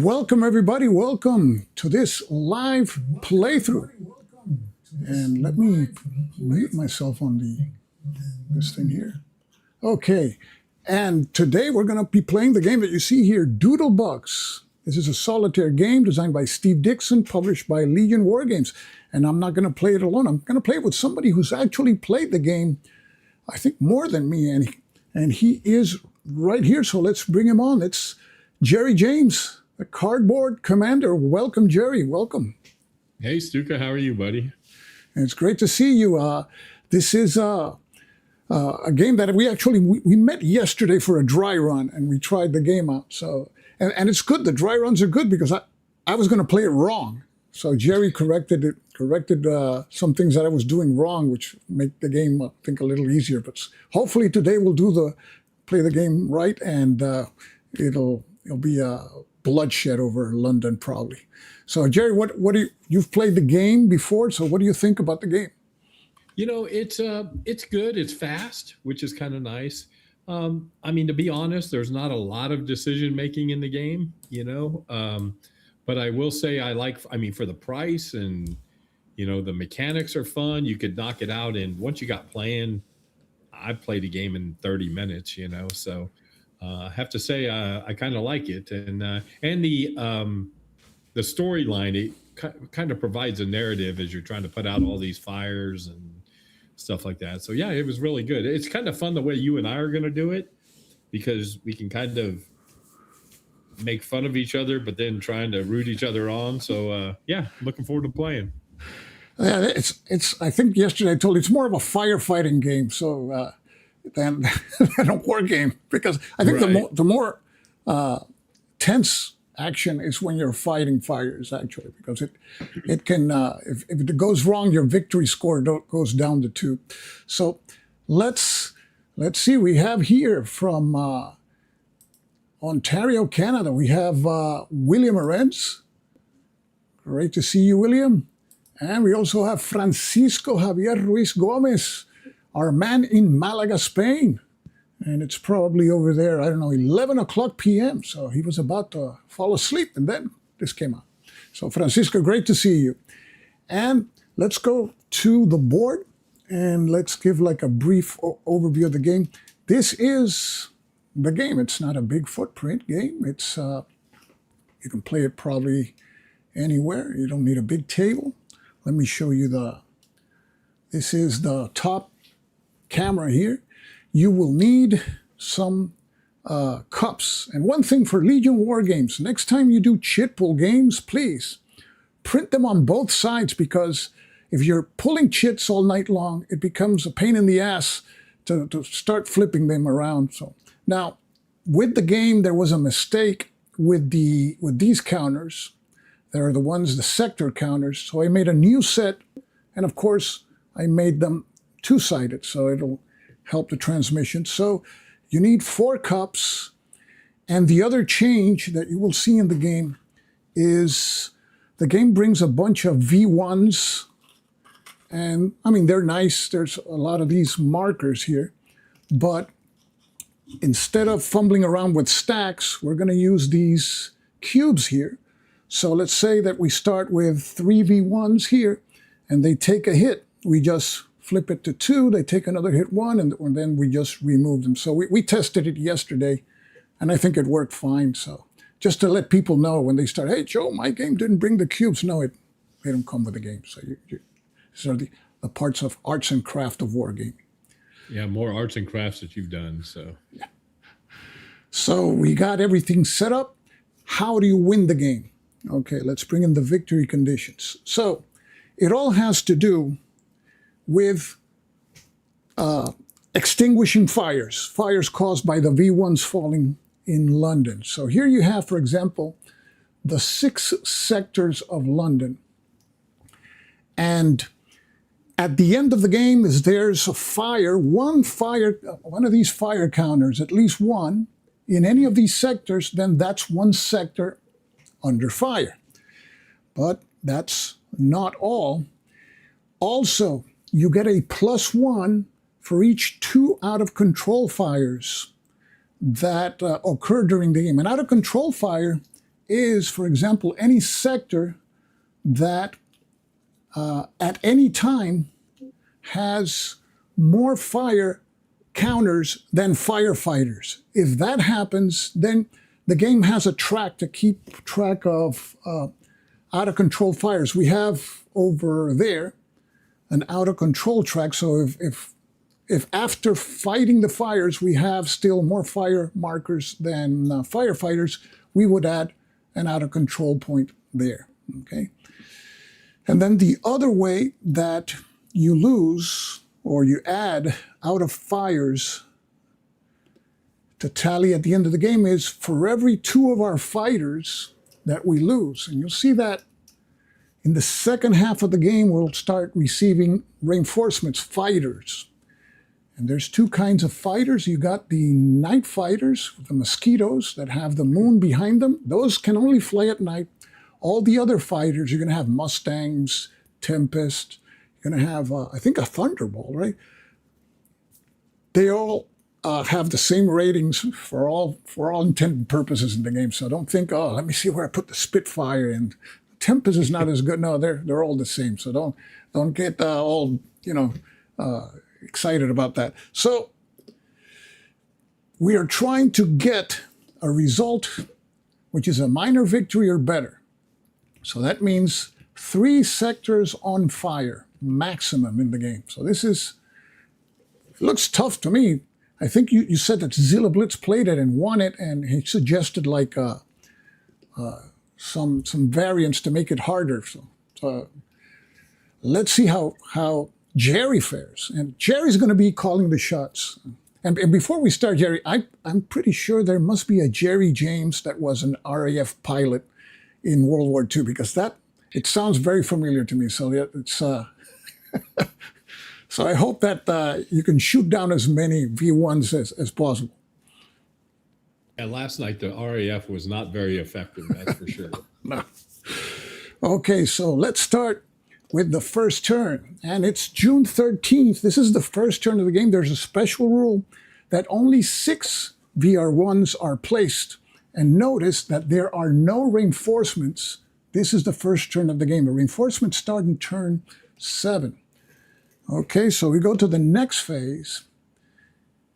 Welcome, everybody. Welcome to this live playthrough. And let me mute myself on this thing here. Okay. And today we're going to be playing the game that you see here, Doodlebugs. This is a solitaire game designed by Steve Dixon, published by Legion Wargames. And I'm not going to play it alone. I'm going to play it with somebody who's actually played the game, I think, more than me. And he is right here. So let's bring him on. It's Jerry James, the Cardboard Commander. Welcome, Jerry. Welcome. Hey, Stuka. How are you, buddy? And it's great to see you. This is a game that we met yesterday for a dry run, and we tried the game out. So and it's good. The dry runs are good because I was going to play it wrong. So Jerry corrected some things that I was doing wrong, which make the game, I think, a little easier. But hopefully today we'll play the game right, and it'll be a bloodshed over London probably. So Jerry, you've played the game before, so what do you think about the game? You know, it's good. It's fast, which is kind of nice. I mean, to be honest, there's not a lot of decision making in the game, but I will say for the price and, the mechanics are fun. You could knock it out. And once you got playing, I played a game in 30 minutes, so I have to say I kind of like it. And the storyline, it kind of provides a narrative as you're trying to put out all these fires and stuff like that. So yeah, it was really good. It's kind of fun the way you and I are going to do it, because we can kind of make fun of each other, but then trying to root each other on. So yeah, looking forward to playing. Yeah, I think yesterday I told you it's more of a firefighting game. So than a war game, because I think the more tense action is when you're fighting fires, actually, because it can if it goes wrong, your victory score goes down to 2. So let's see. We have here from Ontario, Canada. We have William Arends. Great to see you, William. And we also have Francisco Javier Ruiz Gomez, our man in Malaga, Spain. And it's probably over there, I don't know, 11 o'clock p.m. So he was about to fall asleep, and then this came out. So Francisco, great to see you. And let's go to the board, and let's give like a brief overview of the game. This is the game. It's not a big footprint game. It's you can play it probably anywhere. You don't need a big table. Let me show you this is the top camera here. You will need some cups. And one thing for Legion Wargames, next time you do chit pull games, please print them on both sides, because if you're pulling chits all night long, it becomes a pain in the ass to start flipping them around. So now, with the game, there was a mistake with these counters. They're the sector counters. So I made a new set, and of course, I made them two-sided, so it'll help the transmission. So you need 4 cups, and the other change that you will see in the game is the game brings a bunch of V1s, and I mean, they're nice. There's a lot of these markers here, but instead of fumbling around with stacks, we're going to use these cubes here. So let's say that we start with 3 V1s here, and they take a hit. We just flip it to 2, they take another hit 1, and then we just remove them. So we tested it yesterday, and I think it worked fine. So just to let people know when they start, hey, Joe, my game didn't bring the cubes. No, they don't come with the game. So these are the parts of arts and craft of wargaming. Yeah, more arts and crafts that you've done. So yeah. So we got everything set up. How do you win the game? Okay, let's bring in the victory conditions. So it all has to do with extinguishing fires caused by the V1s falling in London. So here you have, for example, the 6 sectors of London. And at the end of the game, there's a fire, one of these fire counters, at least one, in any of these sectors, then that's one sector under fire. But that's not all. Also, you get a +1 for each 2 out-of-control fires that occur during the game. An out-of-control fire is, for example, any sector that at any time has more fire counters than firefighters. If that happens, then the game has a track to keep track of out of control fires. We have over there an out of control track. So if after fighting the fires we have still more fire markers than firefighters, we would add an out of control point there. Okay. And then the other way that you lose or you add out of fires to tally at the end of the game is for every 2 of our fighters that we lose. And you'll see that in the second half of the game, we'll start receiving reinforcements, fighters. And there's 2 kinds of fighters. You got the night fighters, the mosquitoes that have the moon behind them. Those can only fly at night. All the other fighters, you're going to have Mustangs, Tempest. You're going to have, I think, a Thunderbolt, right? They all have the same ratings for all intent and purposes in the game. So don't think, oh, let me see where I put the Spitfire in. Tempest is not as good. No, they're all the same. So don't get all excited about that. So we are trying to get a result which is a minor victory or better. So that means 3 sectors on fire maximum in the game. So this looks tough to me. I think you said that Zilla Blitz played it and won it, and he suggested like some variants to make it harder. So let's see how Jerry fares. And Jerry's going to be calling the shots. And before we start, Jerry, I'm pretty sure there must be a Jerry James that was an RAF pilot in World War II, because it sounds very familiar to me. So it's so I hope that you can shoot down as many V1s as possible. And last night, the RAF was not very effective, that's for sure. No. Okay, so let's start with the first turn. And it's June 13th. This is the first turn of the game. There's a special rule that only 6 VR1s are placed. And notice that there are no reinforcements. This is the first turn of the game. The reinforcements start in turn 7. Okay, so we go to the next phase.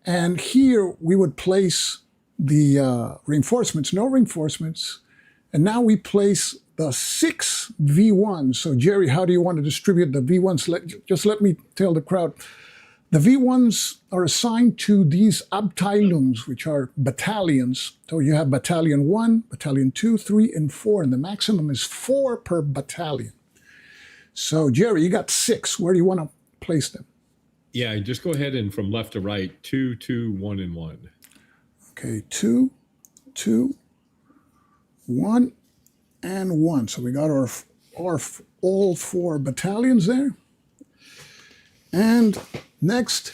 And here we would place the reinforcements, no reinforcements. And now we place the 6 V1s. So Jerry, how do you want to distribute the V1s? Just let me tell the crowd. The V1s are assigned to these Abteilungs, which are battalions. So you have Battalion 1, Battalion 2, 3, and 4, and the maximum is 4 per battalion. So Jerry, you got 6. Where do you want to place them? Yeah, just go ahead and from left to right, 2, 2, 1, and 1. Okay, 2, 2, 1, and 1. So we got our all 4 battalions there. And next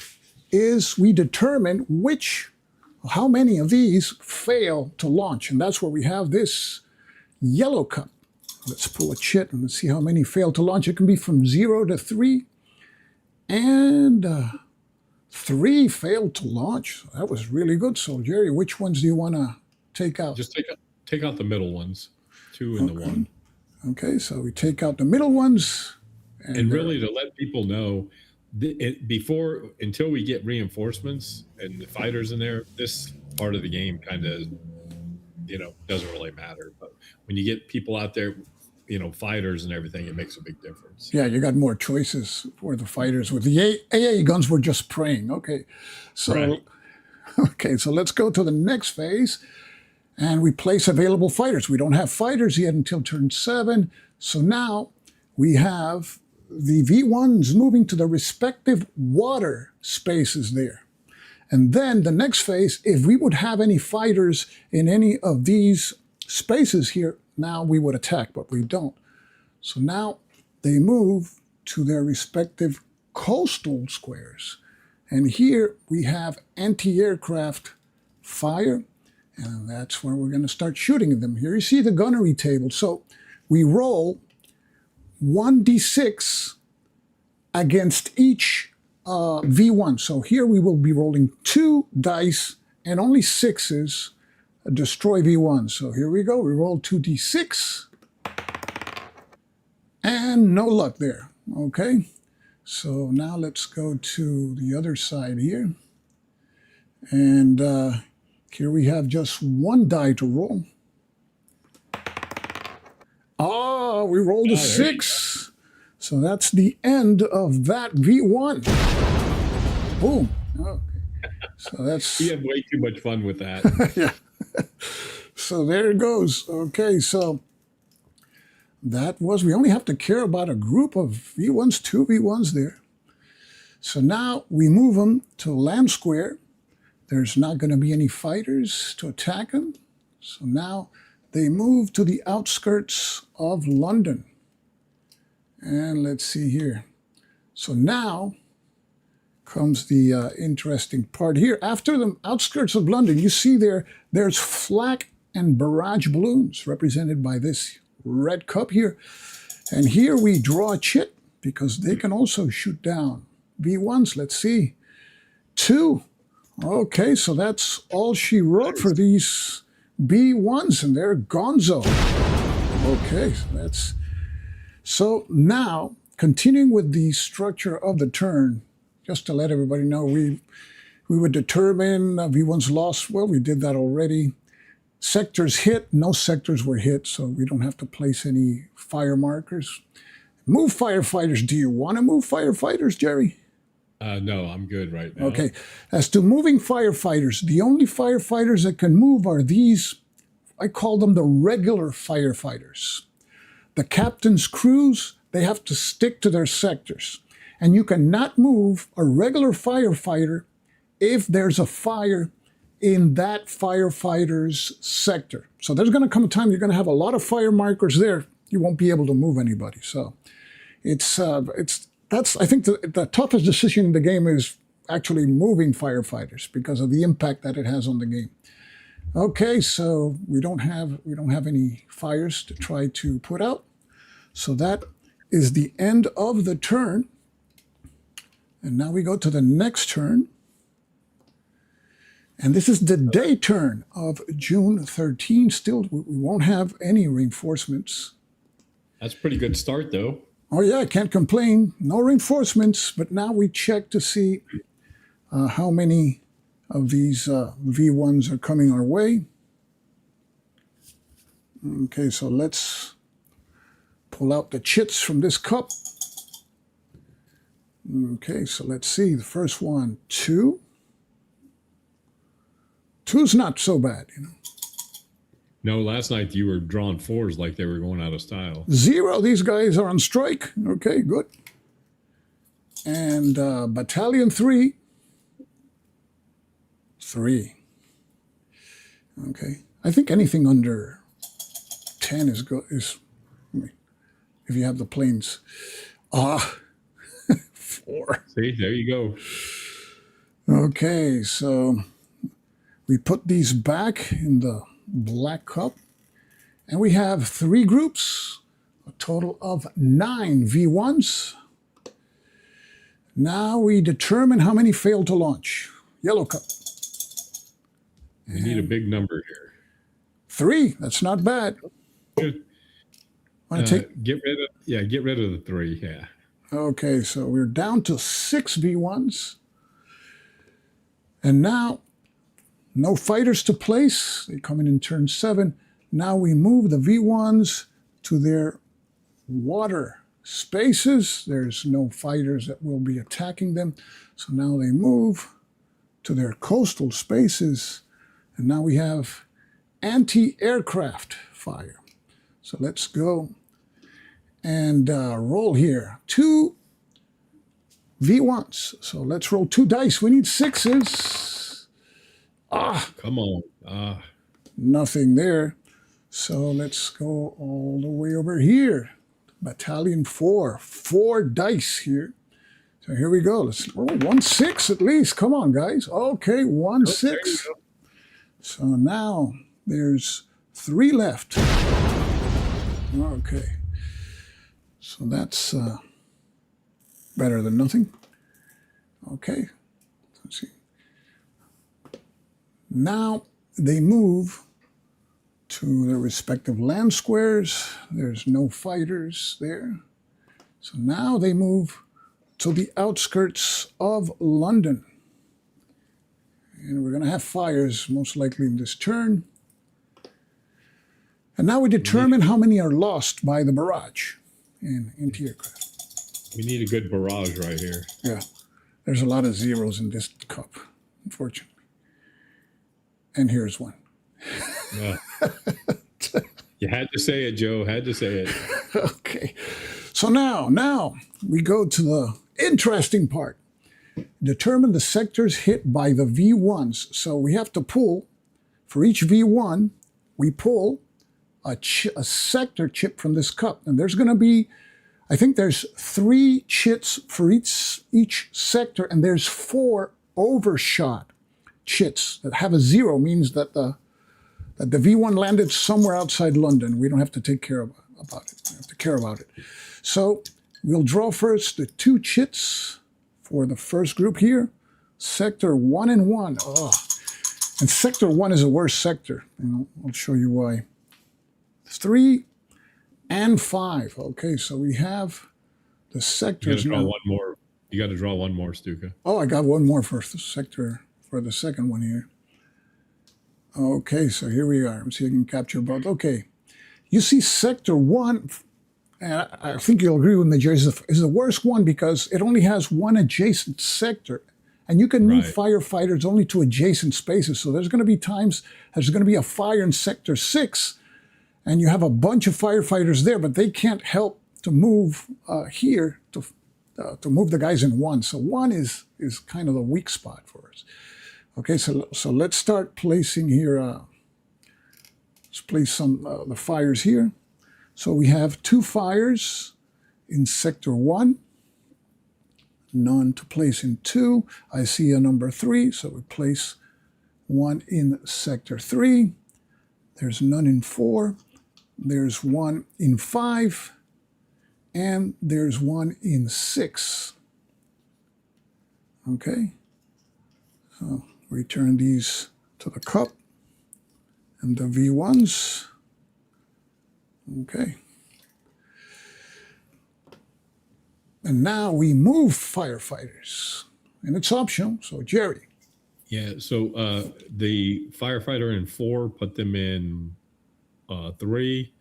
is we determine how many of these fail to launch. And that's where we have this yellow cup. Let's pull a chit and let's see how many fail to launch. It can be from 0 to 3. And 3 failed to launch. So that was really good. So Jerry, which ones do you want to take out? Just take out the middle ones, 2 and the 1. Okay, so we take out the middle ones. And really to let people know, until we get reinforcements and the fighters in there, this part of the game kind of, doesn't really matter. But when you get people out there, fighters and everything, it makes a big difference. Yeah, you got more choices for the fighters. With the AA guns, we're just praying. Okay, so right. Okay, so let's go to the next phase, and we place available fighters. We don't have fighters yet until turn 7. So now we have the V1s moving to the respective water spaces there. And then the next phase, if we would have any fighters in any of these spaces here, now we would attack, but we don't. So now they move to their respective coastal squares. And here we have anti-aircraft fire, and that's where we're going to start shooting at them. Here you see the gunnery table. So we roll 1d6 against each V1. So here we will be rolling 2 dice and only 6s destroy V1. So here we go. We roll 2d6. And no luck there. Okay. So now let's go to the other side here. And here we have just one die to roll. Oh, we rolled a 6. So that's the end of that V1. Boom. Okay. So that's... You have way too much fun with that. Yeah. So there it goes. Okay, so that was... We only have to care about a group of V1s, 2 V1s there. So now we move them to land square. There's not going to be any fighters to attack them. So now they move to the outskirts of London. And let's see here. So now comes the interesting part here. After the outskirts of London, you see there's flak and barrage balloons represented by this red cup here. And here we draw a chit because they can also shoot down V1s. Let's see. 2. Okay, so that's all she wrote for these B1s, and they're gonzo. Okay, so that's... So now, continuing with the structure of the turn, just to let everybody know, we would determine V1's lost. Well, we did that already. Sectors hit. No sectors were hit, so we don't have to place any fire markers. Move firefighters. Do you want to move firefighters, Jerry? No, I'm good right now. Okay. As to moving firefighters, the only firefighters that can move are these, I call them the regular firefighters. The captain's crews, they have to stick to their sectors. And you cannot move a regular firefighter if there's a fire in that firefighter's sector. So there's going to come a time you're going to have a lot of fire markers there. You won't be able to move anybody. So that's I think the toughest decision in the game is actually moving firefighters because of the impact that it has on the game. Okay, so we don't have any fires to try to put out. So that is the end of the turn. And now we go to the next turn. And this is the day turn of June 13. Still, we won't have any reinforcements. That's a pretty good start, though. Oh, yeah, I can't complain. No reinforcements, but now we check to see how many of these V1s are coming our way. Okay, so let's pull out the chits from this cup. Okay, so let's see. The first one, 2. 2's not so bad, you know. No, last night you were drawing 4s like they were going out of style. 0, these guys are on strike. Okay, good. And battalion 3. 3. Okay. I think anything under 10 is good. If you have the planes. 4. See, there you go. Okay, so we put these back in the black cup, and we have 3 groups, a total of 9 V1s. Now we determine how many fail to launch. Yellow cup. We need a big number here. 3, that's not bad. Good. Get rid of the 3, yeah. Okay, so we're down to 6 V1s. And now, no fighters to place. They come in turn 7. Now we move the V1s to their water spaces. There's no fighters that will be attacking them. So now they move to their coastal spaces. And now we have anti-aircraft fire. So let's go and roll here. 2 V1s. So let's roll 2 dice. We need 6s. Come on. Nothing there. So let's go all the way over here. Battalion 4. 4 dice here. So here we go. Let's roll 1 6 at least. Come on, guys. Okay, 1 6. So now there's 3 left. Okay. So that's better than nothing. Okay. Let's see. Now they move to their respective land squares. There's no fighters there. So now they move to the outskirts of London. And we're going to have fires most likely in this turn. And now we determine how many are lost by the barrage in anti-aircraft. We need a good barrage right here. Yeah, there's a lot of zeros in this cup, unfortunately. And here's one. Yeah. You had to say it, Joe. Had to say it. Okay. So now we go to the interesting part. Determine the sectors hit by the V1s. So we have to pull, for each V1, we pull a sector chip from this cup. And there's going to be, I think there's 3 chits for each sector, and there's 4 overshot chits that have a 0, means that the V1 landed somewhere outside London. We don't have to take care about it. We have to care about it. So we'll draw first the 2 chits for the first group here. Sector 1 and 1. Oh. And sector 1 is the worst sector. And I'll show you why. 3 and 5. Okay, so we have the sectors. You got to draw one more. You got to draw one more, Stuka. Oh, I got one more for the sector, for the second one here. Okay, so here we are. Let's see if I can capture both. Okay, you see sector 1, and I think you'll agree with me, Jerry, is the worst one because it only has one adjacent sector, and you can move firefighters only to adjacent spaces. So there's going to be times there's going to be a fire in sector 6, and you have a bunch of firefighters there, but they can't help to move here to move the guys in 1. So 1 is kind of the weak spot for us. Okay, so let's start placing here. Let's place some the fires here. So we have 2 fires in sector 1, none to place in 2. I see a number 3, so we place 1 in sector 3. There's none in 4. There's 1 in 5, and there's 1 in 6. Okay, so return these to the cup and the V1s. Okay. And now we move firefighters, and it's optional. So Jerry. Yeah. So the firefighter in 4, put them in 3,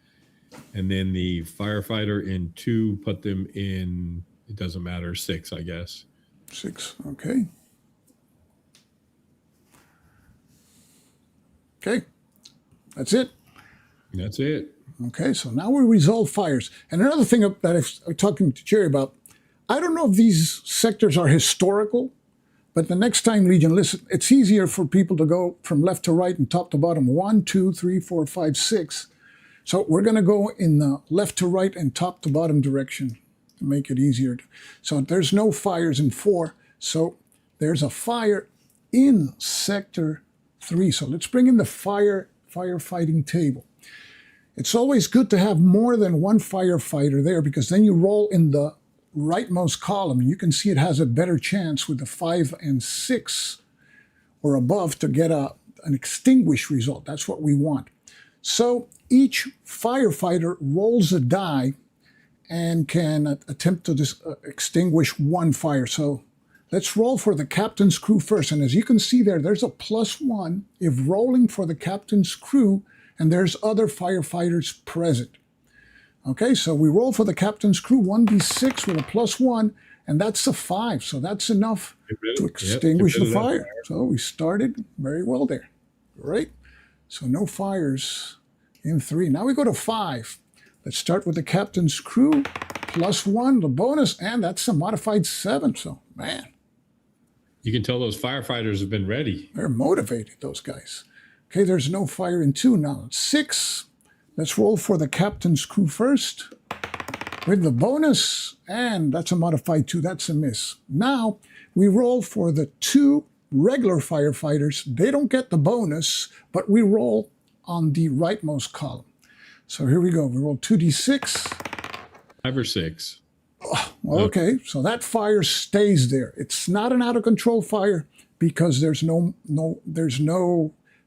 and then the firefighter in 2, put them in, it doesn't matter, 6, I guess. 6. Okay. Okay. That's it. That's it. Okay, so now we resolve fires. And another thing that I'm talking to Jerry about, I don't know if these sectors are historical, but the next time, Legion, listen, it's easier for people to go from left to right and top to bottom. 1, 2, 3, 4, 5, 6. So we're going to go in the left to right and top to bottom direction to make it easier. So there's no fires in 4. So there's a fire in sector 3. So let's bring in the firefighting table. It's always good to have more than one firefighter there because then you roll in the rightmost column. You can see it has a better chance with the 5 and 6 or above to get an extinguished result. That's what we want. So each firefighter rolls a die and can attempt to extinguish 1 fire. So let's roll for the captain's crew first. And as you can see there, there's a +1 if rolling for the captain's crew and there's other firefighters present. Okay, so we roll for the captain's crew, 1d6 with a +1, and that's a 5. So that's enough to extinguish the fire. So we started very well there. Great. So no fires in 3. Now we go to 5. Let's start with the captain's crew, +1, the bonus, and that's a modified 7. So, man. You can tell those firefighters have been ready. They're motivated, those guys. Okay, there's no fire in 2. Now it's 6. Let's roll for the captain's crew first with the bonus, and that's a modified 2. That's a miss. Now we roll for the 2 regular firefighters. They don't get the bonus, but we roll on the rightmost column. So here we go. We roll 2d6. 5 or 6. Oh, okay, so that fire stays there. It's not an out of control fire because there's no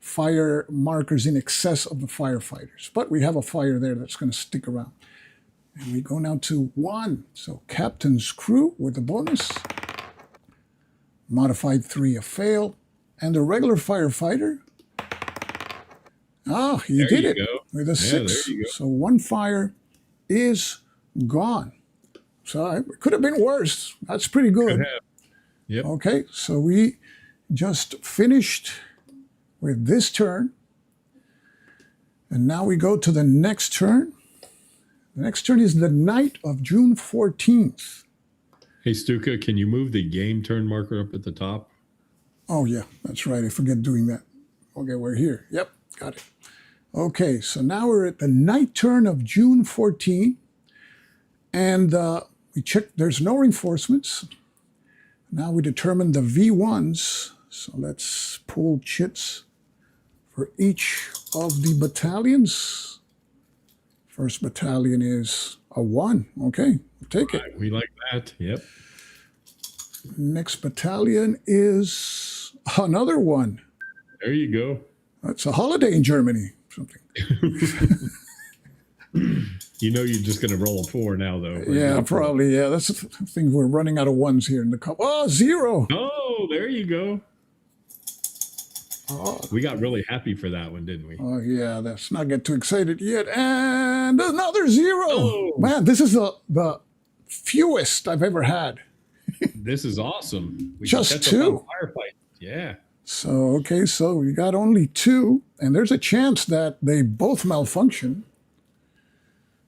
fire markers in excess of the firefighters. But we have a fire there that's going to stick around. And we go now to 1. So captain's crew with the bonus. Modified 3, a fail. And the regular firefighter. Oh, he There did you it go. with a Yeah, 6. there you go. So 1 fire is gone. So it could have been worse. That's pretty good. Could have. Yep. Okay, so we just finished with this turn. And now we go to the next turn. The next turn is the night of June 14th. Hey, Stuka, can you move the game turn marker up at the top? Oh, yeah, that's right. I forget doing that. Okay, we're here. Yep, got it. Okay, so now we're at the night turn of June 14th. And we check, there's no reinforcements. Now we determine the V1s. So let's pull chits for each of the battalions. First battalion is a 1. Okay, we'll take it. We like that. Yep. Next battalion is another 1. There you go. That's a holiday in Germany. Something. You know you're just going to roll a 4 now, though. Right? Yeah, probably. Yeah, that's the thing. We're running out of 1s here in the cup. Oh, 0. Oh, there you go. Oh. We got really happy for that one, didn't we? Oh, yeah, let's not get too excited yet. And another 0. Oh. Man, this is the fewest I've ever had. This is awesome. We Just can catch 2. up on firefight. Yeah. So, okay, so we got only 2. And there's a chance that they both malfunction.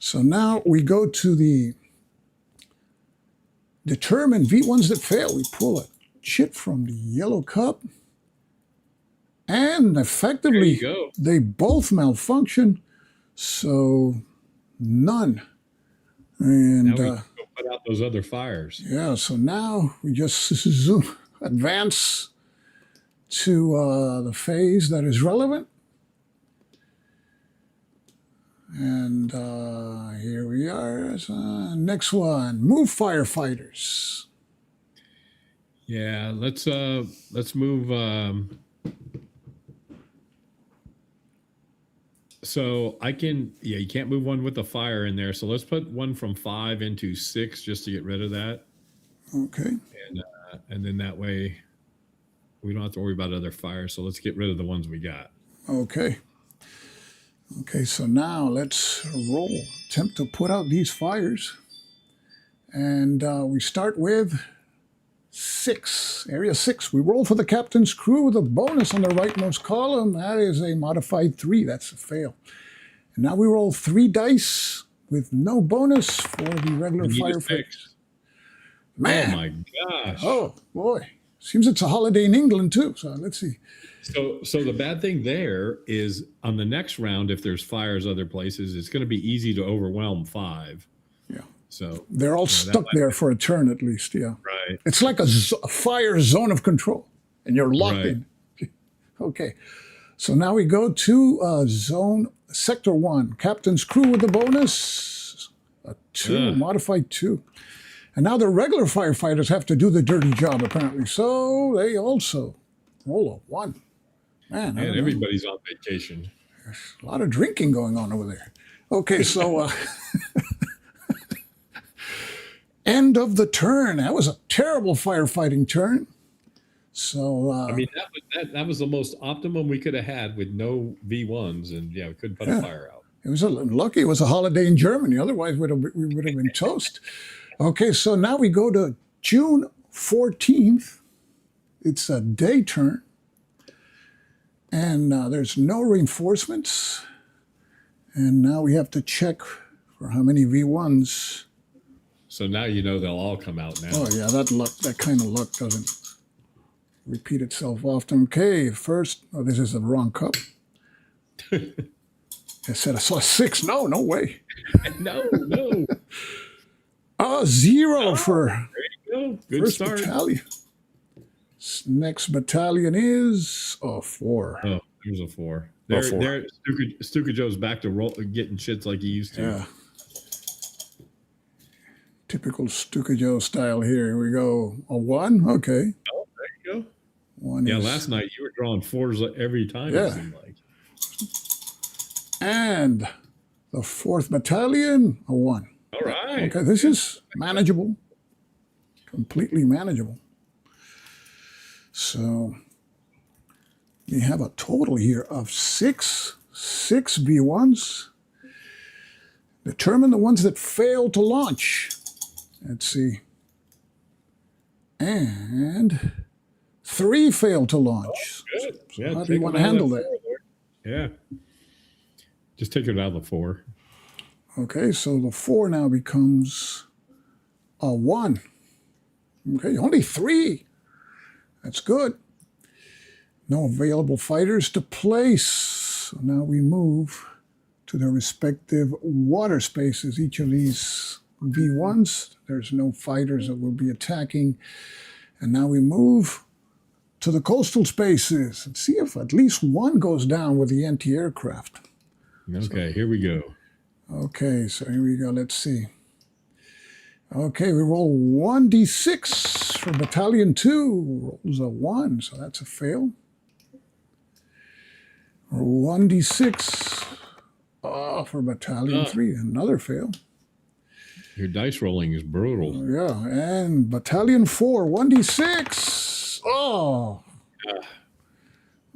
So now we go to the determine V1s that fail. We pull a chit from the yellow cup. And effectively, they both malfunction. So none. And now we can go put out those other fires. Yeah, so now we just advance to the phase that is relevant. And here we are. Next one, move firefighters. Yeah, let's move. So I can, you can't move 1 with the fire in there. So let's put 1 from 5 into 6 just to get rid of that. Okay. And then that way we don't have to worry about other fires. So let's get rid of the ones we got. Okay. Okay, so now let's roll. Attempt to put out these fires. And we start with 6, area 6. We roll for the captain's crew with a bonus on the rightmost column. That is a modified 3. That's a fail. And now we roll 3 dice with no bonus for the regular firefighters. Man. Oh my gosh. Oh boy. Seems it's a holiday in England too. So let's see. So the bad thing there is on the next round, if there's fires other places, it's going to be easy to overwhelm 5. Yeah. So they're all stuck there for a turn at least. Yeah. Right. It's like a fire zone of control, and you're locked in. Okay. So now we go to sector 1. Captain's crew with the bonus. A 2, modified 2. And now the regular firefighters have to do the dirty job, apparently. So they also roll a 1. Man, everybody's on vacation. There's a lot of drinking going on over there. Okay, so end of the turn. That was a terrible firefighting turn. So I mean, that was the most optimum we could have had with no V1s, and we couldn't put a fire out. It was lucky it was a holiday in Germany. Otherwise, we would have been toast. Okay, so now we go to June 14th. It's a day turn. And there's no reinforcements. And now we have to check for how many V1s. So now you know they'll all come out now. Oh, yeah, that kind of luck doesn't repeat itself often. Okay, first, this is the wrong cup. I said I saw 6. No way. No. 0 for there you go. Good first start. battalion. Next battalion is 4. Oh, there's a 4. 4. Stuka Joe's back to getting shits like he used to. Yeah. Typical Stuka Joe style here. Here we go. A 1? Okay. Oh, there you go. 1 Yeah, is, last night you were drawing fours every time, Yeah. it seemed like. And the 4th Battalion, a 1. All right. Okay, this is manageable. Completely manageable. So we have a total here of six V1s. Determine the ones that fail to launch. Let's see. And 3 fail to launch. Good. So Yeah, how do you want to handle that? Yeah. Just take it out of the 4. Okay, so the 4 now becomes a 1. Okay, only 3. That's good. No available fighters to place. So now we move to their respective water spaces. Each of these V1s, there's no fighters that will be attacking. And now we move to the coastal spaces and see if at least one goes down with the anti-aircraft. Okay, here we go. Okay, so here we go. Let's see. Okay, we roll 1d6 for Battalion 2. Rolls a 1, so that's a fail. Roll 1d6 for Battalion 3. Another fail. Your dice rolling is brutal. Yeah, and Battalion 4, 1d6. Oh.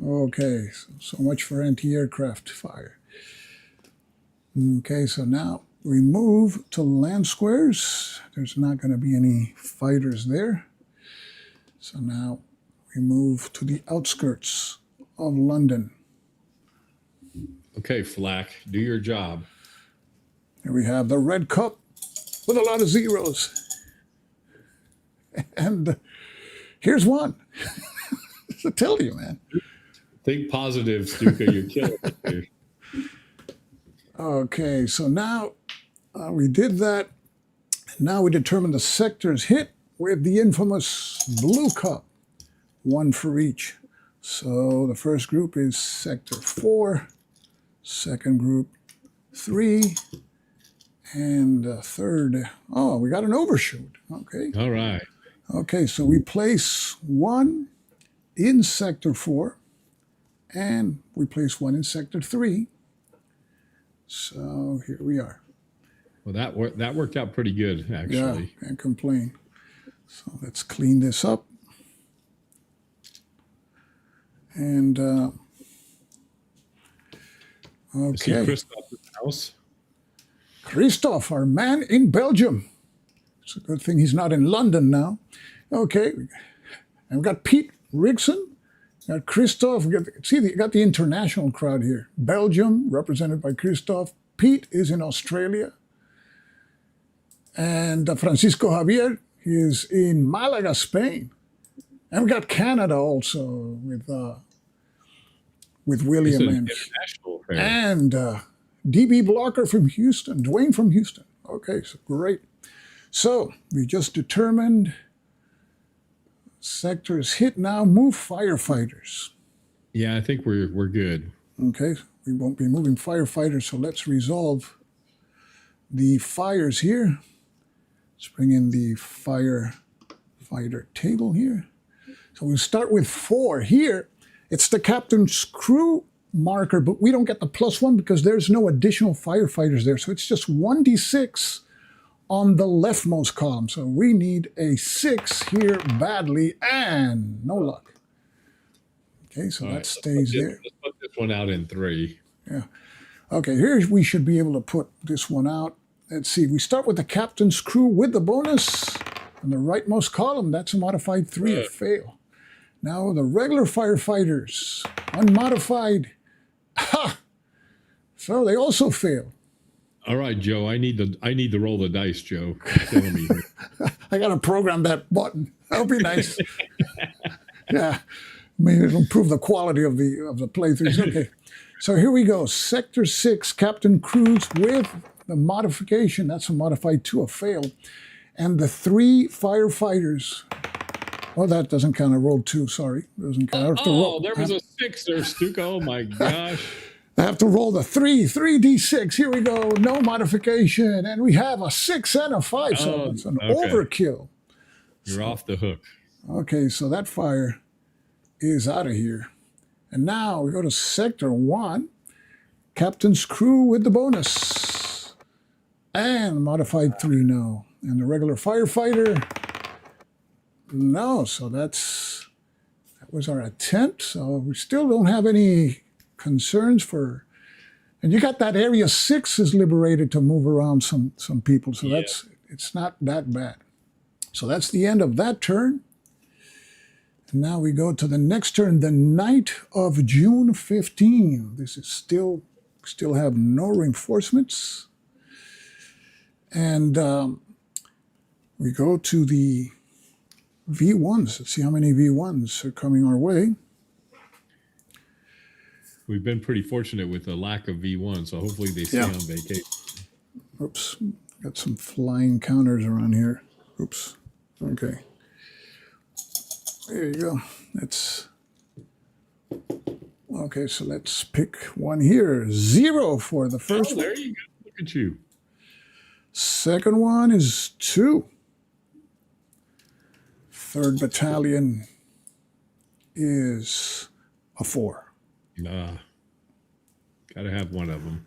Okay, so much for anti-aircraft fire. Okay, so now we move to land squares. There's not going to be any fighters there. So now we move to the outskirts of London. Okay, Flack, do your job. Here we have the Red Cup with a lot of zeros. And here's one. I tell you, man. Think positive, Stuka. You're killing it. Okay, so now we did that. Now we determine the sectors hit with the infamous Blue Cup, 1 for each. So the first group is Sector 4, second group 3, and third, oh, we got an overshoot. Okay. All right. Okay, so we place 1 in Sector 4, and we place 1 in Sector 3. So here we are. Well, that worked out pretty good, actually. Yeah, can't complain. So let's clean this up. And See okay, Christoph's house. Christoph, our man in Belgium. It's a good thing he's not in London now. Okay, and we've got Pete Rigson. Got Christoph. See, you got the international crowd here. Belgium, represented by Christoph. Pete is in Australia. And Francisco Javier is in Malaga, Spain. And we got Canada also with William and International affair. And DB Blocker from Houston, Dwayne from Houston. Okay, so great. So we just determined sectors hit now. Move firefighters. Yeah, I think we're good. Okay, we won't be moving firefighters, so let's resolve the fires here. Let's bring in the firefighter table here. So we'll start with 4 here. It's the captain's crew marker, but we don't get the +1 because there's no additional firefighters there. So it's just 1d6 on the leftmost column. So we need a 6 here badly, and no luck. Okay, so that stays there. Let's put this one out in 3. Yeah. Okay, here we should be able to put this one out. Let's see, we start with the captain's crew with the bonus on the rightmost column. That's a modified 3, a fail. Now the regular firefighters, unmodified. Ha! So they also fail. All right, Joe. I need to roll the dice, Joe. You're killing me here. I got to program that button. That'll be nice. Yeah, I mean it'll improve the quality of the playthroughs. Okay, so here we go. Sector 6, Captain Cruz with the modification. That's a modified 2, a fail, and the 3 firefighters. Oh, that doesn't count. I rolled 2. Sorry, doesn't count. I have to roll. There was a 6 there, Stuka. Oh my gosh. I have to roll the 3d6. Here we go. No modification, and we have a 6 and a 5. So it's an overkill. You're off the hook. Okay, so that fire is out of here. And now we go to Sector 1. Captain's crew with the bonus. And modified 3, no. And the regular firefighter, no. So that was our attempt. So we still don't have any concerns for... And you got that Area 6 is liberated to move around some people. So it's not that bad. So that's the end of that turn. And now we go to the next turn, the night of June 15. This is still have no reinforcements. And we go to the V1s. Let's see how many V1s are coming our way. We've been pretty fortunate with the lack of V1, so hopefully they stay on vacation. Oops, got some flying counters around here. Oops, okay. There you go. Okay, so let's pick one here. 0 for the first one. There you go. Look at you. Second one is 2. 3rd battalion is a 4. Nah. Gotta have one of them.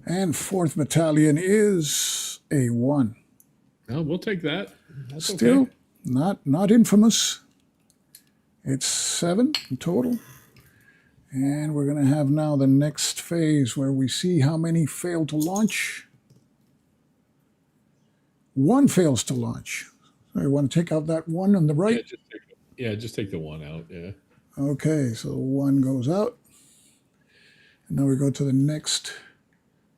And 4th battalion is a 1. No, we'll take that. That's Still okay. not infamous. It's 7 in total. And we're going to have now the next phase where we see how many fail to launch. 1 fails to launch. So you want to take out that 1 on the right? Just take the 1 out, yeah. Okay, so 1 goes out. And now we go to the next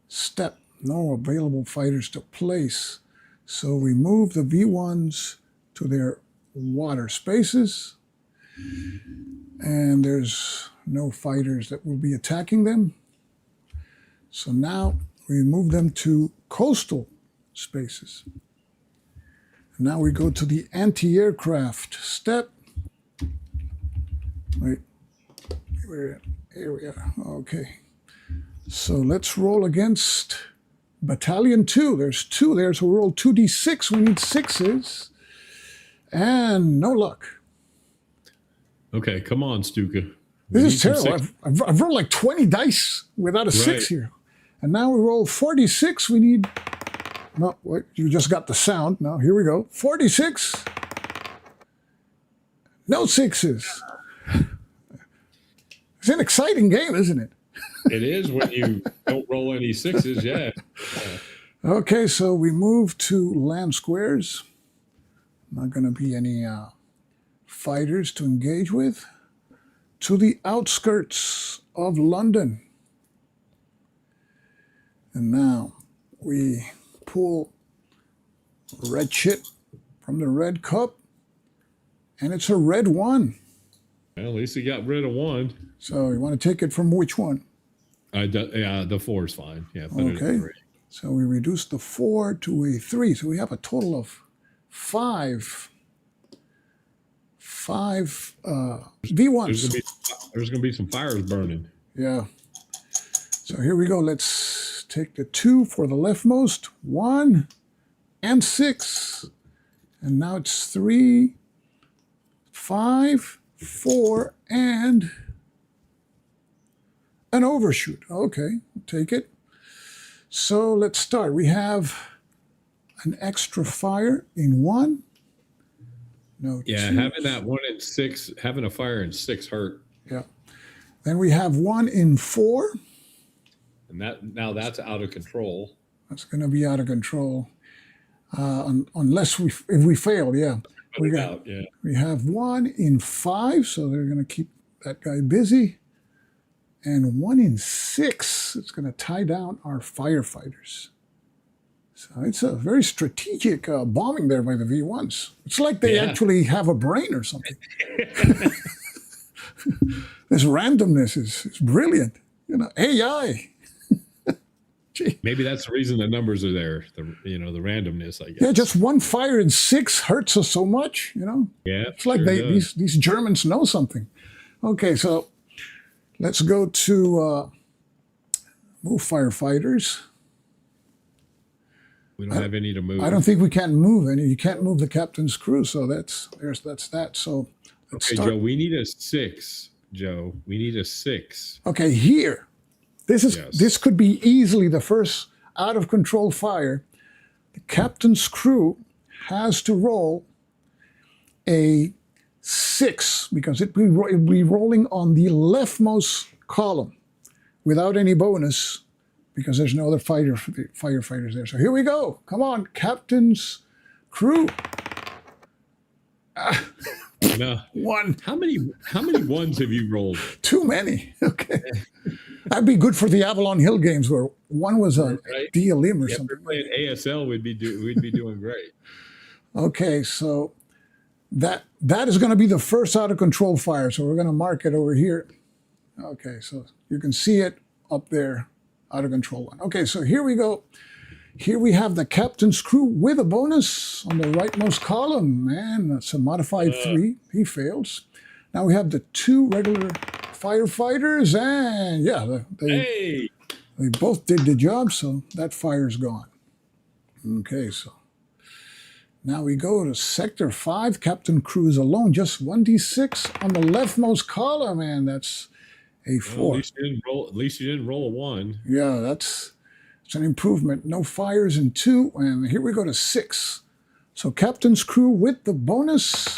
step. No available fighters to place. So we move the V1s to their water spaces. And there's no fighters that will be attacking them. So now we move them to coastal spaces. And now we go to the anti-aircraft step. Wait, here we are. Okay. So let's roll against Battalion 2. There's 2 there, so we roll 2d6. We need 6s. And no luck. Okay, come on, Stuka. This is terrible. I've rolled like 20 dice without a 6 here. And now we roll 46. We need... No, wait, you just got the sound. Now, here we go. 46. No 6s. It's an exciting game, isn't it? It is when you don't roll any 6s, yeah. Okay, so we move to land squares. Not going to be any fighters to engage with. To the outskirts of London. And now we pull red shit from the red cup. And it's a red 1. Well, at least he got rid of 1. So you want to take it from which one? The 4 is fine. Yeah, put it at 3. So we reduce the 4 to a 3. So we have a total of 5 V1s. There's going to be some fires burning. Yeah. So here we go. Let's take the 2 for the leftmost. 1 and 6. And now it's 3, 5, 4, and an overshoot. Okay, take it. So let's start. We have an extra fire in 1. No. Yeah, 2. having that 1 in 6, having a fire in 6 hurt. Yeah. Then we have 1 in 4. And now that's out of control. That's going to be out of control. Unless if we fail, yeah. We have 1 in 5, so they're going to keep that guy busy. And 1 in 6, it's going to tie down our firefighters. So it's a very strategic bombing there by the V1s. It's like they actually have a brain or something. This randomness is brilliant. You know, AI. Gee. Maybe that's the reason the numbers are there. The randomness, I guess. Yeah, just 1 fire in 6 hurts us so much, you know? Yeah. It's like these Germans know something. Okay, so let's go to move firefighters. We don't have any to move. I don't think we can move any. You can't move the captain's crew, so that's that. So let's okay, start. Joe, we need a 6 Joe. We need a 6. Okay, here. This could be easily the first out of control fire. The captain's crew has to roll a 6 because it will be rolling on the leftmost column without any bonus because there's no other firefighters there. So here we go. Come on, captain's crew. No. 1. How many ones have you rolled? Too many. Okay. That'd be good for the Avalon Hill games where one was a DLM or something. If we're playing ASL, we'd be doing great. Okay, so that is going to be the first out of control fire. So we're going to mark it over here. Okay, so you can see it up there, out of control one. Okay, so here we go. Here we have the captain's crew with a bonus on the rightmost column. Man, that's a modified 3. He fails. Now we have the 2 regular firefighters, and yeah, they both did the job, so that fire's gone. Okay, so now we go to Sector 5. Captain Cruz alone, just 1d6 on the leftmost column, and that's a 4. Well, at least you didn't roll a 1. Yeah, it's an improvement. No fires in 2, and here we go to 6. So Captain's Crew with the bonus,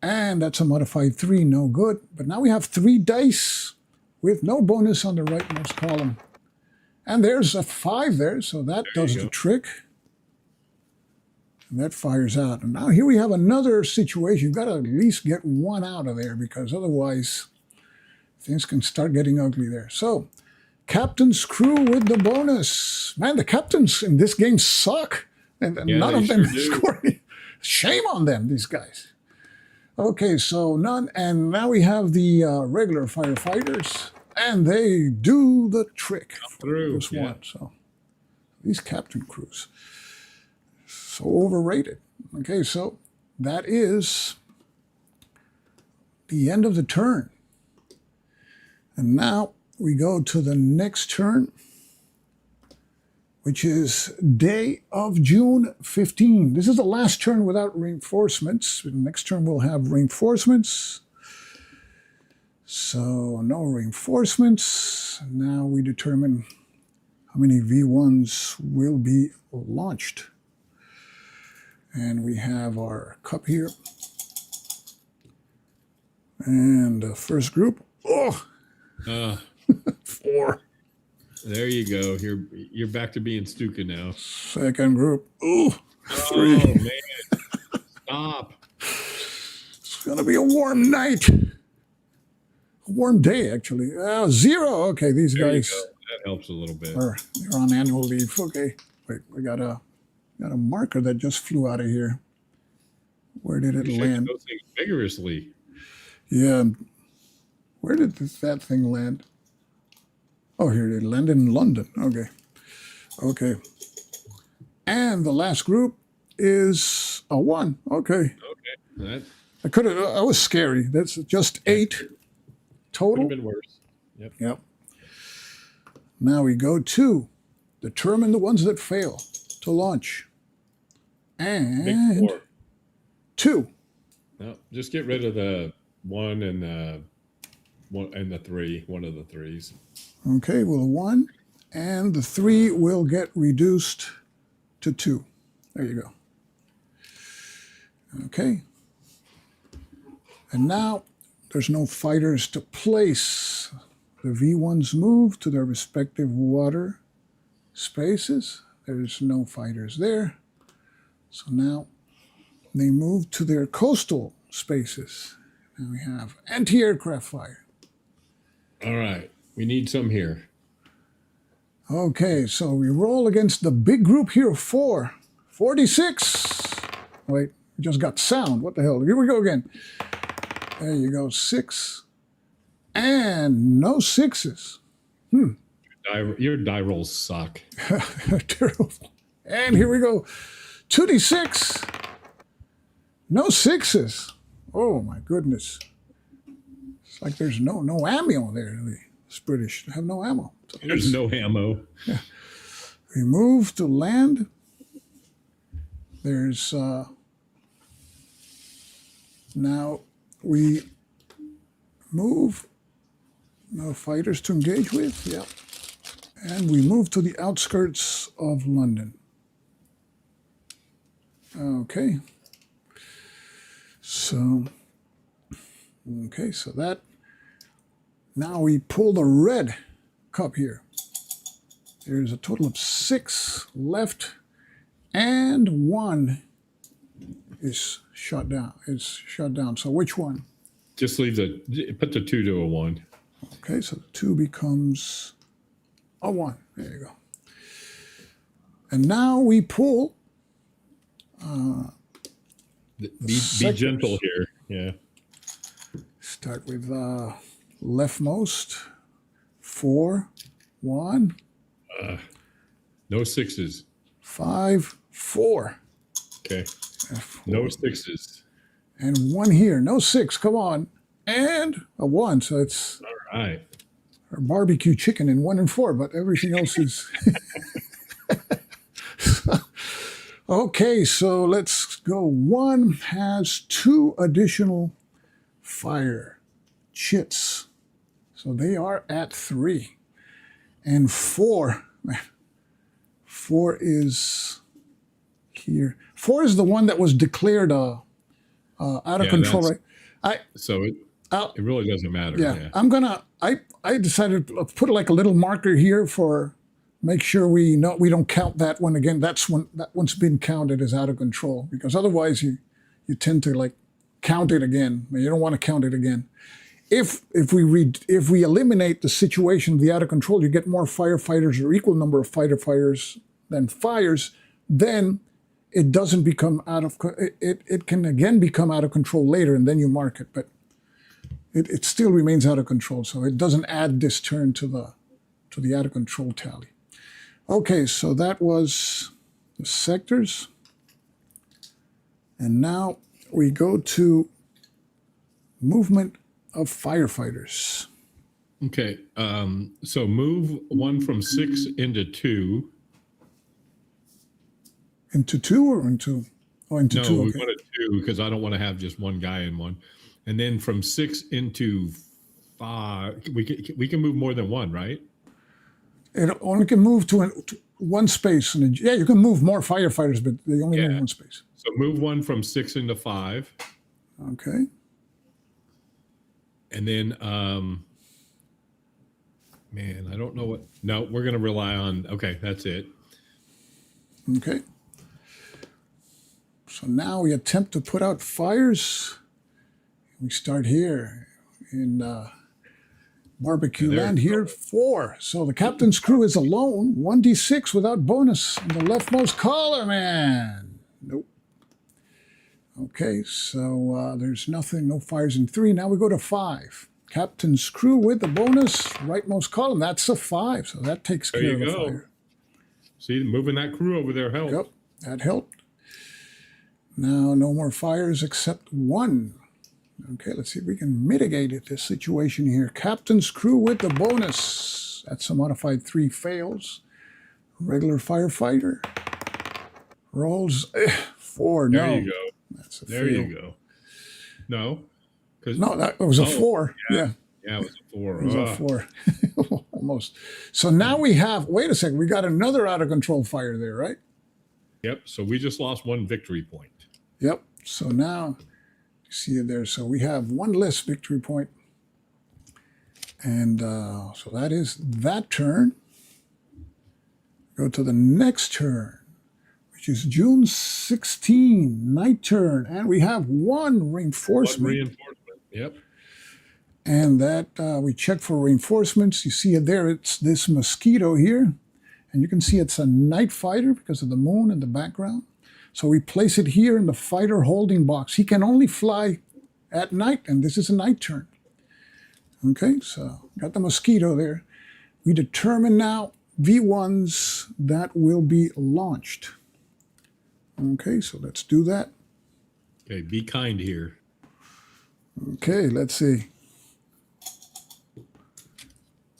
and that's a modified 3, no good. But now we have 3 dice with no bonus on the rightmost column. And there's a 5 there, so that does the trick. And that fires out. And now here we have another situation. You've got to at least get 1 out of there because otherwise things can start getting ugly there. So, Captain's Crew with the bonus. Man, the captains in this game suck. And none of them score. Shame on them, these guys. Okay, so none. And now we have the regular firefighters. And they do the trick for this one. So these captain crews, so overrated. Okay, so that is the end of the turn. And now we go to the next turn, which is day of June 15. This is the last turn without reinforcements. The next turn we'll have reinforcements. So no reinforcements. Now we determine how many V1s will be launched. And we have our cup here. And the first group, 4. There you go. You're back to being Stuka now. Second group, 3. Oh, man. Stop. It's going to be a warm night. A warm day, actually. 0. Okay, these guys. That helps a little bit. They're on annual leave. Okay. Wait, we got a marker that just flew out of here. Where did it land? Those things vigorously. Yeah. Where did that thing land? Oh, here it landed in London. Okay. Okay. And the last group is a 1. Okay. Okay. That was scary. That's just 8 total. Could have been worse. Yep. Now we go to determine the ones that fail to launch. And Big 4. 2. No, just get rid of the 1 and the 3. One of the 3s. Okay, well, 1 and the 3 will get reduced to 2. There you go. Okay. And now there's no fighters to place. The V1s move to their respective water spaces. There's no fighters there. So now they move to their coastal spaces. And we have anti-aircraft fire. All right. We need some here. Okay, so we roll against the big group here of 4. 46. Wait, we just got sound. What the hell? Here we go again. There you go, 6. And no 6s. Your die rolls suck. Terrible. And here we go. 2d6. No 6s. Oh my goodness. It's like there's no ammo there. It's British. They have no ammo. So there's no ammo. Yeah. We move to land. There's now we Move. No fighters to engage with. Yep. And we move to the outskirts of London. Okay. So that, now we pull the red cup here. There's a total of 6 left, and 1 is shut down. So which one? Just leave put the 2 to a 1. Okay, so the 2 becomes a 1. There you go. And now we pull. Be gentle here. Yeah. Start with leftmost. 4, 1. No 6s. 5, 4. Okay. No 6s. And 1 here. No 6. Come on. And a 1. So it's all right. Our barbecue chicken in 1 and 4, but everything else is. Okay, so let's go. 1 has 2 additional fire chits. So they are at 3. And 4 is here. 4 is the one that was declared out of control, right? It really doesn't matter. Yeah. I decided to put like a little marker here for make sure we don't count that one again. That one's been counted as out of control, because otherwise you tend to like count it again. You don't want to count it again. If we eliminate the situation of the out of control, you get more firefighters or equal number of fighters than fires, then it doesn't become it can again become out of control later, and then you mark it, but it still remains out of control, so it doesn't add this turn to the out of control tally. Okay, so that was the sectors. And now we go to movement of firefighters. Okay, so move 1 from 6 into 2. Into 2 or into? Oh, into 2. No, we okay. wanted 2 because I don't want to have just one guy in one. And then from 6 into 5, we can move more than 1, right? It only can move to 1 space. And you can move more firefighters, but they only move 1 space. So move 1 from 6 into 5. Okay. And then, man, I don't know what. No, we're going to rely on. Okay, that's it. Okay. So now we attempt to put out fires. We start here in barbecue land here, 4. So the captain's crew is alone, 1d6 without bonus in the leftmost column, man. Nope. Okay, so there's nothing, no fires in 3. Now we go to 5. Captain's crew with the bonus, rightmost column. That's a 5, so that takes care of the fire. See, moving that crew over there helped. Yep, that helped. Now no more fires except 1. Okay, let's see if we can mitigate this situation here. Captain's crew with the bonus. That's a modified 3 fails. Regular firefighter. Rolls 4. No. There you go. That's a there fail. you go. No. No, that was a 4. Yeah. Yeah, it was a 4. It was a 4. Almost. So now we have, wait a second, we got another out of control fire there, right? Yep. So we just lost 1 victory point. Yep. So now, you see it there. So we have 1 less victory point. And so that is that turn. Go to the next turn, which is June 16, night turn. And we have 1 reinforcement. 1 reinforcement. Yep. And that we check for reinforcements. You see it there. It's this mosquito here. And you can see it's a night fighter because of the moon in the background. So we place it here in the fighter holding box. He can only fly at night, and this is a night turn. Okay, so got the mosquito there. We determine now V1s that will be launched. Okay, so let's do that. Okay, be kind here. Okay, let's see.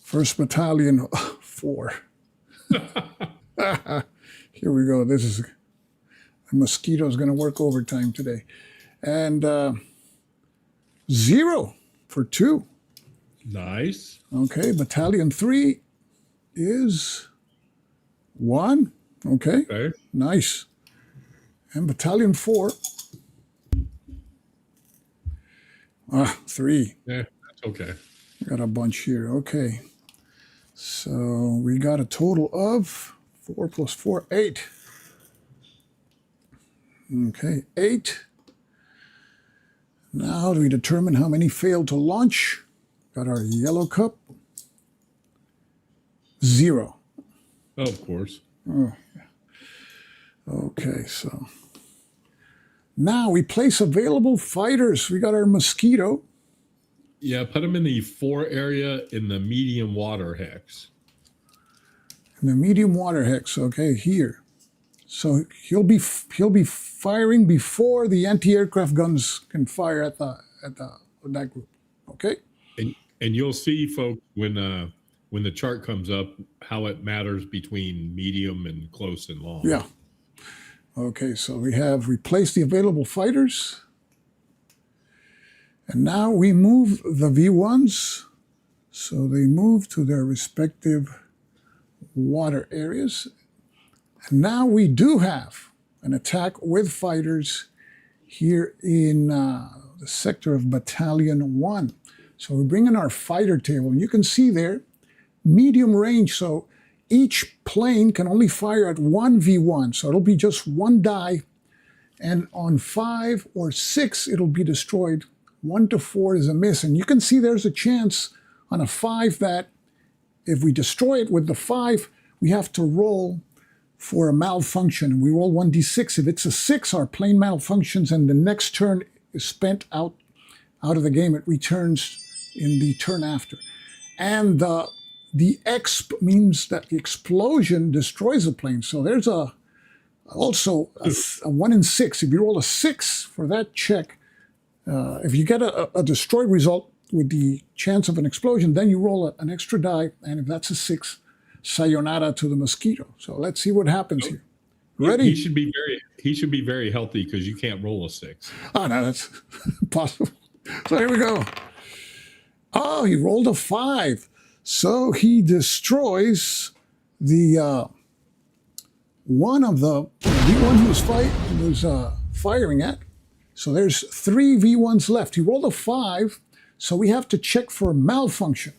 1st Battalion, 4. Here we go. This is... The mosquito's going to work overtime today. And 0 for 2. Nice. Okay, Battalion 3 is 1. Okay, Okay. nice. And Battalion 4, 3. Yeah, that's okay. Got a bunch here. Okay, so we got a total of 4 plus 4, 8. Okay, 8. Now, how do we determine how many failed to launch? Got our yellow cup. 0. Oh, of course. Okay, so now we place available fighters. We got our mosquito. Yeah, put him in the 4 area in the medium water hex. In the medium water hex. Okay, here. So he'll be firing before the anti-aircraft guns can fire at that group. Okay. And you'll see, folks, when the chart comes up, how it matters between medium and close and long. Yeah. Okay, so we have replaced the available fighters. And now we move the V1s. So they move to their respective water areas. And now we do have an attack with fighters here in the sector of Battalion 1. So we bring in our fighter table, and you can see there, medium range. So each plane can only fire at 1 V1. So it'll be just 1 die. And on 5 or 6, it'll be destroyed. 1 to 4 is a miss. And you can see there's a chance on a 5 that if we destroy it with the 5, we have to roll for a malfunction. And we roll 1d6. If it's a 6, our plane malfunctions, and the next turn is spent out of the game. It returns in the turn after. And the exp means that the explosion destroys the plane. So there's also a 1 in 6. If you roll a 6 for that check, if you get a destroyed result with the chance of an explosion, then you roll an extra die. And if that's a 6, sayonara to the mosquito. So let's see what happens here. Ready? He should be very healthy because you can't roll a 6. Oh, no, that's possible. So here we go. Oh, he rolled a 5. So he destroys the one of the V1 he was firing at. So there's 3 V1s left. He rolled a 5, so we have to check for malfunction.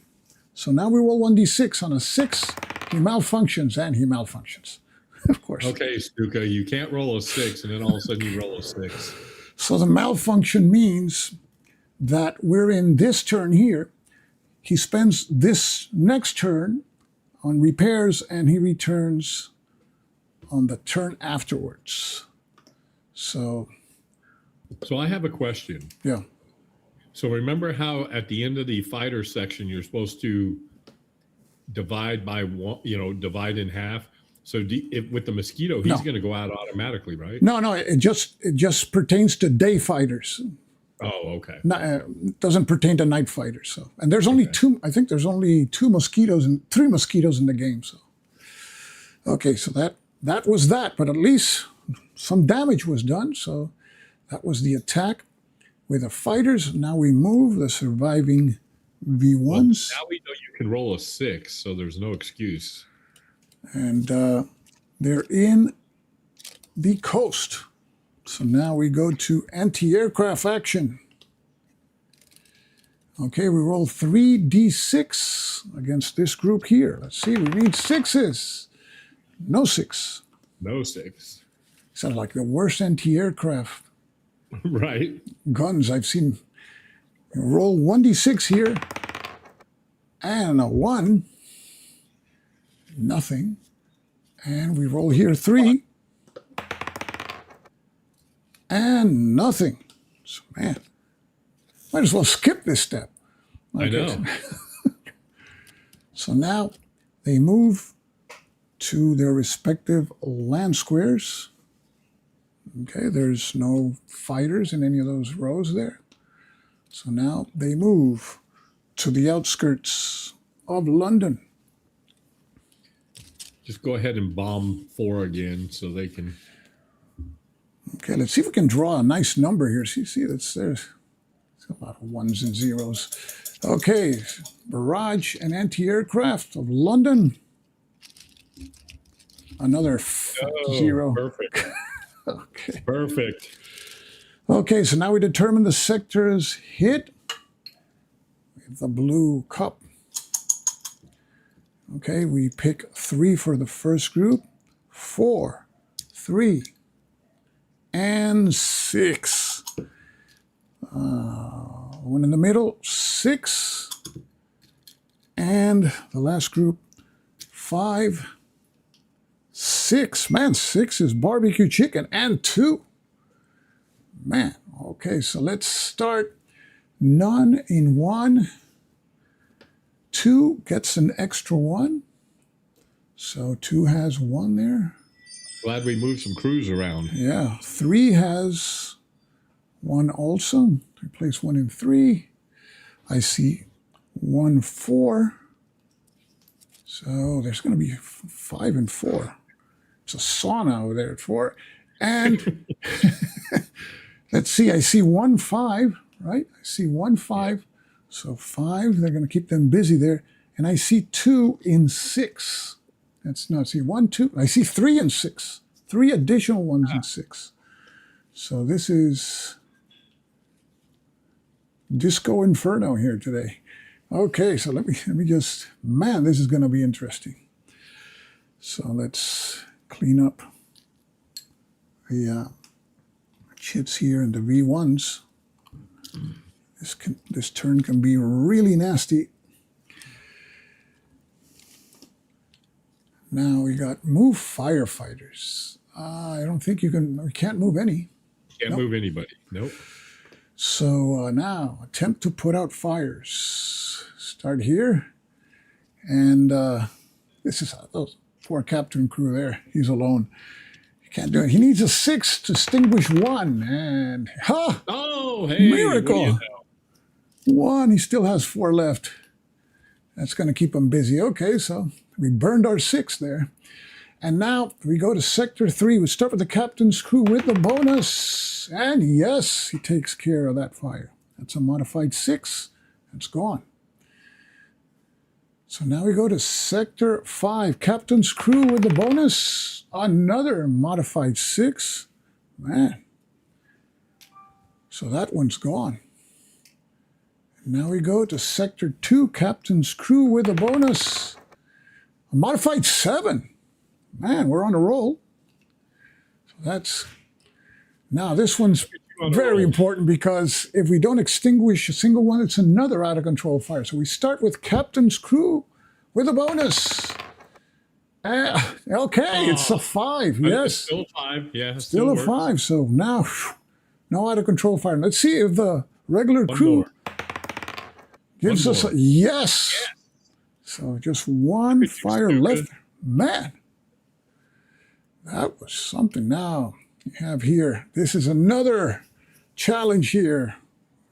So now we roll 1d6. On a 6, he malfunctions, and he malfunctions. Of course. Okay, Stuka, you can't roll a 6, and then all of a sudden you roll a 6. So the malfunction means that we're in this turn here. He spends this next turn on repairs, and he returns on the turn afterwards. So I have a question. Yeah. So remember how at the end of the fighter section, you're supposed to divide by one, divide in half. So with the mosquito, he's going to go out automatically, right? No, it just pertains to day fighters. Oh, okay. Doesn't pertain to night fighters. So, and there's only 2. I think there's only 3 mosquitoes in the game. So, okay, so that was that. But at least some damage was done. So that was the attack with the fighters. Now we move the surviving V1s. Well, now we know you can roll a 6, so there's no excuse. And they're in the coast. So now we go to anti-aircraft action. Okay, we roll 3d6 against this group here. Let's see, we need 6s. No 6. No 6. Sounds like the worst anti-aircraft right. guns I've seen. We roll 1d6 here. And a 1. Nothing. And we roll here 3. And nothing. So, man, might as well skip this step. Okay. I know. So now they move to their respective land squares. Okay, there's no fighters in any of those rows there. So now they move to the outskirts of London. Just go ahead and bomb 4 again so they can... Okay, let's see if we can draw a nice number here. See, there's A lot of ones and zeros. Okay, barrage and anti-aircraft of London. Another zero. Perfect. Okay. Perfect. Okay, so now we determine the sector's hit with the blue cup. Okay, we pick 3 for the first group, 4, 3, and 6. One in the middle, 6. And the last group, 5, 6. Man, 6 is barbecue chicken, and 2. Man, okay, so let's start. None in 1. 2 gets an extra 1. So 2 has 1 there. Glad we moved some crews around. Yeah, 3 has 1 also. I place 1 in 3. I see 1, 4. So there's going to be 5 and 4. It's a sauna over there at 4. And let's see, I see 1, 5, right? I see 1, 5. So 5, they're going to keep them busy there. And I see 2 in 6. That's not, see 1, 2. I see 3 and 6. 3 additional ones in 6. So this is Disco Inferno here today. Okay, so let me just, man, this is going to be interesting. So let's clean up the chits here and the V1s. This turn can be really nasty. Now we got move firefighters. I don't think you can't move any. Can't move anybody. Nope. So now attempt to put out fires. Start here. And this is those poor captain crew there. He's alone. He can't do it. He needs a 6 to extinguish 1. And ha! Oh, hey. Miracle. 1. He still has 4 left. That's going to keep him busy. Okay, so we burned our 6 there. And now we go to Sector 3. We start with the captain's crew with the bonus. And yes, he takes care of that fire. That's a modified 6. It's gone. So now we go to Sector 5. Captain's crew with the bonus. Another modified 6. Man. So that one's gone. Now we go to Sector 2, Captain's crew with a bonus. A modified 7. Man, we're on a roll. So that's, now this one's very important because if we don't extinguish a single one, it's another out of control fire. So we start with Captain's crew with a bonus. Okay, it's a 5, yes. Still a 5, yeah. Still a works. 5, so now, no out of control fire. Let's see if the regular One crew more. gives One us a more. yes. So just 1 fire still left. good. Man, that was something. Now you have here, this is another challenge here.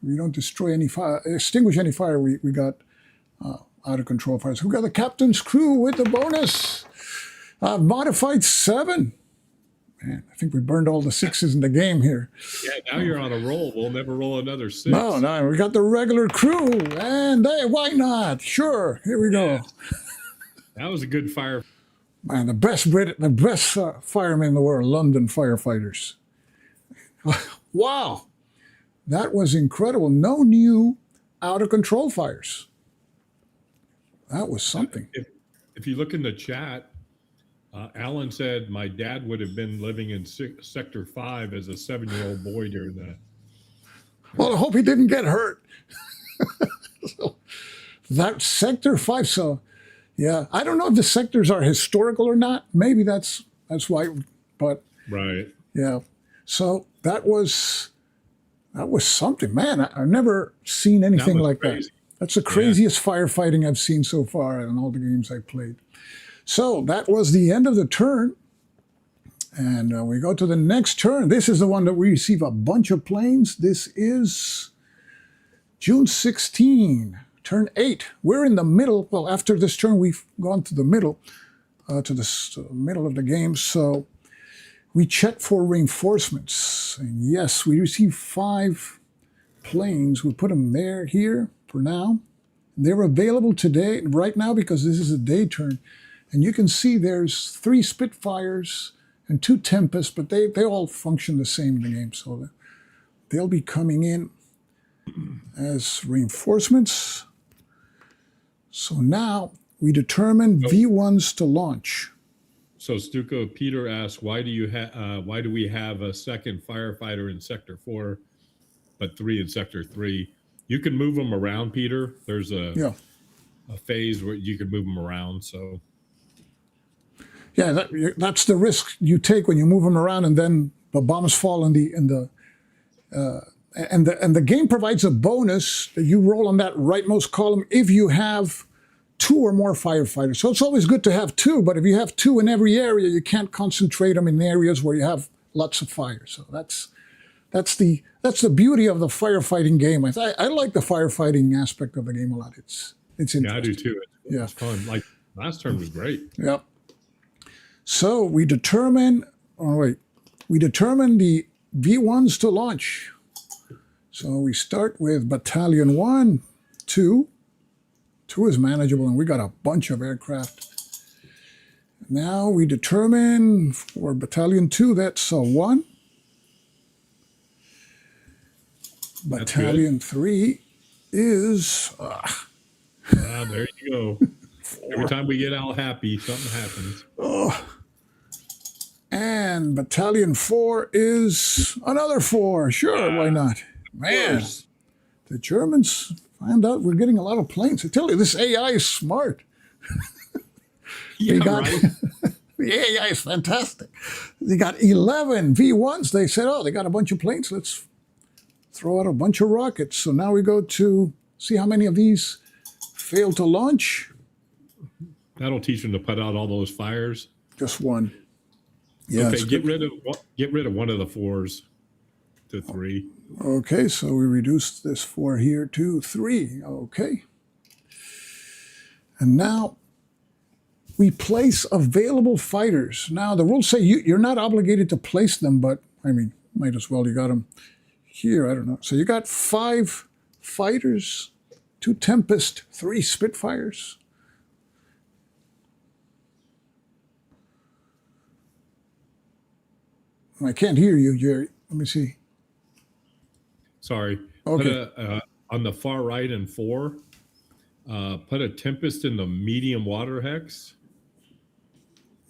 We don't destroy any fire, extinguish any fire. We got out of control fires. We got the captain's crew with the bonus. Modified 7. Man, I think we burned all the 6s in the game here. Yeah, now you're on a roll. We'll never roll another 6. No, we got the regular crew, and hey, why not? Sure, here we go. That was a good fire. Man, the best firemen in the world, London firefighters. Wow, that was incredible. No new out of control fires. That was something. If you look in the chat, Alan said my dad would have been living in Sector 5 as a 7-year-old boy during that. Well, I hope he didn't get hurt. So, that Sector 5, so yeah, I don't know if the sectors are historical or not. Maybe that's why, but Right. yeah. So that was something, man. I've never seen anything was like crazy. that. That's the craziest firefighting I've seen so far in all the games I've played. So that was the end of the turn. And we go to the next turn. This is the one that we receive a bunch of planes. This is June 16, turn 8. We're in the middle. Well, after this turn, we've gone to the middle, to the middle of the game. So we check for reinforcements. And yes, we receive 5 planes. We put them there, here, for now. They're available today, right now, because this is a day turn. And you can see there's 3 Spitfires and 2 Tempests, but they all function the same in the game. So they'll be coming in as reinforcements. So now we determine V1s to launch. So Stuco Peter asks, why do we have a second firefighter in Sector 4, but 3 in Sector 3? You can move them around, Peter. There's a phase where you can move them around. So yeah, that's the risk you take when you move them around, and then the bombs fall and the game provides a bonus that you roll on that rightmost column if you have 2 or more firefighters. So it's always good to have 2, but if you have 2 in every area, you can't concentrate them in areas where you have lots of fire. So that's the beauty of the firefighting game. I like the firefighting aspect of the game a lot. It's interesting. Yeah, I do too. It's fun. Like last turn was great. Yeah. So we determine the V1s to launch. So we start with Battalion 1, 2. 2 is manageable, and we got a bunch of aircraft. Now we determine for Battalion 2, that's a 1. Battalion 3 is... there you go. 4. Every time we get all happy, something happens. And Battalion 4 is another 4. Sure, why not? Man, the Germans find out we're getting a lot of planes. I tell you, this AI is smart. Yeah, right. The AI is fantastic. They got 11 V1s. They said, oh, they got a bunch of planes. Let's throw out a bunch of rockets. So now we go to see how many of these fail to launch. That'll teach them to put out all those fires. Just 1. Yeah, okay, get rid of one of the 4s to 3. Okay, so we reduced this 4 here to 3. Okay. And now we place available fighters. Now, the rules say you're not obligated to place them, but, I mean, might as well. You got them here. I don't know. So you got 5 fighters, 2 Tempest, 3 Spitfires. I can't hear you, Jerry. Let me see. Sorry. Okay. On the far right in 4, put a Tempest in the medium water hex.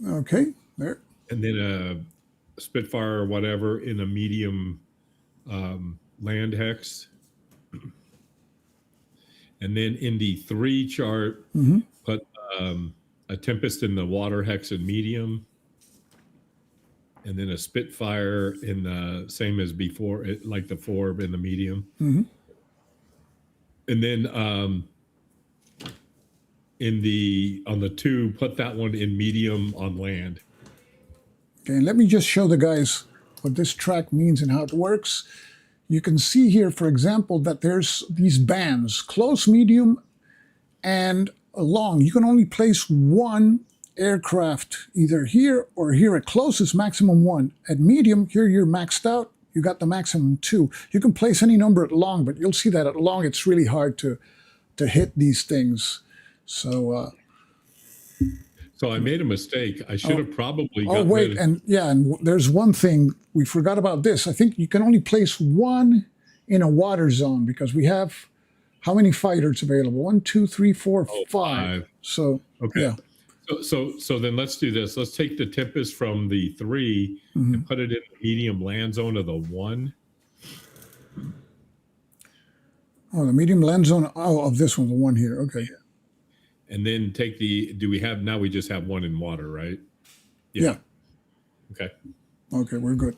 Okay, there. And then a Spitfire or whatever in a medium land hex. And then in the 3 chart, put a Tempest in the water hex in medium. And then a Spitfire in the same as before, like the 4 in the medium. And then on the 2, put that one in medium on land. Okay, and let me just show the guys what this track means and how it works. You can see here, for example, that there's these bands, close, medium, and long. You can only place 1 aircraft either here or here. At close is maximum 1. At medium, here you're maxed out. You got the maximum 2. You can place any number at long, but you'll see that at long it's really hard to hit these things. So I made a mistake. I should have probably got and there's one thing we forgot about this. I think you can only place 1 in a water zone because we have how many fighters available? 1, 2, 3, 4, 5. So okay. Yeah. So then let's do this. Let's take the Tempest from the 3 and put it in the medium land zone of the 1. Oh, the medium land zone of this one, the 1 here. Okay. And then take now we just have 1 in water, right? Yeah. Okay. Okay, we're good.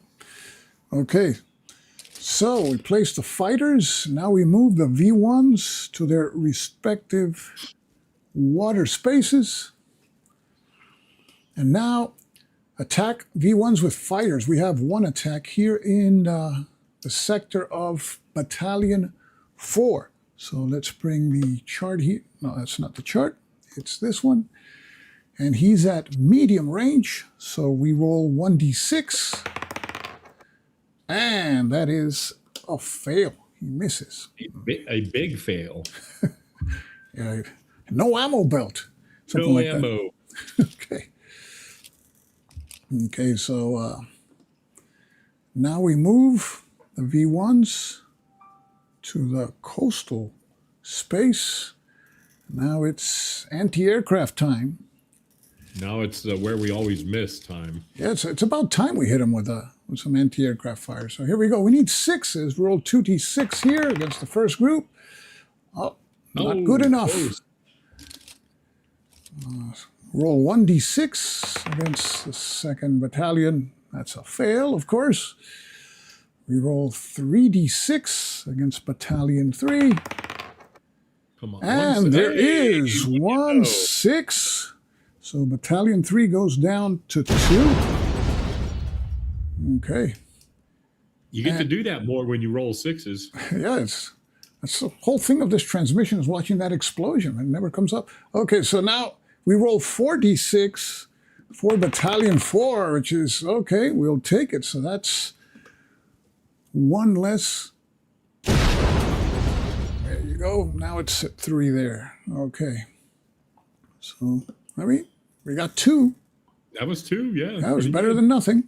Okay. So we place the fighters. Now we move the V1s to their respective water spaces. And now attack V1s with fighters. We have 1 attack here in the sector of Battalion 4. So let's bring the chart here. No, that's not the chart. It's this one. And he's at medium range. So we roll 1d6. And that is a fail. He misses. A big fail. Yeah, no ammo belt. Something No like ammo. that. Okay. Okay, so now we move the V1s to the coastal space. Now it's anti-aircraft time. Now it's where we always miss time. Yeah, it's about time we hit them with some anti-aircraft fire. So here we go. We need 6s. Roll 2d6 here against the first group. Oh, not good enough. Roll 1d6 against the 2nd Battalion. That's a fail, of course. We roll 3d6 against Battalion 3. Come on. And there is 1 6. So Battalion 3 goes down to 2. Okay. You get to do that more when you roll 6s. Yeah, that's the whole thing of this transmission is watching that explosion. It never comes up. Okay, so now we roll 4d6 for Battalion 4, which is, okay, we'll take it. So that's 1 less. There you go. Now it's at 3 there. Okay. So, I mean, we got 2. That was 2, yeah. That was better than nothing.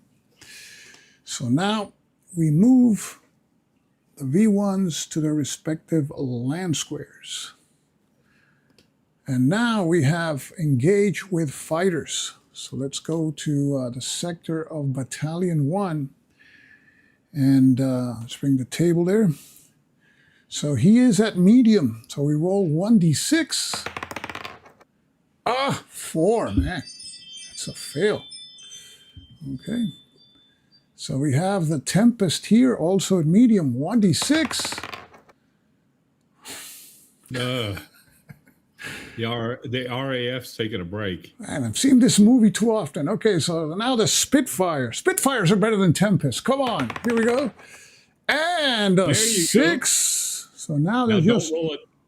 So now we move the V1s to their respective land squares. And now we have engage with fighters. So let's go to the sector of Battalion 1. And let's bring the table there. So he is at medium. So we roll 1d6. 4, man. That's a fail. Okay. So we have the Tempest here, also at medium, 1d6. The RAF's taking a break. Man, I've seen this movie too often. Okay, so now the Spitfire. Spitfires are better than Tempest. Come on. Here we go. And a 6. Go. So now they're just...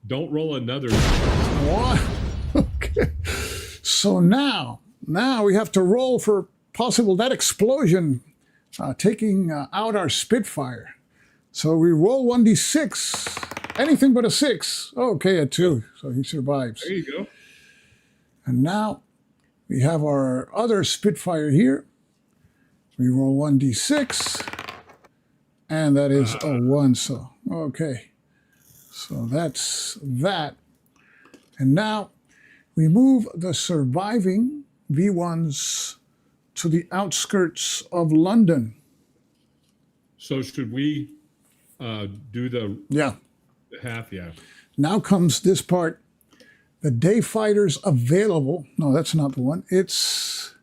Don't roll another. What? Okay. So now we have to roll for possible that explosion taking out our Spitfire. So we roll 1d6. Anything but a 6. Okay, a 2. So he survives. There you go. And now we have our other Spitfire here. We roll 1d6. And that is a 1. So, okay. So that's that. And now we move the surviving V1s to the outskirts of London. So should we do the half? Yeah. Now comes this part. The day fighters available. No, that's not the one. It's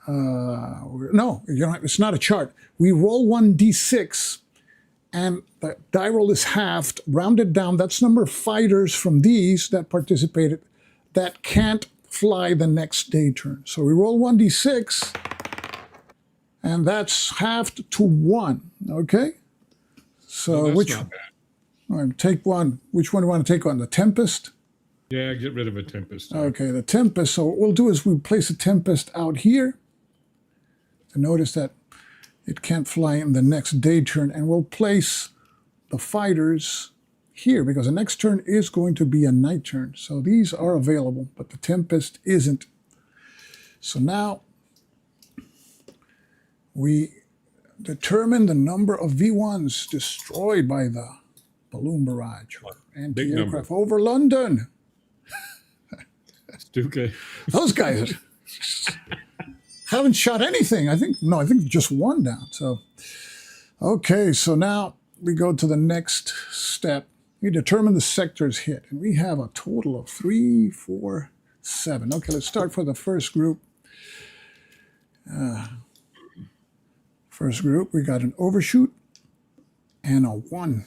no, it's not a chart. We roll 1d6, and the die roll is halved, rounded down. That's number of fighters from these that participated that can't fly the next day turn. So we roll 1d6, and that's halved to 1. Okay. So that's not bad. All right, take one. Which one do you want to take on? The Tempest? Yeah, get rid of a Tempest. Okay, the Tempest. So what we'll do is we place a Tempest out here. And notice that it can't fly in the next day turn. And we'll place the fighters here because the next turn is going to be a night turn. So these are available, but the Tempest isn't. So now we determine the number of V1s destroyed by the balloon barrage or anti-aircraft over London. Okay. Those guys haven't shot anything. I think just 1 down. So, okay, so now we go to the next step. We determine the sectors hit, and we have a total of 3, 4, 7. Okay, let's start for the first group. First group, we got an overshoot and a 1.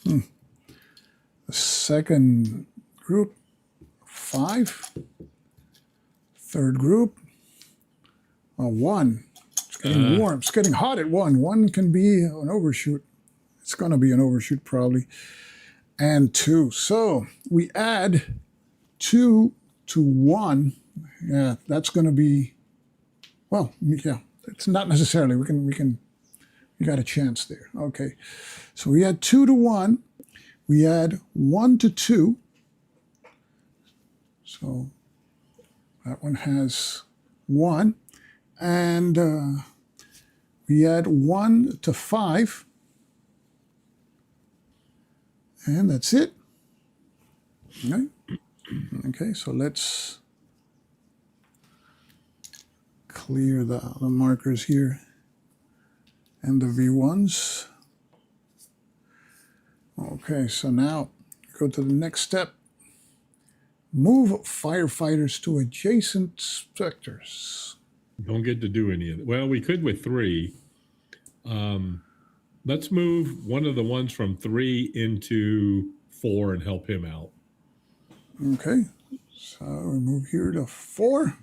The second group, 5. Third group, a 1. It's getting warm. It's getting hot at 1. 1 can be an overshoot. It's going to be an overshoot probably. And 2. So we add 2 to 1. Yeah, that's going to be, well, yeah, it's not necessarily. We can You got a chance there. Okay. So we had 2 to 1. We had 1 to 2. So that one has 1. And we had 1 to 5. And that's it. Okay. Okay, so let's clear the markers here and the V1s. Okay, so now go to the next step. Move firefighters to adjacent sectors. Don't get to do any of it. Well, we could with 3. Let's move one of the ones from 3 into 4 and help him out. Okay, so we move here to 4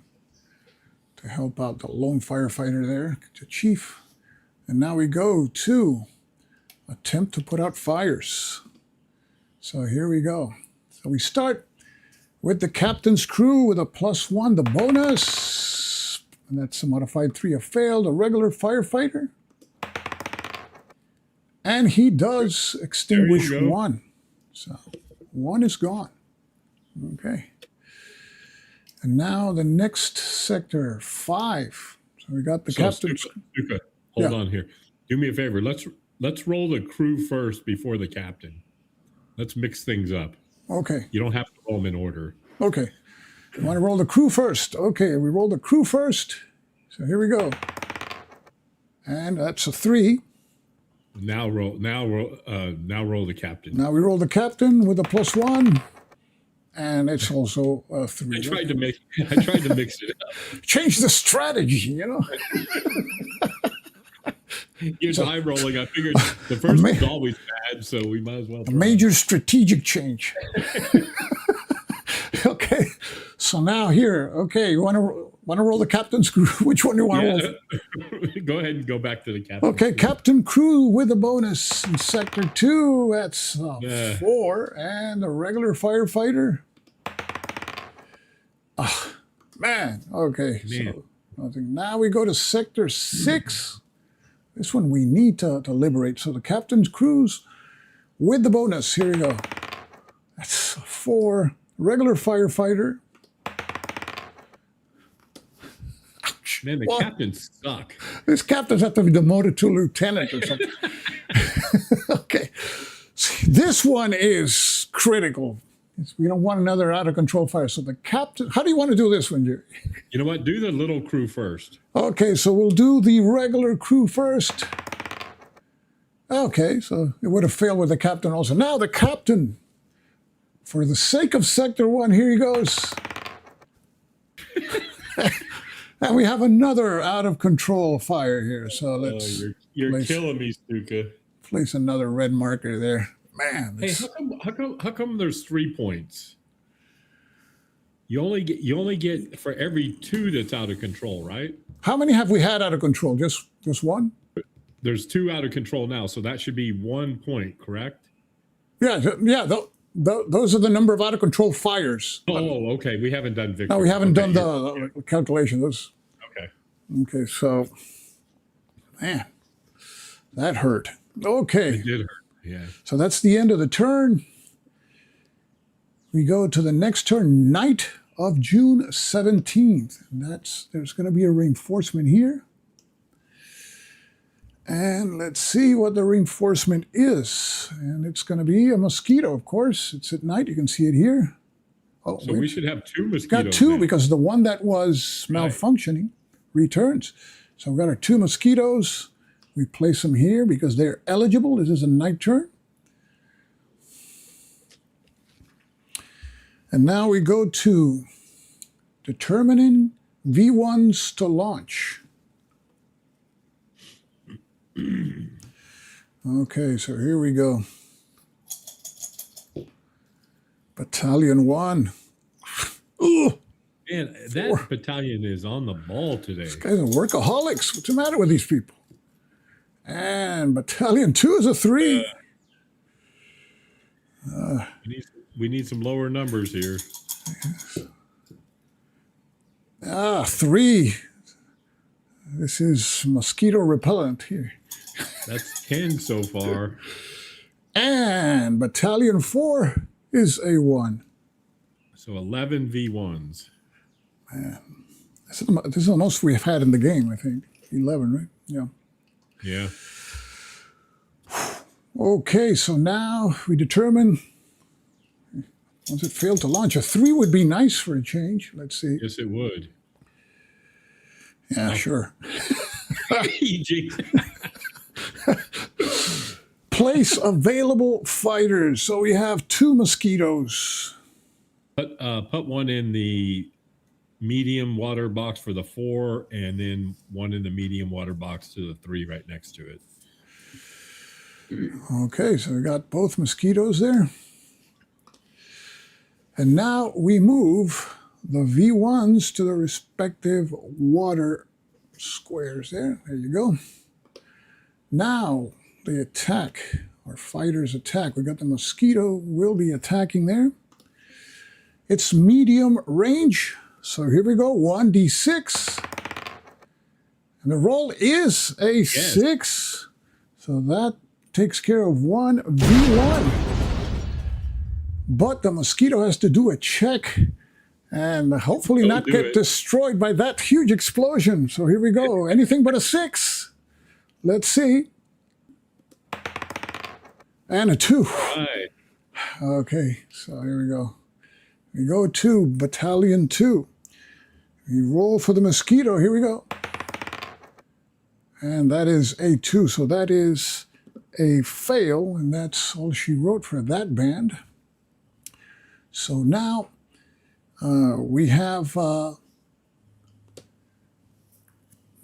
to help out the lone firefighter there, the chief. And now we go to attempt to put out fires. So here we go. So we start with the captain's crew with a +1, the bonus. And that's a modified 3, a failed, a regular firefighter. And he does extinguish 1. So 1 is gone. Okay. And now the next sector, 5. So we got the captain's. Stuka, hold on here. Do me a favor. Let's roll the crew first before the captain. Let's mix things up. Okay. You don't have to roll them in order. Okay. You want to roll the crew first? Okay, we roll the crew first. So here we go. And that's a 3. Now roll the captain. Now we roll the captain with a +1. And it's also a 3. I tried to mix it up. Change the strategy, you know. You're die rolling. I figured the first one's always bad, so we might as well. A major strategic change. Okay, so now here, okay, you want to roll the captain's crew? Which one do you want to roll? Go ahead and go back to the captain. Okay, captain crew with a bonus in sector 2. That's 4, and a regular firefighter. Oh, man. Okay, so nothing. Now we go to sector 6. This one we need to liberate. So the captain's crews with the bonus. Here we go. That's 4. Regular firefighter. Ouch. Man, the captains suck. These captains have to be demoted to lieutenant or something. Okay. See, this one is critical. We don't want another out of control fire. So the captain, how do you want to do this one, Jerry? You know what? Do the little crew first. Okay, so we'll do the regular crew first. Okay, so it would have failed with the captain also. Now the captain, for the sake of sector 1, here he goes. And we have another out of control fire here. So let's you're killing me, Stuka. Place another red marker there. Man. Hey, how come there's 3 points? You only get for every 2 that's out of control, right? How many have we had out of control? Just 1? There's 2 out of control now, so that should be 1 point, correct? Yeah. Those are the number of out of control fires. Oh, okay. We haven't done victory. No, we haven't done the calculation. Okay. So, man, that hurt. Okay. It did hurt. Yeah. So that's the end of the turn. We go to the next turn, night of June 17th. And there's going to be a reinforcement here. And let's see what the reinforcement is. And it's going to be a mosquito, of course. It's at night. You can see it here. Oh, so we should have 2 mosquitoes. Got 2 because the one that was malfunctioning returns. So we've got our 2 mosquitoes. We place them here because they're eligible. This is a night turn. And now we go to determining V1s to launch. Okay, so here we go. Battalion 1. Ooh. Man, that battalion is on the ball today. These guys are workaholics. What's the matter with these people? And Battalion 2 is a 3. We need some lower numbers here. 3. This is mosquito repellent here. That's 10 so far. And Battalion 4 is a 1. So 11 V1s. This is the most we've had in the game, I think. 11, right? Yeah. Yeah. Okay, so now we determine, once it failed to launch, a 3 would be nice for a change. Let's see. Yes, it would. Yeah, sure. EG. Place available fighters. So we have 2 mosquitoes. Put one in the medium water box for the 4, and then one in the medium water box to the 3 right next to it. Okay, so we got both mosquitoes there. And now we move the V1s to the respective water squares there. There you go. Now they attack. Our fighters attack. We got the mosquito will be attacking there. It's medium range. So here we go. 1d6. And the roll is a 6. So that takes care of 1 V1. But the mosquito has to do a check and hopefully not get destroyed by that huge explosion. So here we go. Anything but a 6. Let's see. And a 2. Right. Okay, so here we go. We go to Battalion 2. We roll for the mosquito. Here we go. And that is a 2. So that is a fail, and that's all she wrote for that band. So now we have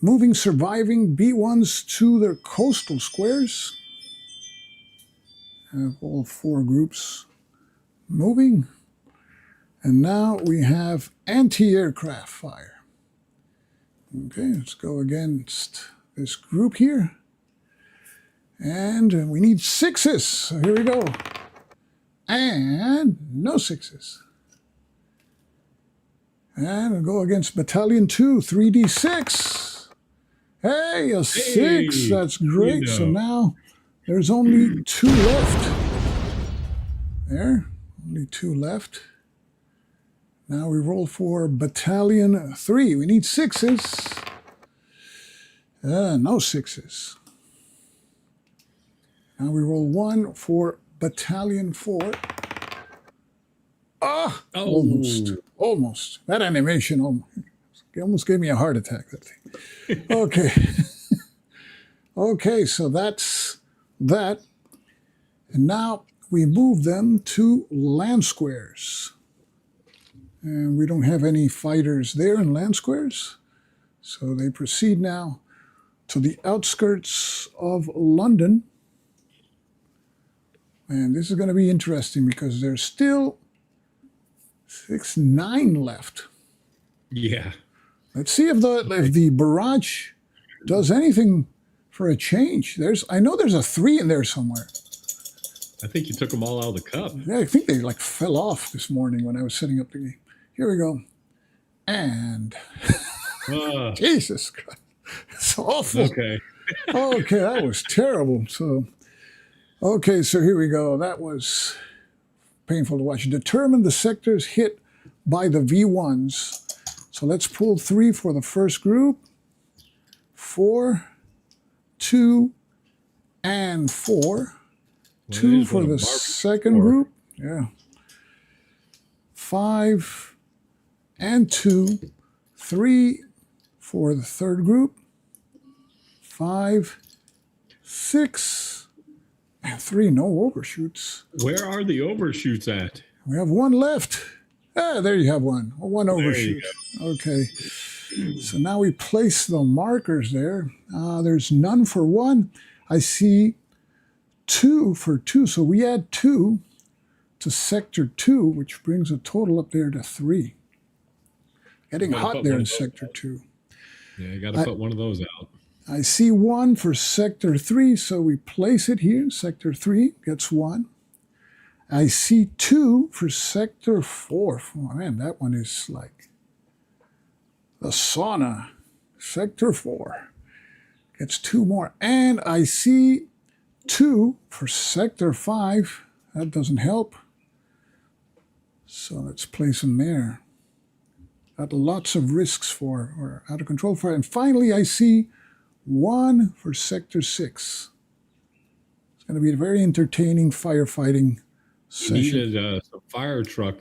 moving surviving B1s to their coastal squares. Have all 4 groups moving. And now we have anti-aircraft fire. Okay, let's go against this group here. And we need 6s. So here we go. And no 6s. And we'll go against Battalion 2, 3d6. Hey, a 6. That's great. You know. So now there's only 2 left. There, only 2 left. Now we roll for Battalion 3. We need 6s. No 6s. Now we roll 1 for Battalion 4. Ah, almost. Almost. That animation almost gave me a heart attack, that thing. Okay. Okay, so that's that. And now we move them to land squares. And we don't have any fighters there in land squares. So they proceed now to the outskirts of London. And this is going to be interesting because there's still 9 left. Yeah. Let's see if the barrage does anything for a change. I know there's a 3 in there somewhere. I think you took them all out of the cup. Yeah, I think they like fell off this morning when I was setting up the game. Here we go. And Jesus Christ. It's awful. Okay. Okay, that was terrible. So okay, so here we go. That was painful to watch. Determine the sectors hit by the V1s. So let's pull 3 for the first group. 4, 2, and 4. Well, 2 for the second group. Yeah. 5 and 2. 3 for the third group. 5, 6, and 3. No overshoots. Where are the overshoots at? We have 1 left. Ah, there you have 1. 1 overshoot. Okay. So now we place the markers there. There's none for 1. I see 2 for 2. So we add 2 to sector 2, which brings the total up there to 3. Getting hot there in sector 2. Yeah, you got to put one of those out. I see 1 for sector 3, so we place it here. Sector 3 gets 1. I see 2 for sector 4. Oh, man, that one is like the sauna. Sector 4 gets 2 more. And I see 2 for Sector 5. That doesn't help. So let's place them there. Got lots of risks for or out of control fire. And finally, I see 1 for Sector 6. It's going to be a very entertaining firefighting session. You needed some fire truck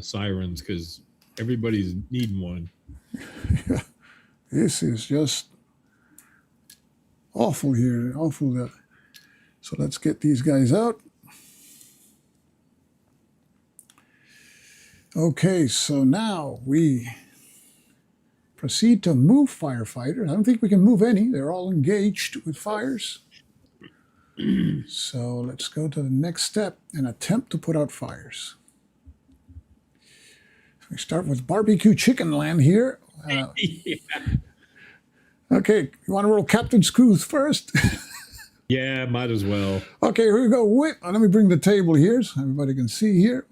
sirens because everybody's needing one. Yeah, this is just awful here. Awful. So let's get these guys out. Okay, so now we proceed to move firefighters. I don't think we can move any. They're all engaged with fires. So let's go to the next step and attempt to put out fires. We start with barbecue chicken land here. Yeah. Okay, you want to roll Captain's Crew first? Yeah, might as well. Okay, here we go. Let me bring the table here so everybody can see here.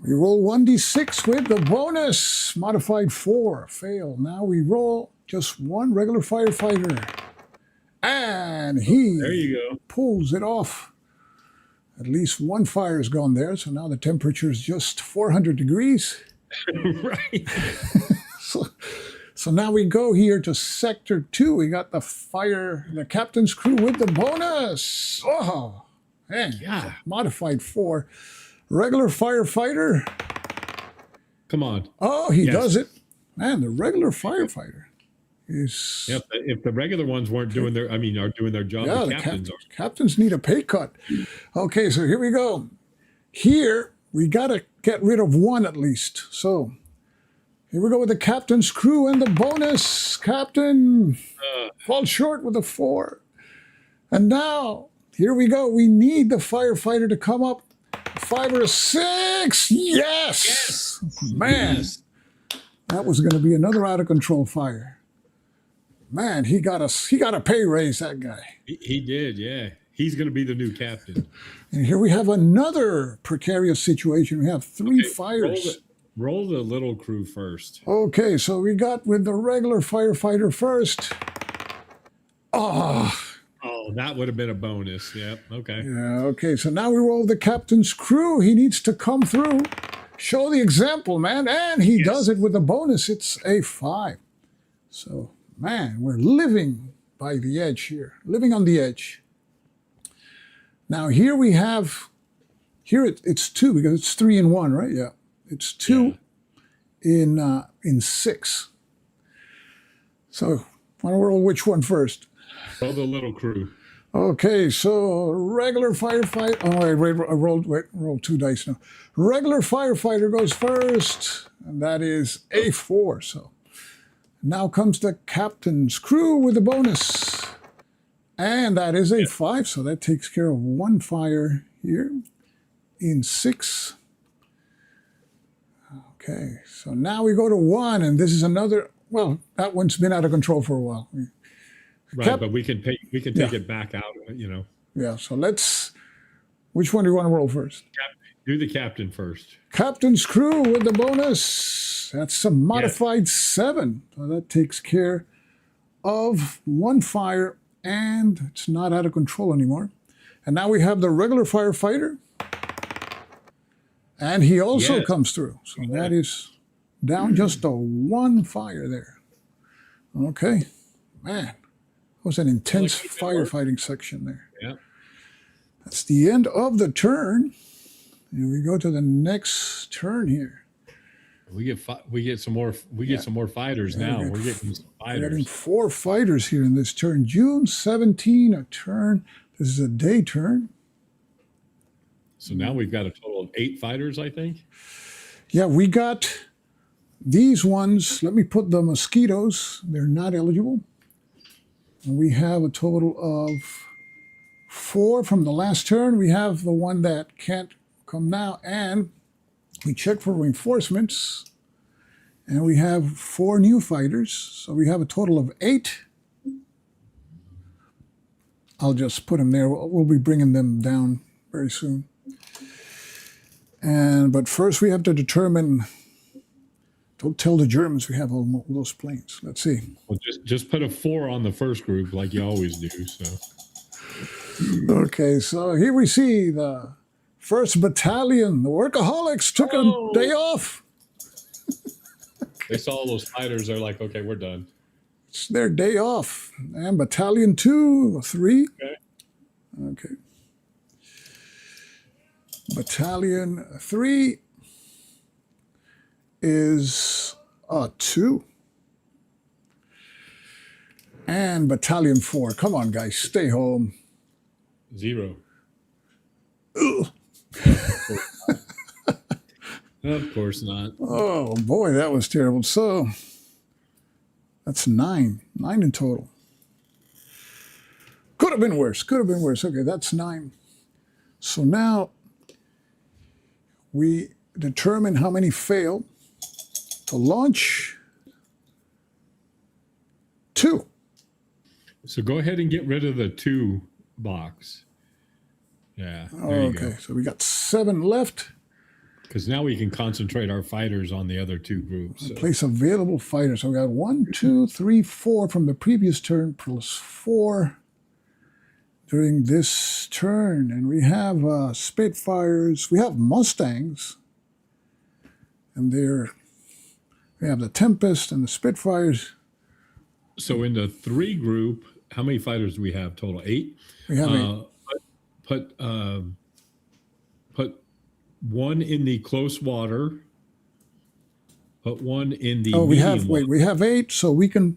We roll 1d6 with the bonus, modified 4, fail. Now we roll just 1 regular firefighter. And he There you go. pulls it off. At least 1 fire is gone there, so now the temperature is just 400 degrees. Right. So now we go here to Sector 2. We got the Captain's Crew with the bonus. Oh, man, Yeah. modified 4. Regular firefighter. Come on. Oh, he does it. Man, the regular firefighter is... Yep. If the regular ones weren't doing their, are doing their job, Yeah, the captains are. captains need a pay cut. Okay, so here we go. Here, we got to get rid of 1 at least. So here we go with the Captain's Crew and the bonus. Captain falls short with a 4. And now, here we go. We need the firefighter to come up. 5 or a 6. Yes! Man, Yes. that was going to be another out of control fire. Man, he got a pay raise, that guy. He did, yeah. He's going to be the new captain. And here we have another precarious situation. We have 3 fires. Roll the little crew first. Okay, so we got with the regular firefighter first. Oh, that would have been a bonus. Yep. Okay. Yeah, okay, so now we roll the Captain's Crew. He needs to come through, show the example, man, and he does it with a bonus. It's a 5. So, man, we're living by the edge here, living on the edge. Now here we have, it's 2 because it's 3 in 1, right? Yeah, it's 2 in 6. So, want to roll which one first? Roll the little crew. Okay, so regular firefighter. Oh, I rolled 2 dice now. Regular firefighter goes first, and that is a 4. So now comes the Captain's Crew with a bonus, and that is a 5. So that takes care of 1 fire here in 6. Okay, so now we go to 1, and this is another. Well, that one's been out of control for a while. Right, but we can take it back out, Yeah, so which one do you want to roll first? Do the captain first. Captain's Crew with the bonus. That's a modified 7. So that takes care of 1 fire, and it's not out of control anymore. And now we have the regular firefighter, and he also comes through. So that is down just a 1 fire there. Okay, man. Was an intense firefighting section there. Yeah. That's the end of the turn. And we go to the next turn here. We get some more fighters now. We're getting some We're getting fighters. 4 fighters here in this turn. June 17, a turn. This is a day turn. So now we've got a total of 8 fighters, I think. Yeah, we got these ones. Let me put the mosquitoes. They're not eligible. And we have a total of 4 from the last turn. We have the one that can't come now. And we check for reinforcements. And we have 4 new fighters. So we have a total of 8. I'll just put them there. We'll be bringing them down very soon. But first we have to determine Don't tell the Germans we have all those planes. Let's see. Well, just put a 4 on the first group like you always do. So. Okay, so here we see the 1st Battalion. The Workaholics took a day off. They saw those fighters. They're like, okay, we're done. It's their day off. And Battalion 2, 3. Okay. Battalion 3 is a 2. And Battalion 4. Come on, guys. Stay home. 0. Of course not. Oh, boy, that was terrible. So that's 9. 9 in total. Could have been worse. Could have been worse. Okay, that's 9. So now we determine how many fail to launch. 2. So go ahead and get rid of the 2 box. Yeah. There you go. So we got 7 left. Because now we can concentrate our fighters on the other 2 groups. So. Place available fighters. So we got 1, 2, 3, 4 from the previous turn, plus 4 during this turn. And we have Spitfires. We have Mustangs. And we have the Tempest and the Spitfires. So in the 3 group, how many fighters do we have total? 8? We have 8. Put 1 in the close water. Put 1 in the we have 8, so we can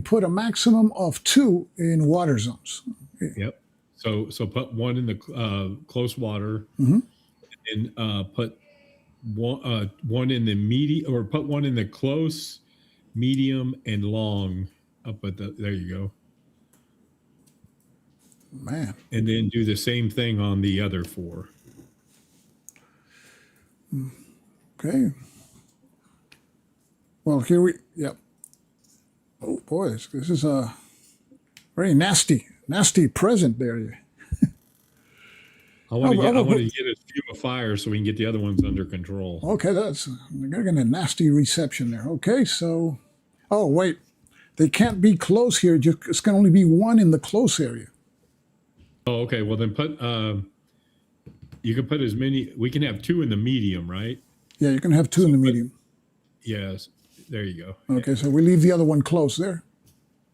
put a maximum of 2 in water zones. Yep. So put 1 in the close water, and put 1 in the medium, or put 1 in the close, medium, and long. Up at there you go. Man. And then do the same thing on the other 4. Okay. Well, here yep. Oh, boy, this is a very nasty present there. I want to get a few of fire so we can get the other ones under control. Okay, they're getting a nasty reception there. Okay, so, oh, wait. They can't be close here. It's going to only be 1 in the close area. Oh, okay. Well, then you can put as many. We can have 2 in the medium, right? Yeah, you can have 2 in the medium. Yes. There you go. Okay, so we leave the other one close there.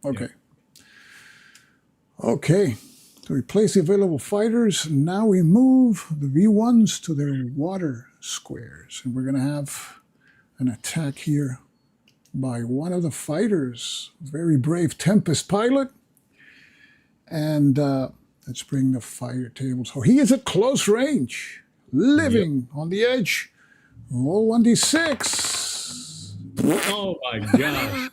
Okay. Yeah. Okay. To replace the available fighters, now we move the V1s to their water squares. And we're going to have an attack here by one of the fighters, very brave Tempest pilot. And let's bring the fire table. So he is at close range, living on the edge. Roll 1d6. Oh, my gosh.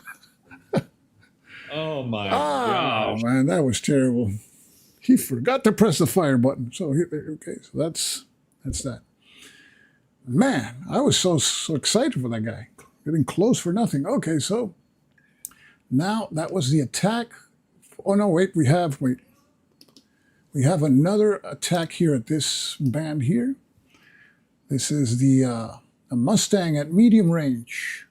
Oh, my gosh. Oh, man, that was terrible. He forgot to press the fire button. So, okay, so that's that. Man, I was so excited for that guy. Getting close for nothing. Okay, so now that was the attack. Oh, no, wait, we have another attack here at this band here. This is the Mustang at medium range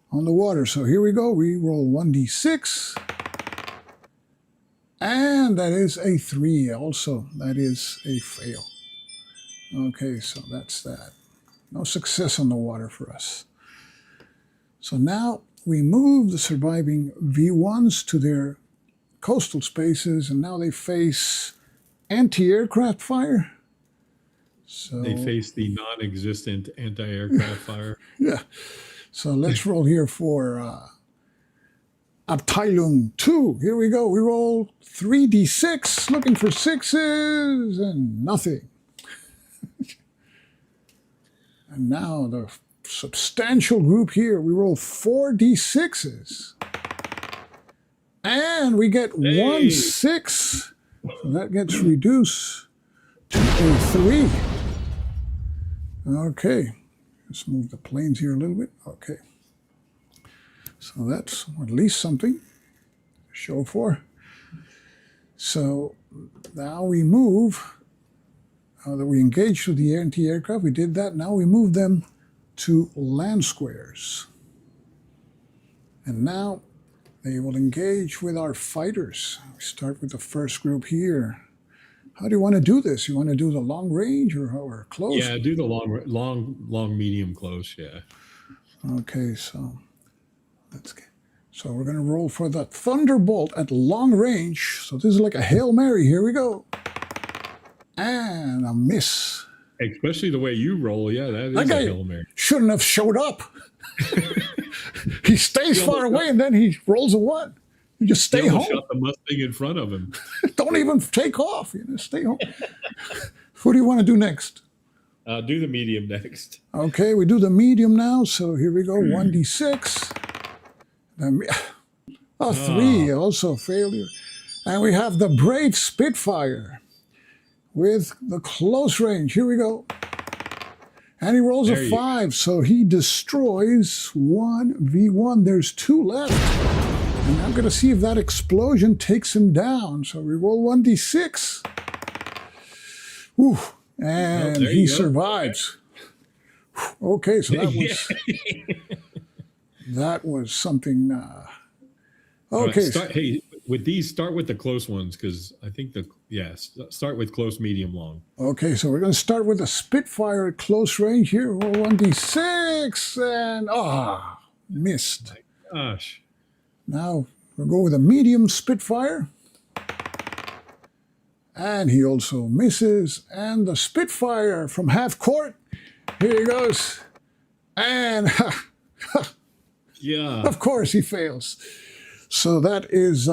on the water. So here we go. We roll 1d6. And that is a 3 also. That is a fail. Okay, so that's that. No success on the water for us. So now we move the surviving V1s to their coastal spaces, and now they face anti-aircraft fire. So they face the non-existent anti-aircraft fire. Yeah. So let's roll here for Abteilung 2. Here we go. We roll 3d6, looking for 6s, and nothing. And now the substantial group here, we roll 4d6s. And we get 1 6. So that gets reduced to a 3. Okay. Let's move the planes here a little bit. Okay. So that's at least something to show for. So now we move, that we engaged with the anti-aircraft. We did that. Now we move them 2 land squares. And now they will engage with our fighters. We start with the first group here. How do you want to do this? You want to do the long range or close? Yeah, do the long, medium, close. Yeah. Okay, so let's get. So we're going to roll for the Thunderbolt at long range. So this is like a Hail Mary. Here we go. And a miss. Especially the way you roll. Yeah, that is a Hail Mary. Shouldn't have showed up. He stays far away and then he rolls a 1. You just stay home. Shot the Mustang in front of him. Don't even take off. Stay home. What do you want to do next? Do the medium next. Okay, we do the medium now. So here we go. 1d6. 3, also failure. And we have the Brave Spitfire with the close range. Here we go. And he rolls a 5, so he destroys 1v1. There's 2 left. And I'm going to see if that explosion takes him down. So we roll 1d6. Ooh, and he survives. Okay, so that was something. Okay. Hey, with these, start with the close ones because I think start with close, medium, long. Okay, so we're going to start with a Spitfire at close range here. Roll 1d6 and missed. Oh my gosh. Now we'll go with a medium Spitfire. And he also misses. And the Spitfire from half court. Here he goes. And yeah, of course he fails. So that is,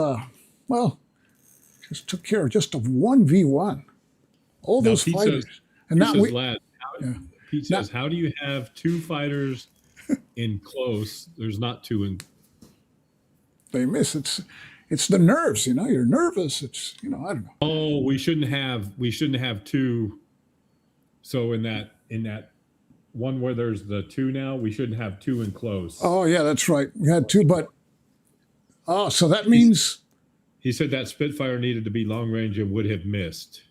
just took care of just a 1v1. All those fighters. Pete says, how do you have 2 fighters in close? There's not 2 in. They miss. It's the nerves, You're nervous. It's, I don't know. Oh, we shouldn't have 2. So in that one where there's the 2 now, we shouldn't have 2 in close. Oh yeah, that's right. We had 2, but so that means he said that Spitfire needed to be long range and would have missed.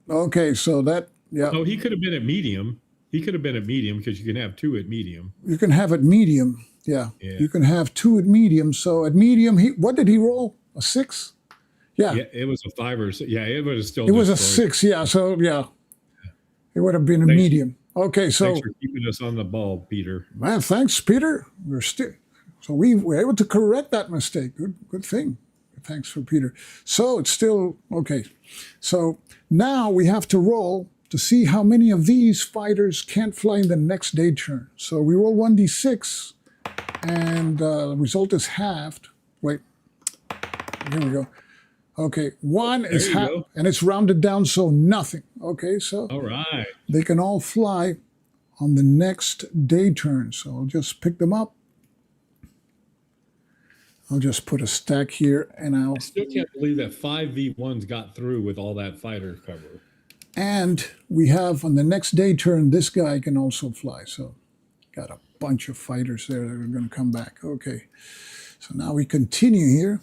Okay, so that Oh, he could have been at medium. He could have been at medium because you can have 2 at medium. You can have at medium. Yeah. You can have 2 at medium. So at medium, what did he roll? A 6? Yeah. Yeah, it was a 5 or 6. Yeah, it was still. It was a 6. Yeah. So it would have been a medium. Okay, so thanks for keeping us on the ball, Peter. Man, thanks, Peter. So we were able to correct that mistake. Good thing. Thanks for Peter. So it's still okay. So now we have to roll to see how many of these fighters can't fly in the next day turn. So we roll 1d6, and the result is halved. Wait, here we go. Okay, 1 is halved, and it's rounded down, so nothing. Okay, so all right, they can all fly on the next day turn. So I'll just pick them up. I'll just put a stack here, and I still can't believe that 5v1s got through with all that fighter cover. And we have on the next day turn, this guy can also fly. So got a bunch of fighters there that are going to come back. Okay, so now we continue here,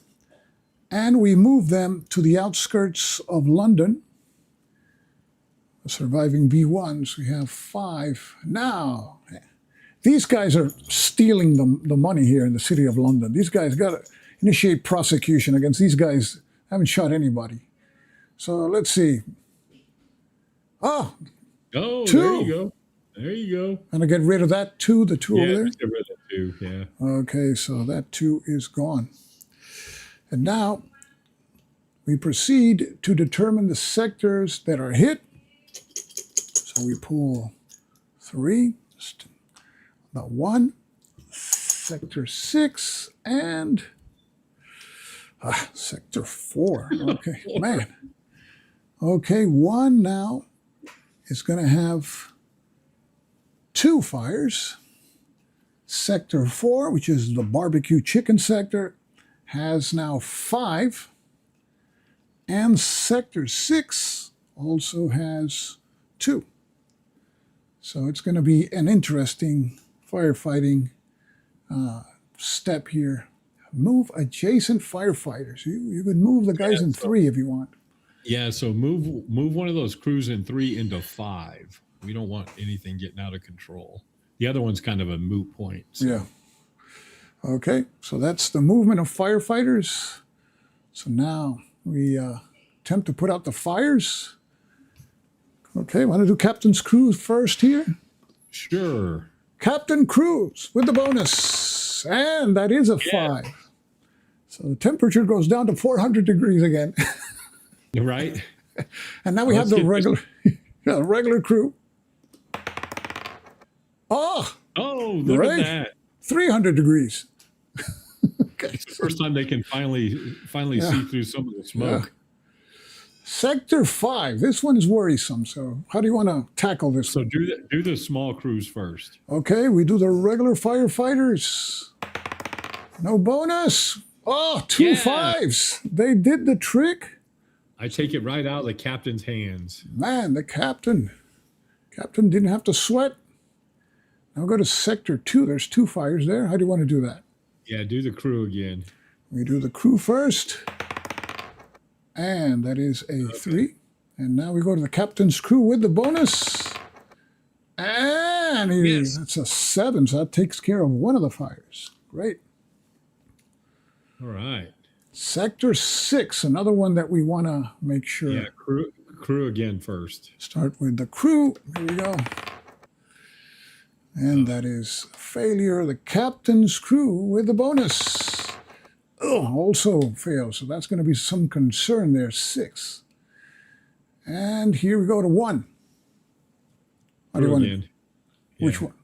and we move them to the outskirts of London. The surviving V1s, we have 5 now. These guys are stealing the money here in the city of London. These guys got to initiate prosecution against these guys. Haven't shot anybody. So let's see. Oh, 2. There you go. There you go. And I get rid of that 2, the 2 over there? Get rid of 2, yeah. Okay, so that 2 is gone. And now we proceed to determine the sectors that are hit. So we pull 3. The 1, sector 6, and sector 4. Okay, man. Okay, 1 now is going to have 2 fires. Sector 4, which is the barbecue chicken sector, has now 5. And sector 6 also has 2. So it's going to be an interesting firefighting step here. Move adjacent firefighters. You could move the guys in 3 if you want. Yeah, so move one of those crews in 3 into 5. We don't want anything getting out of control. The other one's kind of a moot point. So. Yeah. Okay, so that's the movement of firefighters. So now we attempt to put out the fires. Okay, want to do Captain's Cruise first here? Sure. Captain Cruise with the bonus. And that is a 5. So the temperature goes down to 400 degrees again. Right. And now we have the regular crew. Oh, look at that. 300 degrees. Okay. It's the first time they can finally see through some of the smoke. Yeah. Sector 5. This one is worrisome. So how do you want to tackle this? So do the small crews first. Okay, we do the regular firefighters. No bonus. Oh, 2 5s. They did the trick. I take it right out of the captain's hands. Man, the captain didn't have to sweat. Now go to Sector 2. There's 2 fires there. How do you want to do that? Yeah, do the crew again. We do the crew first. And that is a 3. And now we go to the captain's crew with the bonus. And that's a 7, so that takes care of one of the fires. Great. All right. Sector 6, another one that we want to make sure. Yeah, crew again first. Start with the crew. Here we go. And that is failure. The captain's crew with the bonus. Oh, also fails. So that's going to be some concern there. 6. And here we go to 1. How do you want again. Which one?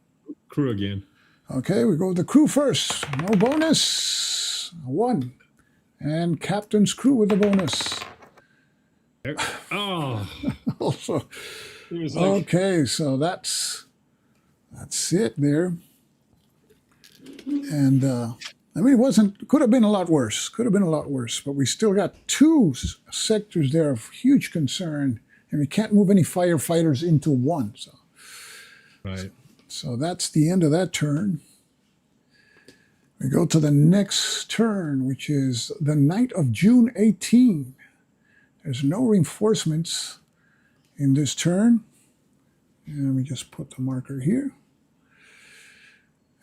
Crew again. Okay, we go with the crew first. No bonus. 1. And captain's crew with the bonus. Oh. Also, okay, so that's it there. And I mean, could have been a lot worse. Could have been a lot worse. But we still got 2 sectors there of huge concern, and we can't move any firefighters into 1. So, right. So that's the end of that turn. We go to the next turn, which is the night of June 18. There's no reinforcements in this turn. And we just put the marker here.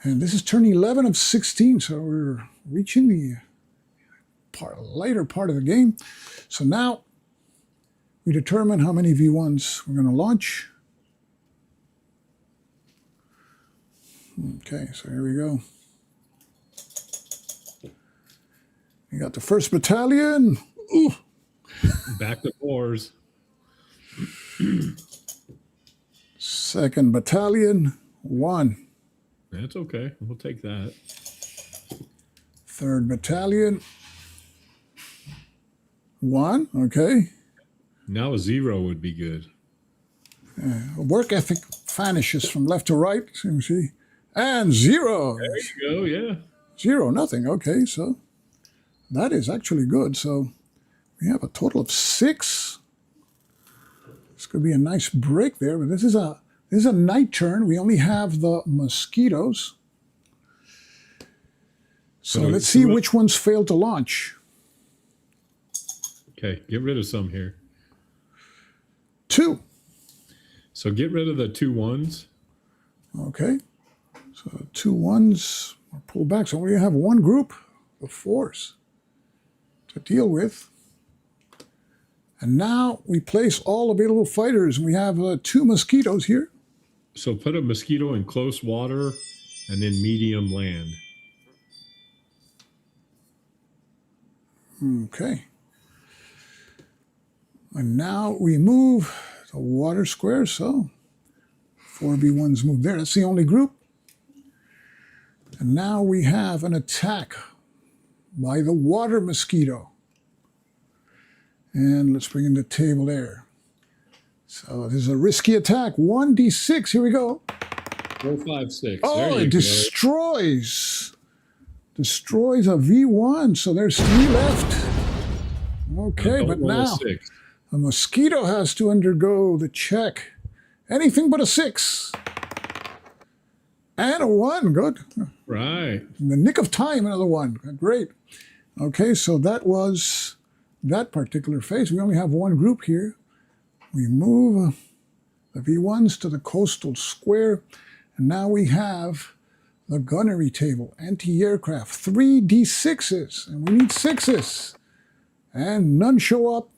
And this is turn 11 of 16, so we're reaching the later part of the game. So now we determine how many V1s we're going to launch. Okay, so here we go. We got the 1st Battalion. Ooh. Back to 4s. 2nd Battalion, 1. That's okay. We'll take that. 3rd Battalion, 1. Okay. Now a 0 would be good. Work ethic vanishes from left to right. You see. And 0. There you go, yeah. 0, nothing. Okay, so that is actually good. So we have a total of 6. This could be a nice break there, but this is a night turn. We only have the mosquitoes. So let's see which ones failed to launch. Okay, get rid of some here. 2. So get rid of the 2 1s. Okay. So 2 1s are pulled back. So we have 1 group of 4s to deal with. And now we place all available fighters. We have 2 mosquitoes here. So put a mosquito in close water and then medium land. Okay. And now we move the water square. So 4B1s move there. That's the only group. And now we have an attack by the water mosquito. And let's bring in the table there. So this is a risky attack. 1d6. Here we go. 4, 5, 6. Oh, it destroys a V1. So there's 3 left. Okay, but now the mosquito has to undergo the check. Anything but a 6. And a 1. Good. Right. In the nick of time, another 1. Great. Okay, so that was that particular phase. We only have 1 group here. We move the V1s to the coastal square. And now we have the gunnery table, anti-aircraft, 3d6s, and we need 6s. And none show up.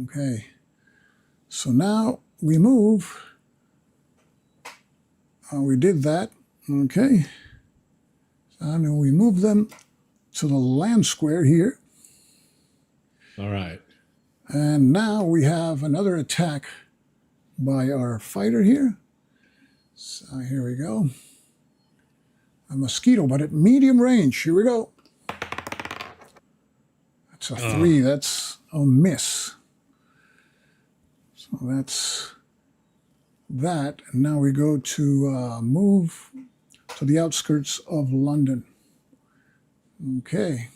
Okay. So now we move. We did that. Okay. So now we move them to the land square here. All right. And now we have another attack by our fighter here. So here we go. A mosquito, but at medium range. Here we go. That's a 3. That's a miss. So that's that. And now we go to move to the outskirts of London. Okay.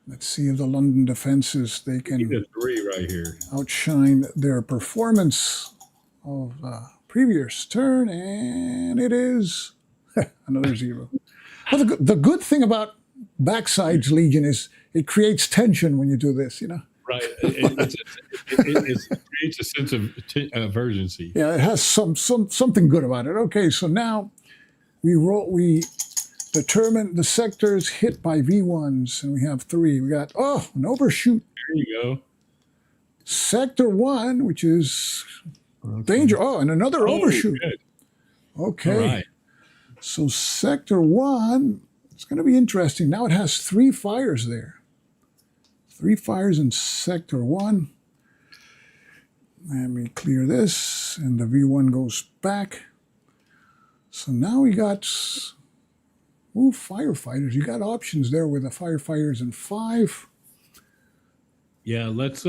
Let's see if the London defenses, they can a 3 right here. outshine their performance of previous turn. And it is another 0. Well, the good thing about Backsides Legion is it creates tension when you do this, you know. Right. It creates a sense of urgency. Yeah, it has something good about it. Okay, so now we determine the sectors hit by V1s, and we have 3. We got, an overshoot. There you go. Sector 1, which is danger. And another overshoot. Good. Okay. All right. So Sector 1, it's going to be interesting. Now it has 3 fires there. 3 fires in Sector 1. Let me clear this, and the V1 goes back. So now we got firefighters. You got options there with the firefighters in 5. Yeah, let's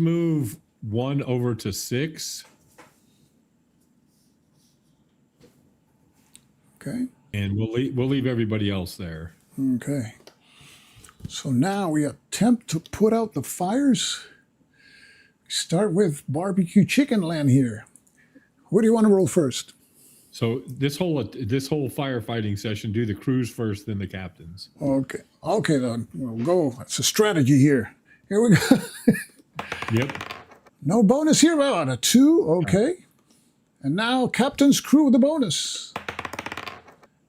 move 1 over to 6. Okay. And we'll leave everybody else there. Okay. So now we attempt to put out the fires. We start with barbecue chicken land here. What do you want to roll first? So this whole firefighting session, do the crews first, then the captains. Okay. Okay, then we'll go. That's a strategy here. Here we go. Yep. No bonus here. Well, a 2. Okay. And now captain's crew with the bonus.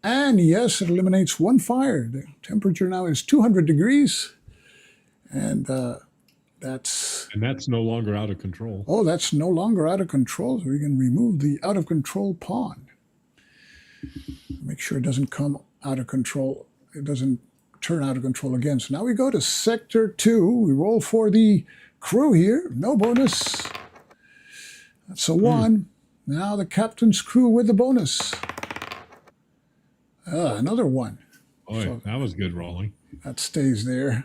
And yes, it eliminates 1 fire. The temperature now is 200 degrees. And that's no longer out of control. Oh, that's no longer out of control. So we can remove the out of control pawn. Make sure it doesn't come out of control. It doesn't turn out of control again. So now we go to Sector 2. We roll for the crew here. No bonus. That's a 1. Now the captain's crew with the bonus. Another 1. Boy, so that was good rolling. That stays there.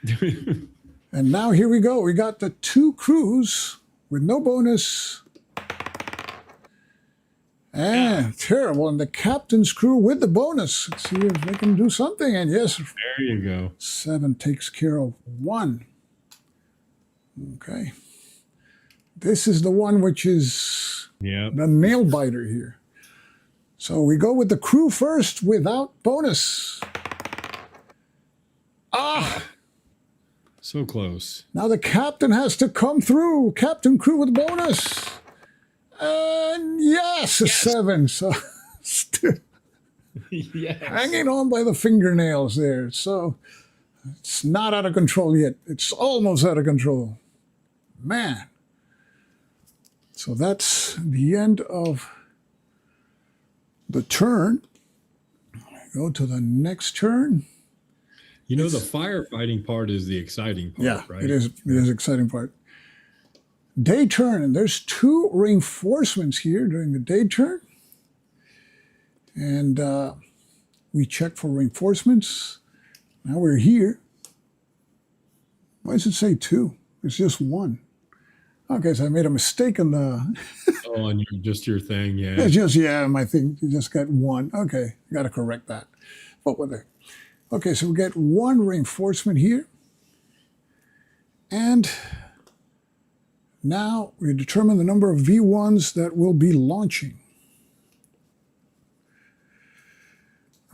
And now here we go. We got the 2 crews with no bonus. And terrible. And the captain's crew with the bonus. Let's see if they can do something. And yes. There you go. 7 takes care of 1. Okay. This is the one which is the nail biter here. So we go with the crew first without bonus. So close. Now the captain has to come through. Captain crew with bonus. And yes, a 7. So yes. Hanging on by the fingernails there. So it's not out of control yet. It's almost out of control. Man. So that's the end of the turn. Go to the next turn. You know, the firefighting part is the exciting part, right? It is. It is exciting part. Day turn, and there's 2 reinforcements here during the day turn. And we check for reinforcements. Now we're here. Why does it say 2? It's just 1. Okay, so I made a mistake in the... on your thing, yeah. It's just, my thing. You just got 1. Okay, got to correct that. What were they? Okay, so we get 1 reinforcement here. And now we determine the number of V1s that will be launching.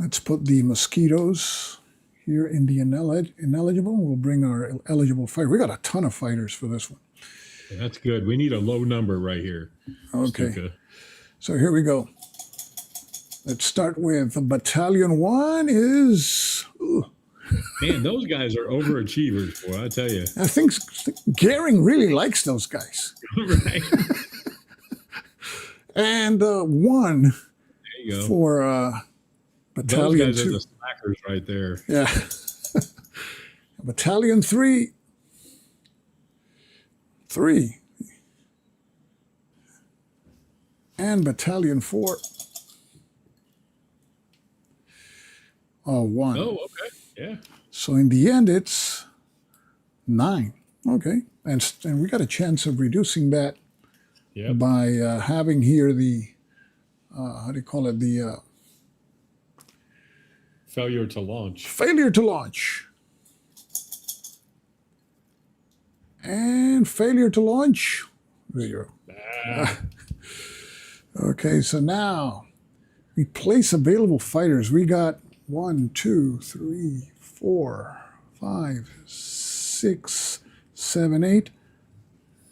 Let's put the mosquitoes here in the ineligible. We'll bring our eligible fighter. We got a ton of fighters for this one. That's good. We need a low number right here. Okay. Stuka. So here we go. Let's start with Battalion 1 is... Ooh, Man, those guys are overachievers, boy, I tell you. I think Gehring really likes those guys. Right. And 1 There you go. for Battalion Those guys 2. are the slackers right there. Yeah. Battalion 3. 3. And Battalion 4. 1. Oh, okay. Yeah. So in the end, it's 9. Okay. And we got a chance of reducing that by having here the, how do you call it? The failure to launch. Failure to launch. And failure to launch. 0. Okay, so now we place available fighters. We got 1, 2, 3, 4, 5, 6, 7, 8,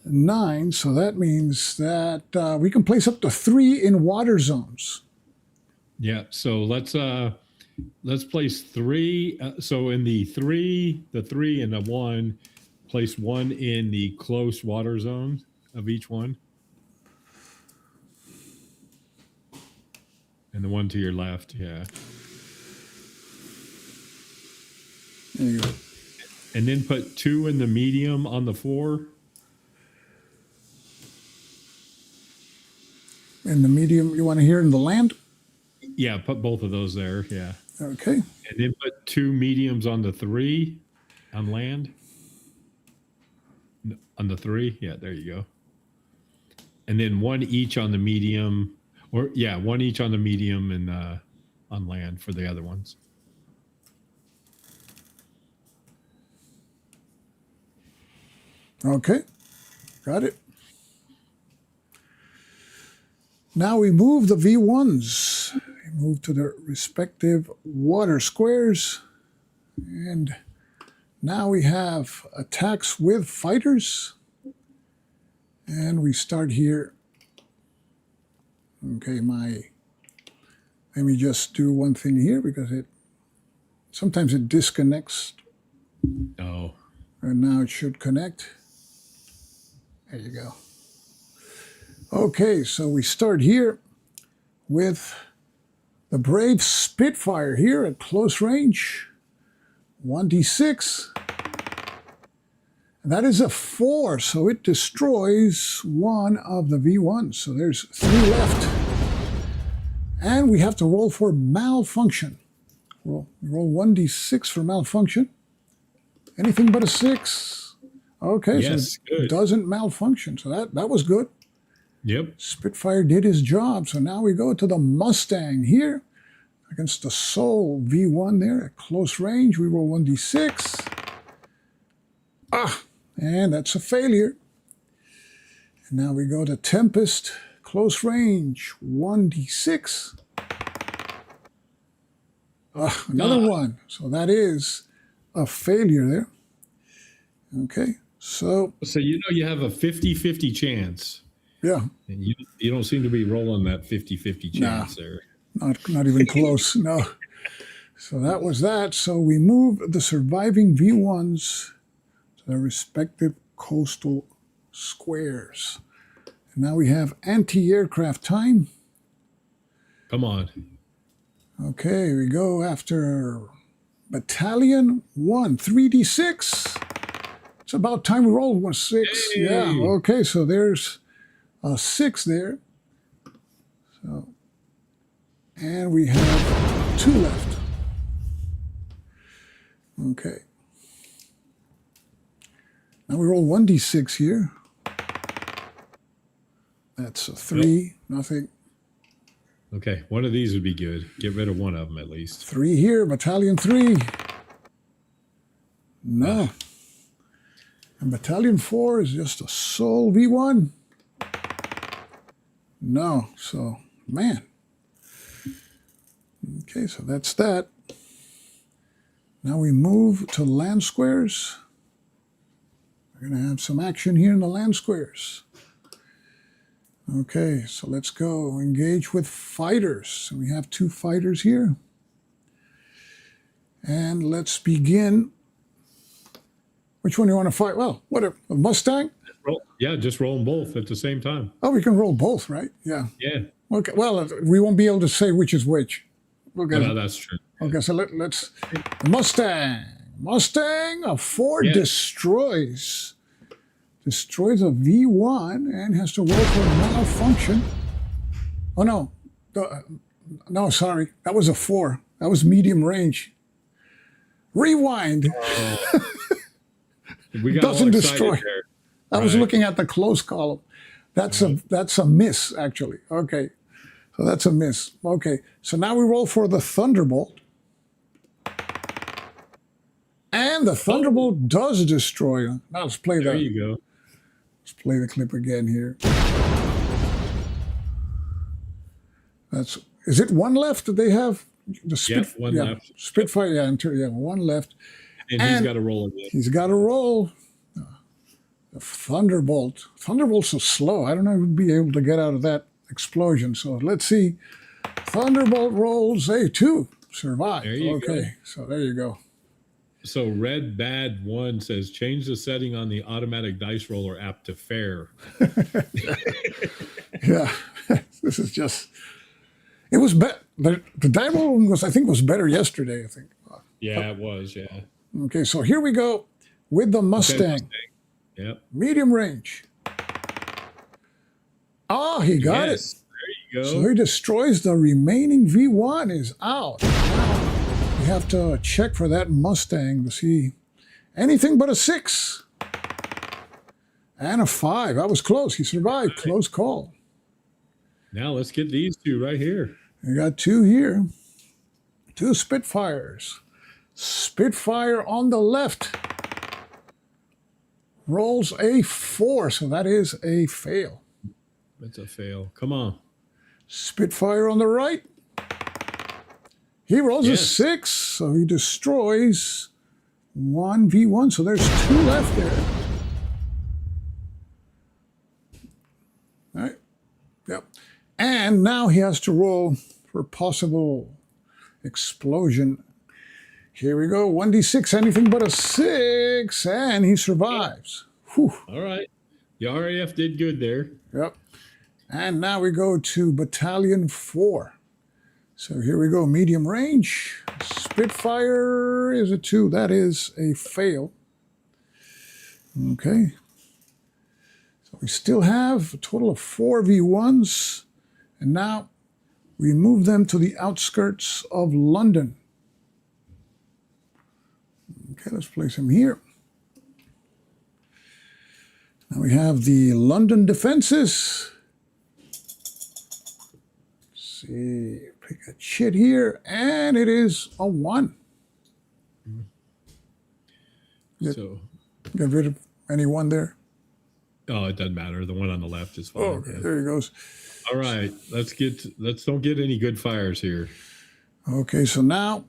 9. So that means that we can place up to 3 in water zones. Yeah. So let's place 3. So in the 3 and the 1, place 1 in the close water zone of each one. And the 1 to your left, yeah. There you go. And then put 2 in the medium on the 4. In the medium, you want to hear in the land? Yeah, put both of those there, yeah. Okay. And then put 2 mediums on the 3 on land. On the 3, yeah, there you go. And then 1 each on the medium, or 1 each on the medium and on land for the other ones. Okay, got it. Now we move the V1s. We move to their respective water squares. And now we have attacks with fighters. And we start here. Okay, let me just do one thing here because sometimes it disconnects. Oh. And now it should connect. There you go. Okay, so we start here with the brave Spitfire here at close range. 1d6. And that is a 4, so it destroys 1 of the V1s. So there's 3 left. And we have to roll for malfunction. Roll 1d6 for malfunction. Anything but a 6. Okay, yes, so it doesn't malfunction. So that was good. Yep. Spitfire did his job. So now we go to the Mustang here against the Soul V1 there at close range. We roll 1d6. And that's a failure. And now we go to Tempest, close range, 1d6. Another 1. So that is a failure there. Okay, so you have a 50-50 chance. Yeah. And you don't seem to be rolling that 50-50 chance there. Not even close, no. So that was that. So we move the surviving V1s to their respective coastal squares. And now we have anti-aircraft time. Come on. Okay, we go after Battalion 1, 3d6. It's about time we rolled 1 6. Hey. Yeah, okay, so there's a 6 there. So, and we have 2 left. Okay. Now we roll 1d6 here. That's a 3, nothing. Okay, one of these would be good. Get rid of one of them at least. 3 here, Battalion 3. No. And Battalion 4 is just a Soul V1. No, so, man. Okay, so that's that. Now we move to land squares. We're going to have some action here in the land squares. Okay, so let's go engage with fighters. So we have 2 fighters here. And let's begin. Which one do you want to fight? Well, what a Mustang? Yeah, just roll them both at the same time. Oh, we can roll both, right? Yeah. Yeah. Okay. Well, we won't be able to say which is which. Okay. No, that's true. Okay, so let's Mustang. Mustang, a 4 destroys a V1 and has to roll for malfunction. Oh no, no, sorry, that was a 4. That was medium range. Rewind. We got Doesn't destroy. There. I was looking at the close column. That's a miss, actually. Okay, so that's a miss. Okay, so now we roll for the Thunderbolt. And the Thunderbolt does destroy. Now let's play There you go. Let's play the clip again here. Is it 1 left that they have? The one left. Spitfire, yeah, 1 left. And he's got to roll again. He's got to roll. The Thunderbolt. Thunderbolt's so slow. I don't know if we'd be able to get out of that explosion. So let's see. Thunderbolt rolls a 2. Survive. There you go. So there you go. So Red Bad 1 says, change the setting on the automatic dice roller app to fair. Yeah, this is just, it was better. The die roll was, I think, was better yesterday, I think. Yeah, it was, yeah. Okay, so here we go with the Mustang. Okay, yep. Medium range. Oh, he got it. There you go. So he destroys the remaining V1 is out. Now we have to check for that Mustang to see anything but a 6. And a 5. That was close. He survived. Close call. Now let's get these 2 right here. We got 2 here. 2 Spitfires. Spitfire on the left rolls a 4, so that is a fail. That's a fail. Come on. Spitfire on the right. He rolls a 6, so he destroys 1 V1, so there's 2 left there. All right. Yep. And now he has to roll for possible explosion. Here we go. 1d6, anything but a 6, and he survives. Whew. All right. The RAF did good there. Yep. And now we go to Battalion 4. So here we go, medium range. Spitfire is a 2. That is a fail. Okay. So we still have a total of 4 V1s. And now we move them to the outskirts of London. Okay, let's place him here. Now we have the London defenses. Let's see, pick a chit here, and it is a 1. Get rid of any 1 there. Oh, it doesn't matter. The one on the left is fine. Oh, okay, there he goes. All right, let's don't get any good fires here. Okay, so now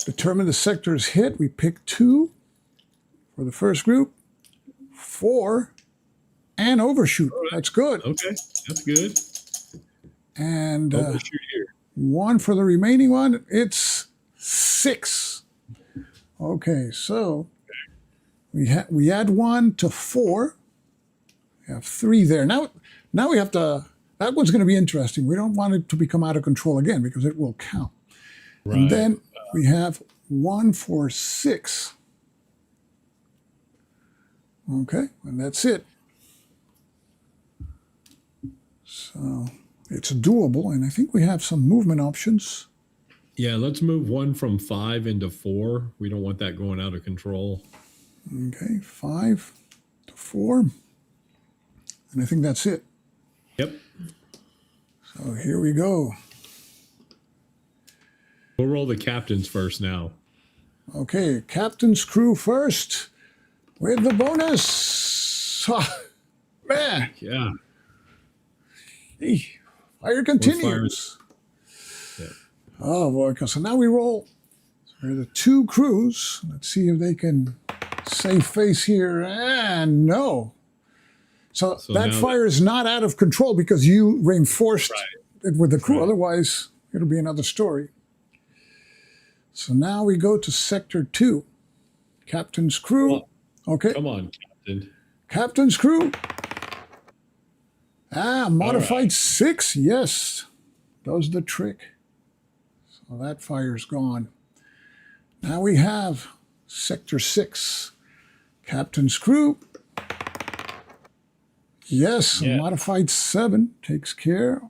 determine the sector's hit. We pick 2 for the first group, 4, and overshoot. Right. That's good. Okay, that's good. And overshoot here. 1 for the remaining one. It's 6. Okay, so we add 1 to 4. We have 3 there. Now we have to. That one's going to be interesting. We don't want it to become out of control again because it will count. Right. And then we have 1 for 6. Okay, and that's it. So it's doable, and I think we have some movement options. Yeah, let's move 1 from 5 into 4. We don't want that going out of control. Okay, 5 to 4. And I think that's it. Yep. So here we go. We'll roll the captains first now. Okay, captain's crew first with the bonus. Oh, man. Yeah. Fire continues. Yep. Oh, boy. So now we roll for the 2 crews. Let's see if they can Save face here, and no. So that now fire is not out of control because you reinforced it with the crew. Right. Otherwise, it'll be another story. So now we go to Sector 2. Captain's crew. Okay. Come on, Captain. Captain's crew. Modified right. 6. Yes. Does the trick. So that fire's gone. Now we have Sector 6. Captain's crew. Yes, Yeah. modified 7 takes care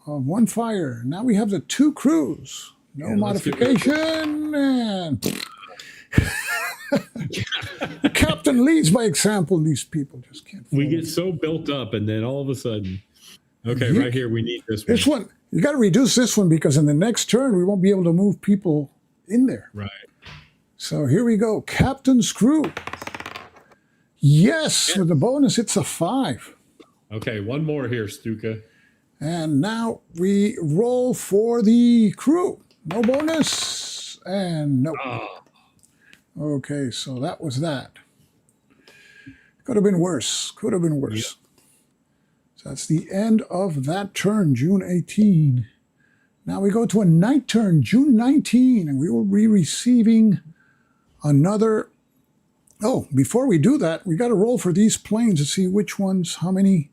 of 1 fire. Now we have the 2 crews. No modification. And the captain leads by example. These people just can't. We get so built up, and then all of a sudden, okay, right here, we need this one. This one, you got to reduce this one because in the next turn, we won't be able to move people in there. Right. So here we go. Captain's crew. Yes, with the bonus, it's a 5. Okay, one more here, Stuka. And now we roll for the crew. No bonus. And no. Oh, Okay, so that was that. Could have been worse. Could have been worse. So that's the end of that turn, June 18. Now we go to a night turn, June 19, and we will be receiving another. Oh, before we do that, we got to roll for these planes to see which ones, how many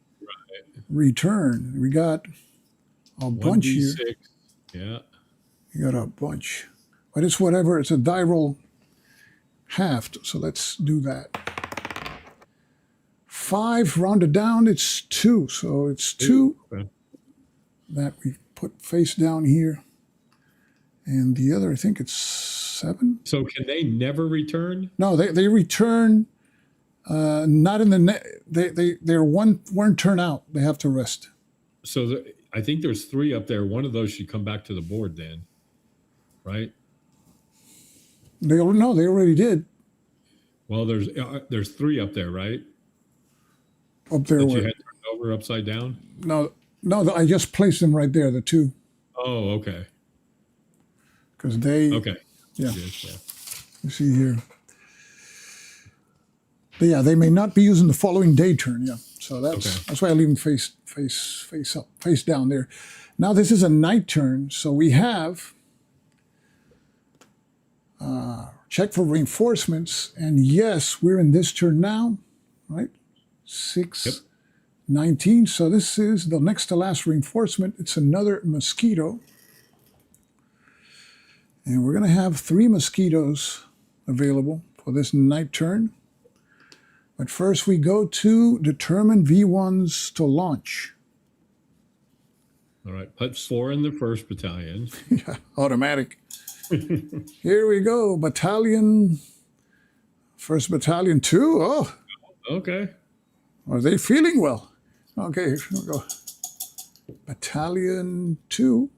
return. We got a bunch here. 1d6. Yeah. You got a bunch. But it's whatever. It's a die roll halved. So let's do that. 5 rounded down. It's 2. So it's 2 Okay. that we put face down here. And the other, I think it's 7. So can they never return? No, they return. Not in the they're one turn out. They have to rest. So I think there's 3 up there. One of those should come back to the board then, right? They already did Well, there's 3 up there, right? up there. That you Where, had turned over upside down. no, I just placed them right there. The 2 Oh, okay. because they. Okay. Yeah. Yes, yeah. You see here. But yeah, they may not be using the following day turn. Yeah, so that's why I leave them face up, face down there. Now this is a night turn, so we have check for reinforcements, and yes, we're in this turn now, right? 6, Yep. 19. So this is the next to last reinforcement. It's another mosquito, and we're going to have 3 mosquitoes available for this night turn. But first we go to determine V1s to launch. All right. Put 4 in the 1st battalion. Yeah, automatic. Here we go. Battalion, 1st Battalion 2. Oh, Okay. are they feeling well? Okay, here we go. Battalion 2.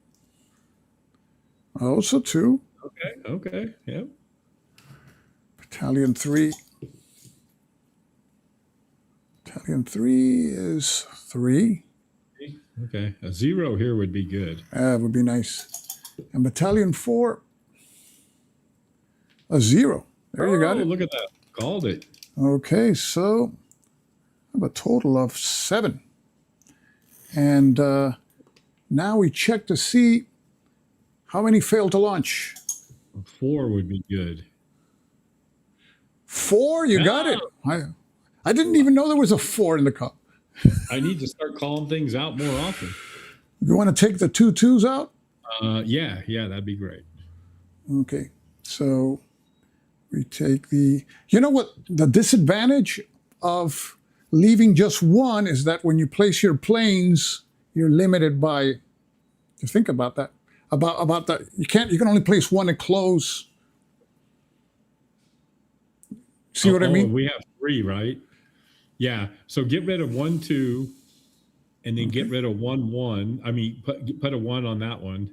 Also 2. Okay. Okay. Yep. Battalion 3. Battalion 3 is 3. Okay. A 0 here would be good. That would be nice. And Battalion 4, a 0. There you got it. Look at that. Called it. Okay, so I have a total of 7. And now we check to see how many failed to launch. 4 would be good. 4? You got it. I didn't even know there was a 4 in the cup. I need to start calling things out more often. You want to take the 2 2s out? Yeah, that'd be great. Okay, so we take the. You know what? The disadvantage of leaving just 1 is that when you place your planes, you're limited by. You think about that. About that, you can only place 1 and close. See what I mean? We have 3, right? Yeah. So get rid of 1, 2, and then get rid of 1, 1. I mean, put a 1 on that one,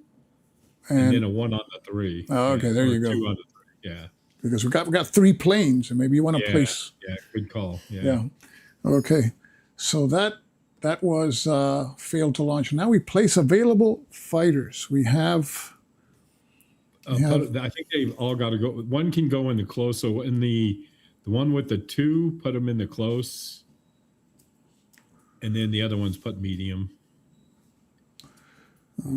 and then a 1 on the 3. Oh, okay, there you go. 2 on the 3. Yeah. Because we got 3 planes, and maybe you want to place. Yeah. Good call. Yeah. Okay. So that was failed to launch. Now we place available fighters. We have. I think they've all got to go. 1 can go in the close. So in the The one with the 2, put them in the close. And then the other ones put medium.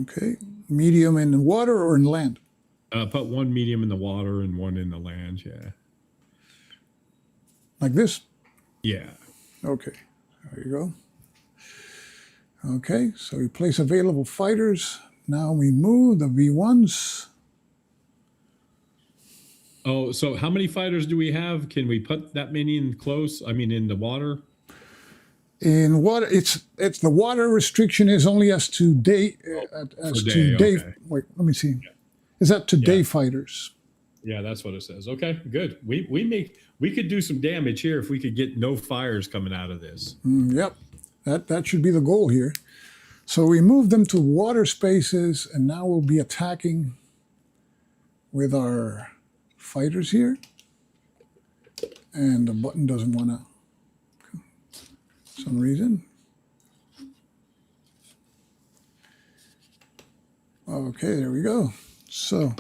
Okay. Medium in the water or in land? Put one medium in the water and one in the land, yeah. Like this? Yeah. Okay. There you go. Okay, so we place available fighters. Now we move the V1s. Oh, so how many fighters do we have? Can we put that many in close? I mean, in the water? In water, it's the water restriction is only as to day, Okay. Wait, let me see. Yeah. Is that to day fighters? Yeah, that's what it says. Okay, good. We could do some damage here if we could get no fires coming out of this. Yep, that should be the goal here. So we move them to water spaces, and now we'll be attacking with our fighters here. And the button doesn't want to, for some reason. Okay, there we go. So,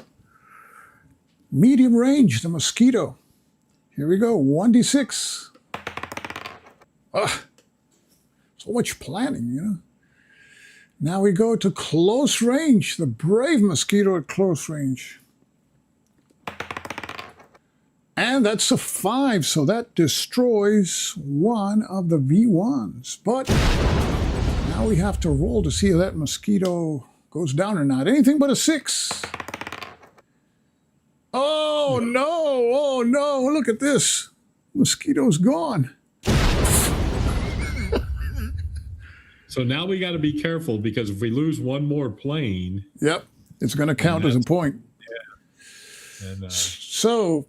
medium range, the mosquito. Here we go, 1d6. Ah, so much planning, you know. Now we go to close range, the brave mosquito at close range. And that's a 5, so that destroys one of the V1s. But now we have to roll to see if that mosquito goes down or not. Anything but a 6. Oh no, oh no, look at this. Mosquito's gone. So now we got to be careful, because if we lose one more plane. Yep, it's going to count as a point. Yeah. And, so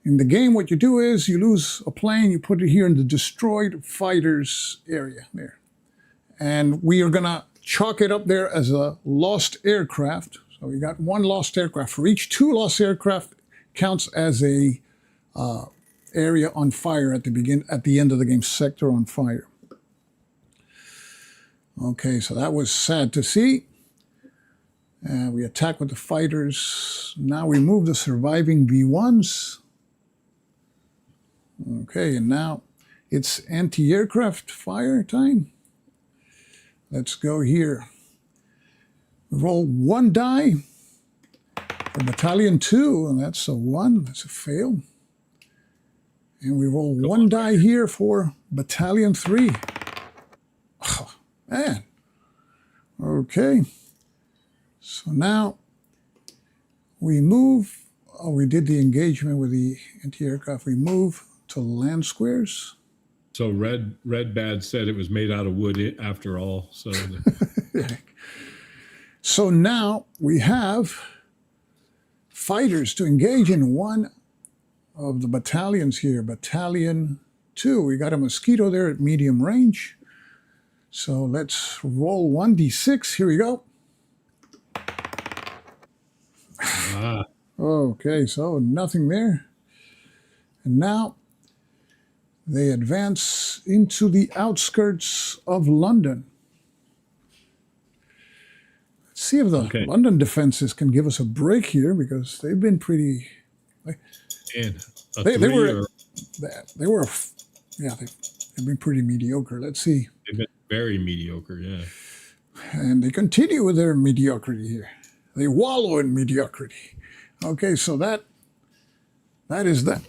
in the game, what you do is you lose a plane, you put it here in the destroyed fighters area there. And we are going to chalk it up there as a lost aircraft. So we got 1 lost aircraft. For each 2 lost aircraft counts as a area on fire at the end of the game, sector on fire. Okay, so that was sad to see. We attack with the fighters. Now we move the surviving V1s. Okay, and now it's anti-aircraft fire time. Let's go here. Roll 1 die for Battalion 2, and that's a 1. That's a fail. And we roll 1 die here for Battalion 3. Oh, man. Okay. So now we move. Oh, we did the engagement with the anti-aircraft. We move to land squares. So Red Bad said it was made out of wood after all. So. So now we have fighters to engage in one of the battalions here. Battalion 2. We got a mosquito there at medium range. So let's roll 1d6. Here we go. Okay, so nothing there. And now they advance into the outskirts of London. Let's see if the London defenses can give us a break here, because they've been pretty. And they've been pretty mediocre. Let's see. They've been very mediocre, yeah. And they continue with their mediocrity here. They wallow in mediocrity. Okay, so that is that.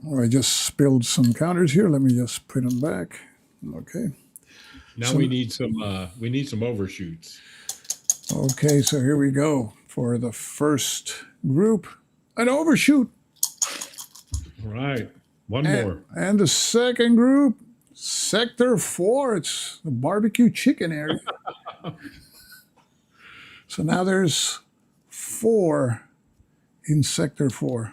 Oh, I just spilled some counters here. Let me just put them back. Okay. Now we need some overshoots. Okay, so here we go for the first group. An overshoot. All right. One more. And the second group, Sector 4. It's the barbecue chicken area. So now there's 4 in Sector 4.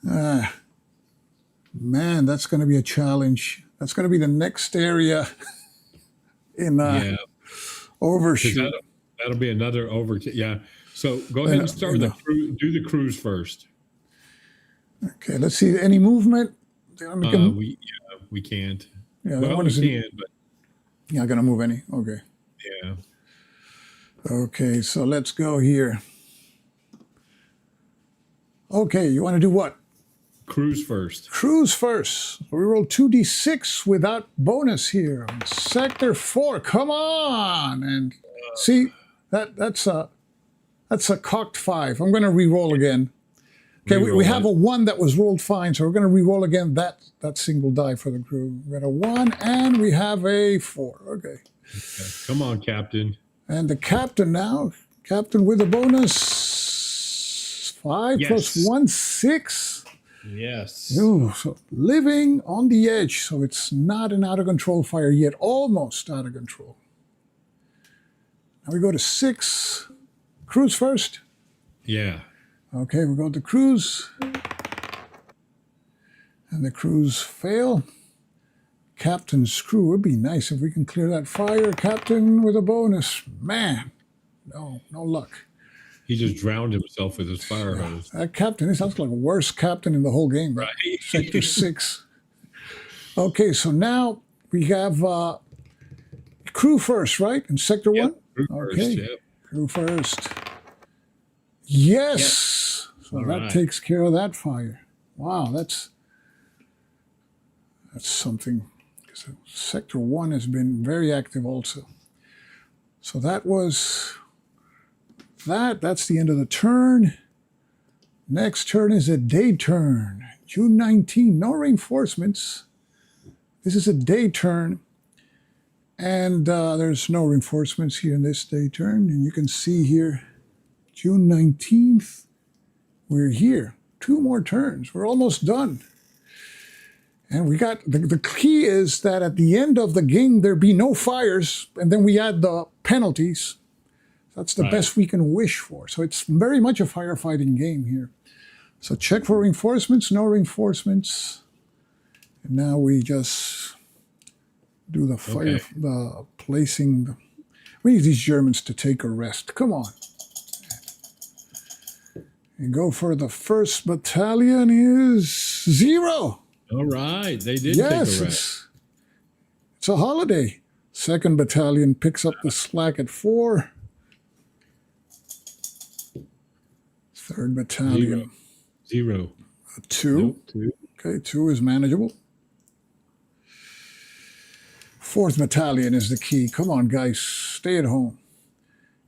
Man, that's going to be a challenge. That's going to be the next area in overshoot. That'll be another overshoot. Yeah. So go ahead and start with the crew. Do the cruise first. Okay. Let's see. Any movement? We can't. Yeah, well, we can, but you're not going to move any. Okay. Yeah. Okay. So let's go here. Okay. You want to do what? cruise first. Cruise first. We roll 2d6 without bonus here. Sector 4. Come on. And see, that's a cocked 5. I'm going to re-roll again. Okay, we have a 1 that was rolled fine, so we're going to re-roll again that single die for the crew. We got a 1, and we have a 4. Okay. Come on, Captain. And the captain now. Captain with a bonus. 5 plus 1, 6. Yes. Ooh, so living on the edge. So it's not an out-of-control fire yet. Almost out of control. Now we go to 6. Cruise first. Yeah. Okay, we go to cruise. And the crews fail. Captain's crew. It would be nice if we can clear that fire. Captain with a bonus. Man, no luck. He just drowned himself with his fire hose. That captain, it sounds like the worst captain in the whole game. Right. Sector 6. Okay, so now we have crew first, right? In Sector 1? Crew Okay. first, yep. Crew first. Yes! So All that right. takes care of that fire. Wow, that's something. Sector 1 has been very active also. So that was that. That's the end of the turn. Next turn is a day turn. June 19, no reinforcements. This is a day turn. And there's no reinforcements here in this day turn. And you can see here, June 19th, we're here. 2 more turns. We're almost done. And we got, the key is that at the end of the game, there be no fires, and then we add the penalties. That's the best we can wish for. So it's very much a firefighting game here. So check for reinforcements, no reinforcements. And now we just do the fire, the placing. We need these Germans to take a rest. Come on. And go for the 1st battalion is 0. All right. They did take a rest. It's a holiday. 2nd battalion picks up the slack at 4. 3rd battalion. 0. A 2. Nope, 2. Okay, 2 is manageable. 4th battalion is the key. Come on, guys. Stay at home.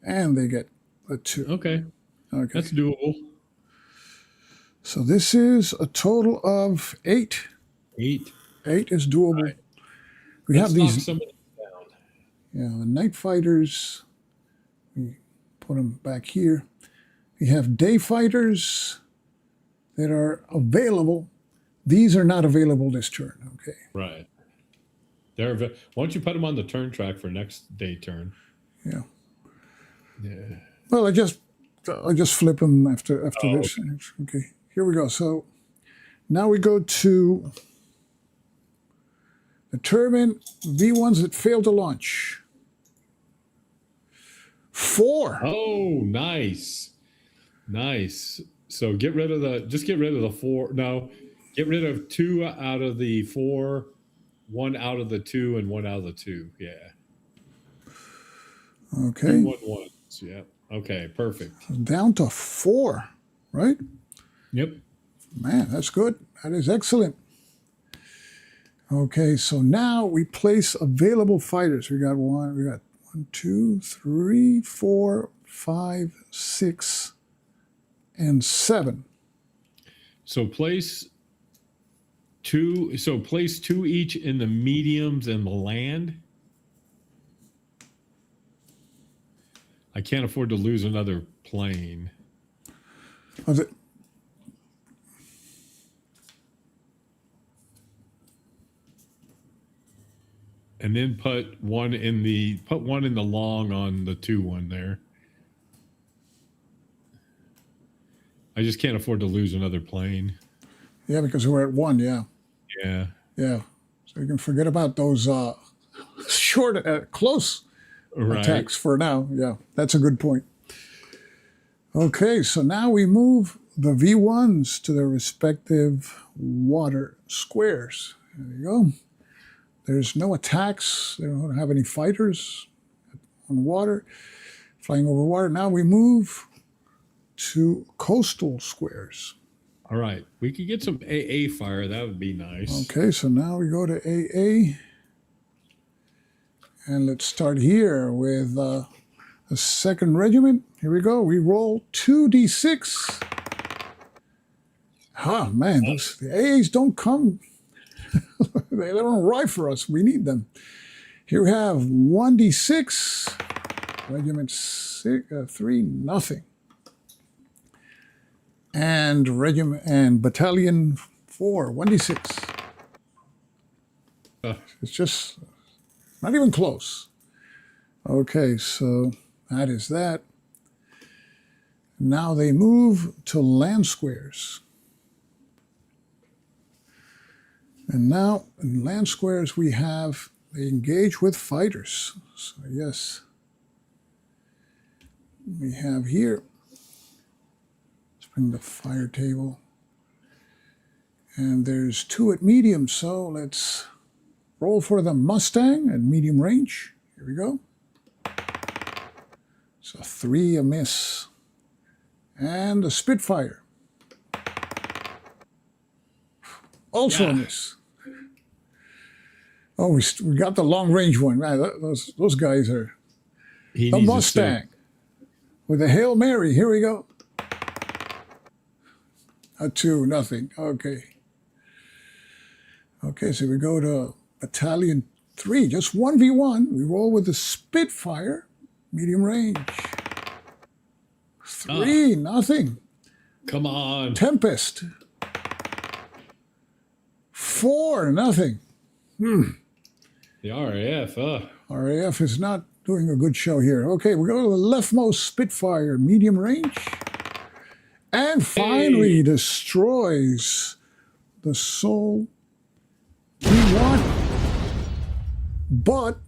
And they get a 2. Okay. Okay. That's doable. So this is a total of 8. 8. 8 is doable. Right. We Let's have knock these. some of them down. Yeah, the night fighters. We put them back here. We have day fighters that are available. These are not available this turn. Okay. Right. Why don't you put them on the turn track for next day turn? Yeah. Yeah. Well, I just flip them after this. Okay. Here we go. So now we go to determine V1s that failed to launch. 4. Oh, nice. Nice. So get rid of the 4. No, get rid of 2 out of the 4, 1 out of the 2, and 1 out of the 2. Yeah. Okay. 1 1. Yeah. Okay, perfect. Down to 4, right? Yep. Man, that's good. That is excellent. Okay, so now we place available fighters. We got 1, 2, 3, 4, 5, 6, and 7. So place 2. So place 2 each in the mediums and the land. I can't afford to lose another plane. Was it? And then put one in the long on the 2-1 there. I just can't afford to lose another plane. Yeah, because we're at 1. Yeah. Yeah. Yeah. So you can forget about those short, close attacks for now. Yeah, that's a good point. Okay, so now we move the V1s to their respective water squares. There you go. There's no attacks. They don't have any fighters on water, flying over water. Now we move to coastal squares. All right. We could get some AA fire. That would be nice. Okay, so now we go to AA. And let's start here with the 2nd Regiment. Here we go. We roll 2d6. Oh, man, the AAs don't come. They don't arrive for us. We need them. Here we have 1d6. Regiment 3, nothing. And Battalion 4, 1d6. It's just not even close. Okay, so that is that. Now they move to land squares. And now in land squares they engage with fighters. So yes, we have here, let's bring the fire table. And there's 2 at medium, so let's roll for the Mustang at medium range. Here we go. So 3, a miss. And the Spitfire. Also a miss. Oh, we got the long range one. Man, those guys are. The Mustang with a Hail Mary. Here we go. A 2, nothing. Okay. Okay, so we go to Battalion 3, just 1v1. We roll with the Spitfire, medium range. 3, nothing. Come on. Tempest. 4, nothing. The RAF, RAF is not doing a good show here. Okay, we go to the leftmost Spitfire, medium range. And finally destroys the Soul E1. But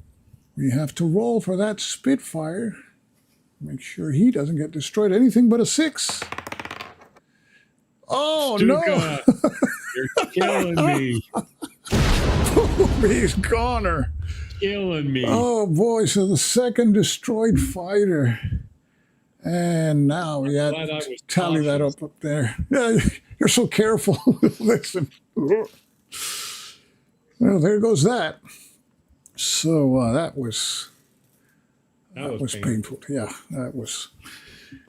we have to roll for that Spitfire. Make sure he doesn't get destroyed. Anything but a 6. Oh, Stuka, no. You're killing me. He's goner. Killing me. Oh, boy. So the 2nd destroyed fighter. And now we had to tally that up there. Yeah, you're so careful. Listen. Well, there goes that. So that was painful. Yeah, that was.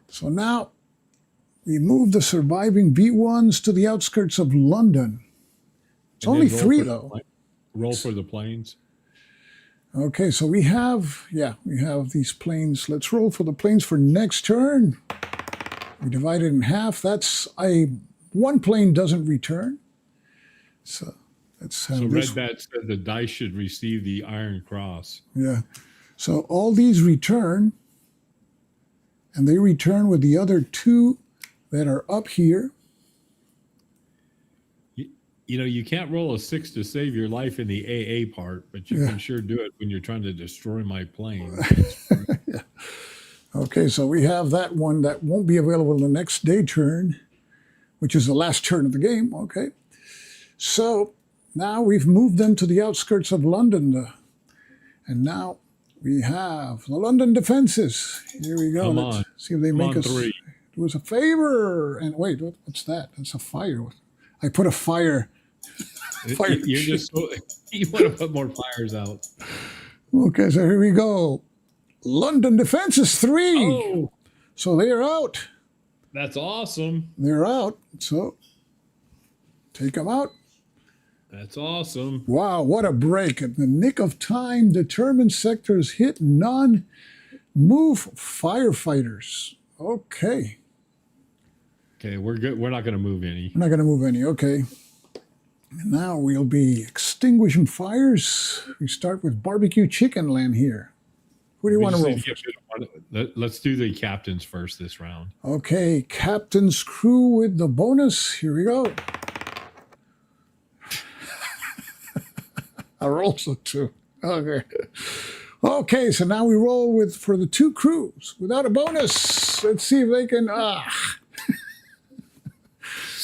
So now we move the surviving B1s to the outskirts of London. It's only 3, though. Roll for the planes. Okay, so we have these planes. Let's roll for the planes for next turn. We divide it in half. That's one plane doesn't return. So let's have this. Red Bat said the dice should receive the Iron Cross. Yeah. So all these return, and they return with the other 2 that are up here. You know, you can't roll a 6 to save your life in the AA part, but you can sure do it when you're trying to destroy my plane. Yeah. Okay, so we have that one that won't be available the next day turn, which is the last turn of the game. Okay. So now we've moved them to the outskirts of London. And now we have the London defenses. Here we go. Let's see if they make us do us a favor. And wait, what's that? That's a fire. I put a fire. You're just you want to put more fires out. Okay, so here we go. London defenses 3. Oh, so they're out. That's awesome. They're out. So take them out. That's awesome. Wow, what a break. In the nick of time, determined sectors hit non-move firefighters. Okay. Okay, we're good. We're not going to move any. We're not going to move any. Okay. And now we'll be extinguishing fires. We start with barbecue chicken land here. Who do you want to roll first? Let's do the captains first this round. Okay, captain's crew with the bonus. Here we go. I rolled a 2. Okay. Okay, so now we roll for the 2 crews without a bonus. Let's see if they can.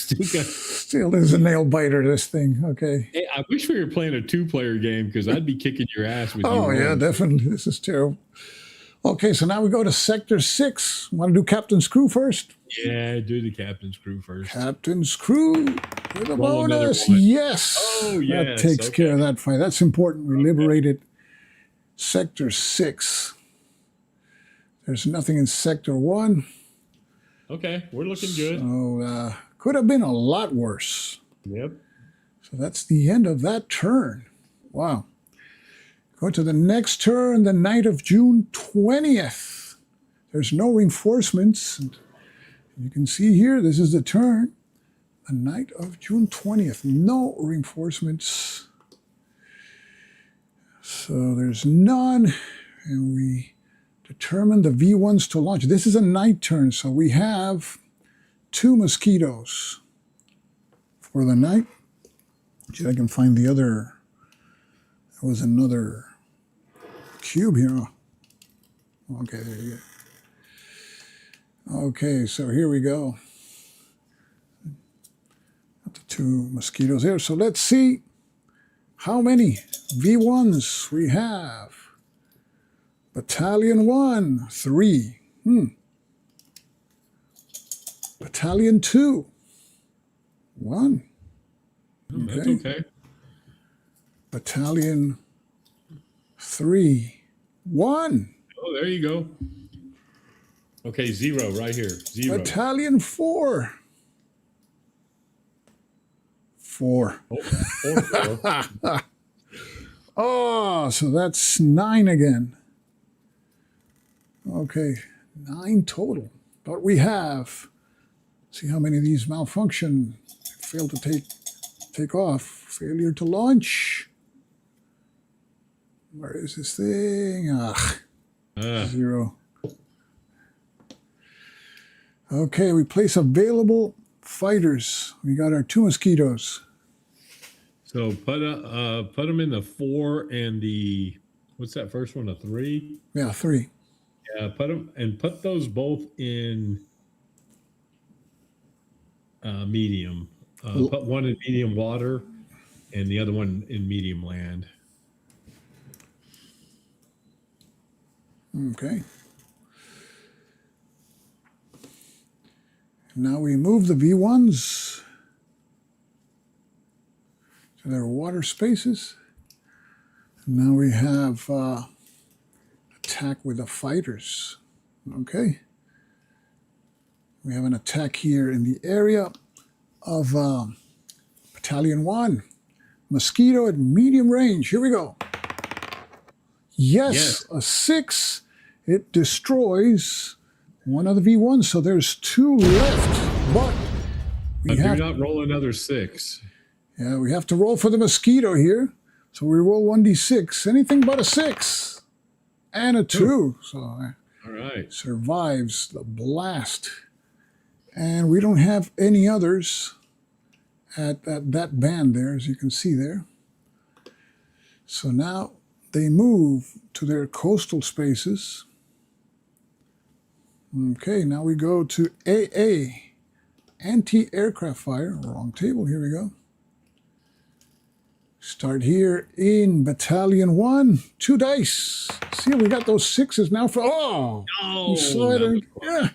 Still is a nail biter, this thing. Okay. Hey, I wish we were playing a 2-player game because I'd be kicking your ass with you. Oh, yeah, definitely. This is terrible. Okay, so now we go to Sector 6. Want to do Captain's Crew first? Yeah, do the captain's crew first. Captain's Crew with a Roll another bonus. one. Yes. Oh, That yes, takes okay. care of that fight. That's important. We liberated Sector 6. There's nothing in Sector 1. Okay, we're looking good. So could have been a lot worse. Yep. So that's the end of that turn. Wow. Go to the next turn, the night of June 20th. There's no reinforcements. You can see here, this is the turn. The night of June 20th. No reinforcements. So there's none. And we determine the V1s to launch. This is a night turn, so we have 2 mosquitoes for the night. See if I can find the other. There was another cube here. Okay, there you go. Okay, so here we go. Got the 2 mosquitoes here. So let's see how many V1s we have. Battalion 1, 3. Battalion 2, 1. That's okay. Battalion 3, 1. Oh, there you go. Okay, 0 right here. 0. Battalion 4, 4. Oh, 4. Oh, so that's 9 again. Okay, 9 total. But we have, see how many of these malfunction, failed to take off, failure to launch. Where is this thing? 0. Okay, we place available fighters. We got our 2 mosquitoes. So put them in the 4 and the, what's that first one? A 3? Yeah, 3. Yeah, put those both in medium. Put one in medium water and the other one in medium land. Okay. Now we move the V1s to their water spaces. Now we have attack with the fighters. Okay. We have an attack here in the area of Battalion 1. Mosquito at medium range. Here we go. Yes, a 6. It destroys one of the V1s, so there's 2 left. But we do not roll another 6. Yeah, we have to roll for the mosquito here. So we roll 1d6. Anything but a 6. And a 2. So all right. Survives the blast. And we don't have any others at that band there, as you can see there. So now they move to their coastal spaces. Okay, now we go to AA, anti-aircraft fire. Wrong table, here we go. Start here in Battalion 1, 2 dice. See, we got those 6s now for, no, yeah.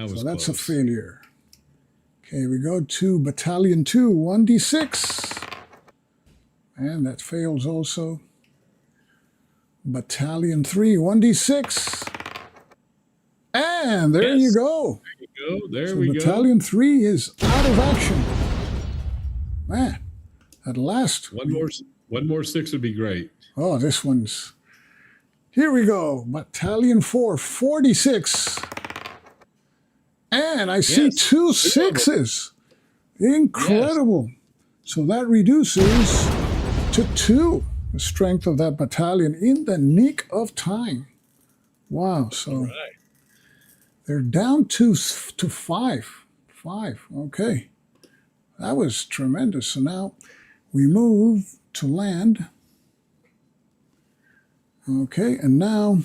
So that's a failure. Okay, we go to Battalion 2, 1d6. And that fails also. Battalion 3, 1d6. And there you go. There you go. There so we Battalion 3 is out of action. Man, at last. One more 6 would be great. Oh, this one's. Here we go. Battalion 4, 46. And I see 2 6s. Incredible. Yes. So that reduces to 2 the strength of that battalion in the nick of time. Wow. So they're down to 5. 5. Okay. That was tremendous. So now we move to land. Okay. And now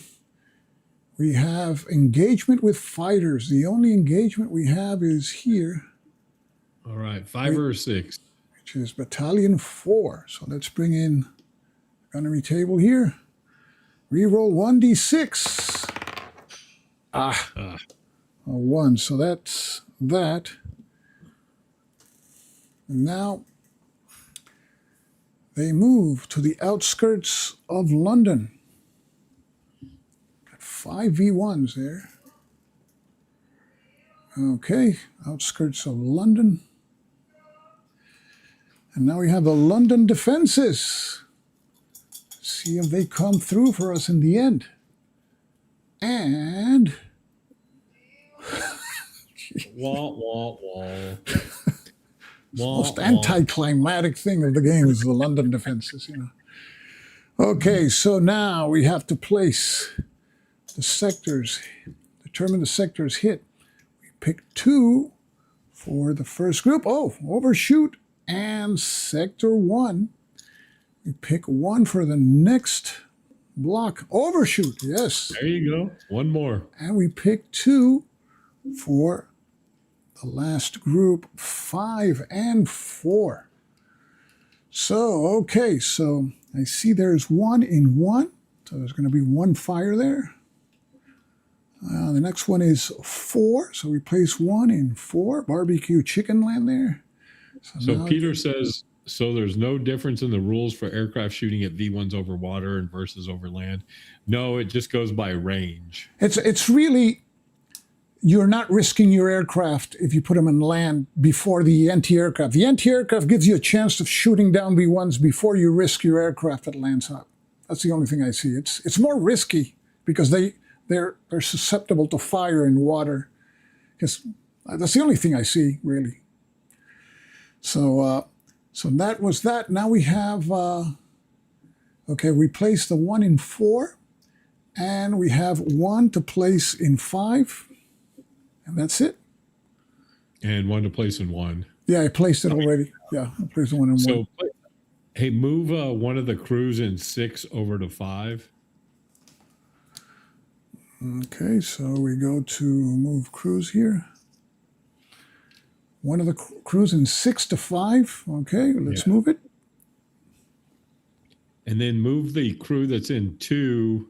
we have engagement with fighters. The only engagement we have is here. All right. 5 or 6. Which is Battalion 4. So let's bring in gunnery table here. Reroll 1d6. A 1. So that's that. And now they move to the outskirts of London. Got 5 V1s there. Okay, outskirts of London. And now we have the London defenses. Let's see if they come through for us in the end. And Wah, wah, wah. the most anticlimactic thing of the game is the London defenses, Okay, so now we have to place the sectors, determine the sectors hit. We pick 2 for the first group. Oh, overshoot and sector 1. We pick 1 for the next block. Overshoot, yes. There you go. One more. And we pick 2 for the last group, 5 and 4. So, okay, so I see there's 1 in 1. So there's going to be 1 fire there. The next one is 4. So we place 1 in 4. Barbecue chicken land there. So Peter says, so there's no difference in the rules for aircraft shooting at V1s over water and versus over land. No, it just goes by range. It's really, you're not risking your aircraft if you put them in land before the anti-aircraft. The anti-aircraft gives you a chance of shooting down V1s before you risk your aircraft that lands up. That's the only thing I see. It's more risky because they're susceptible to fire in water. Because that's the only thing I see, really. So that was that. Now we have, okay, we place the 1 in 4, and we have 1 to place in 5, and that's it. And 1 to place in 1. Yeah, I placed it already. Yeah, I placed the 1 in 1. So, hey, move one of the crews in 6 over to 5. Okay, so we go to move crews here. 1 of the crews in 6 to 5. Okay, let's move it. And then move the crew that's in 2.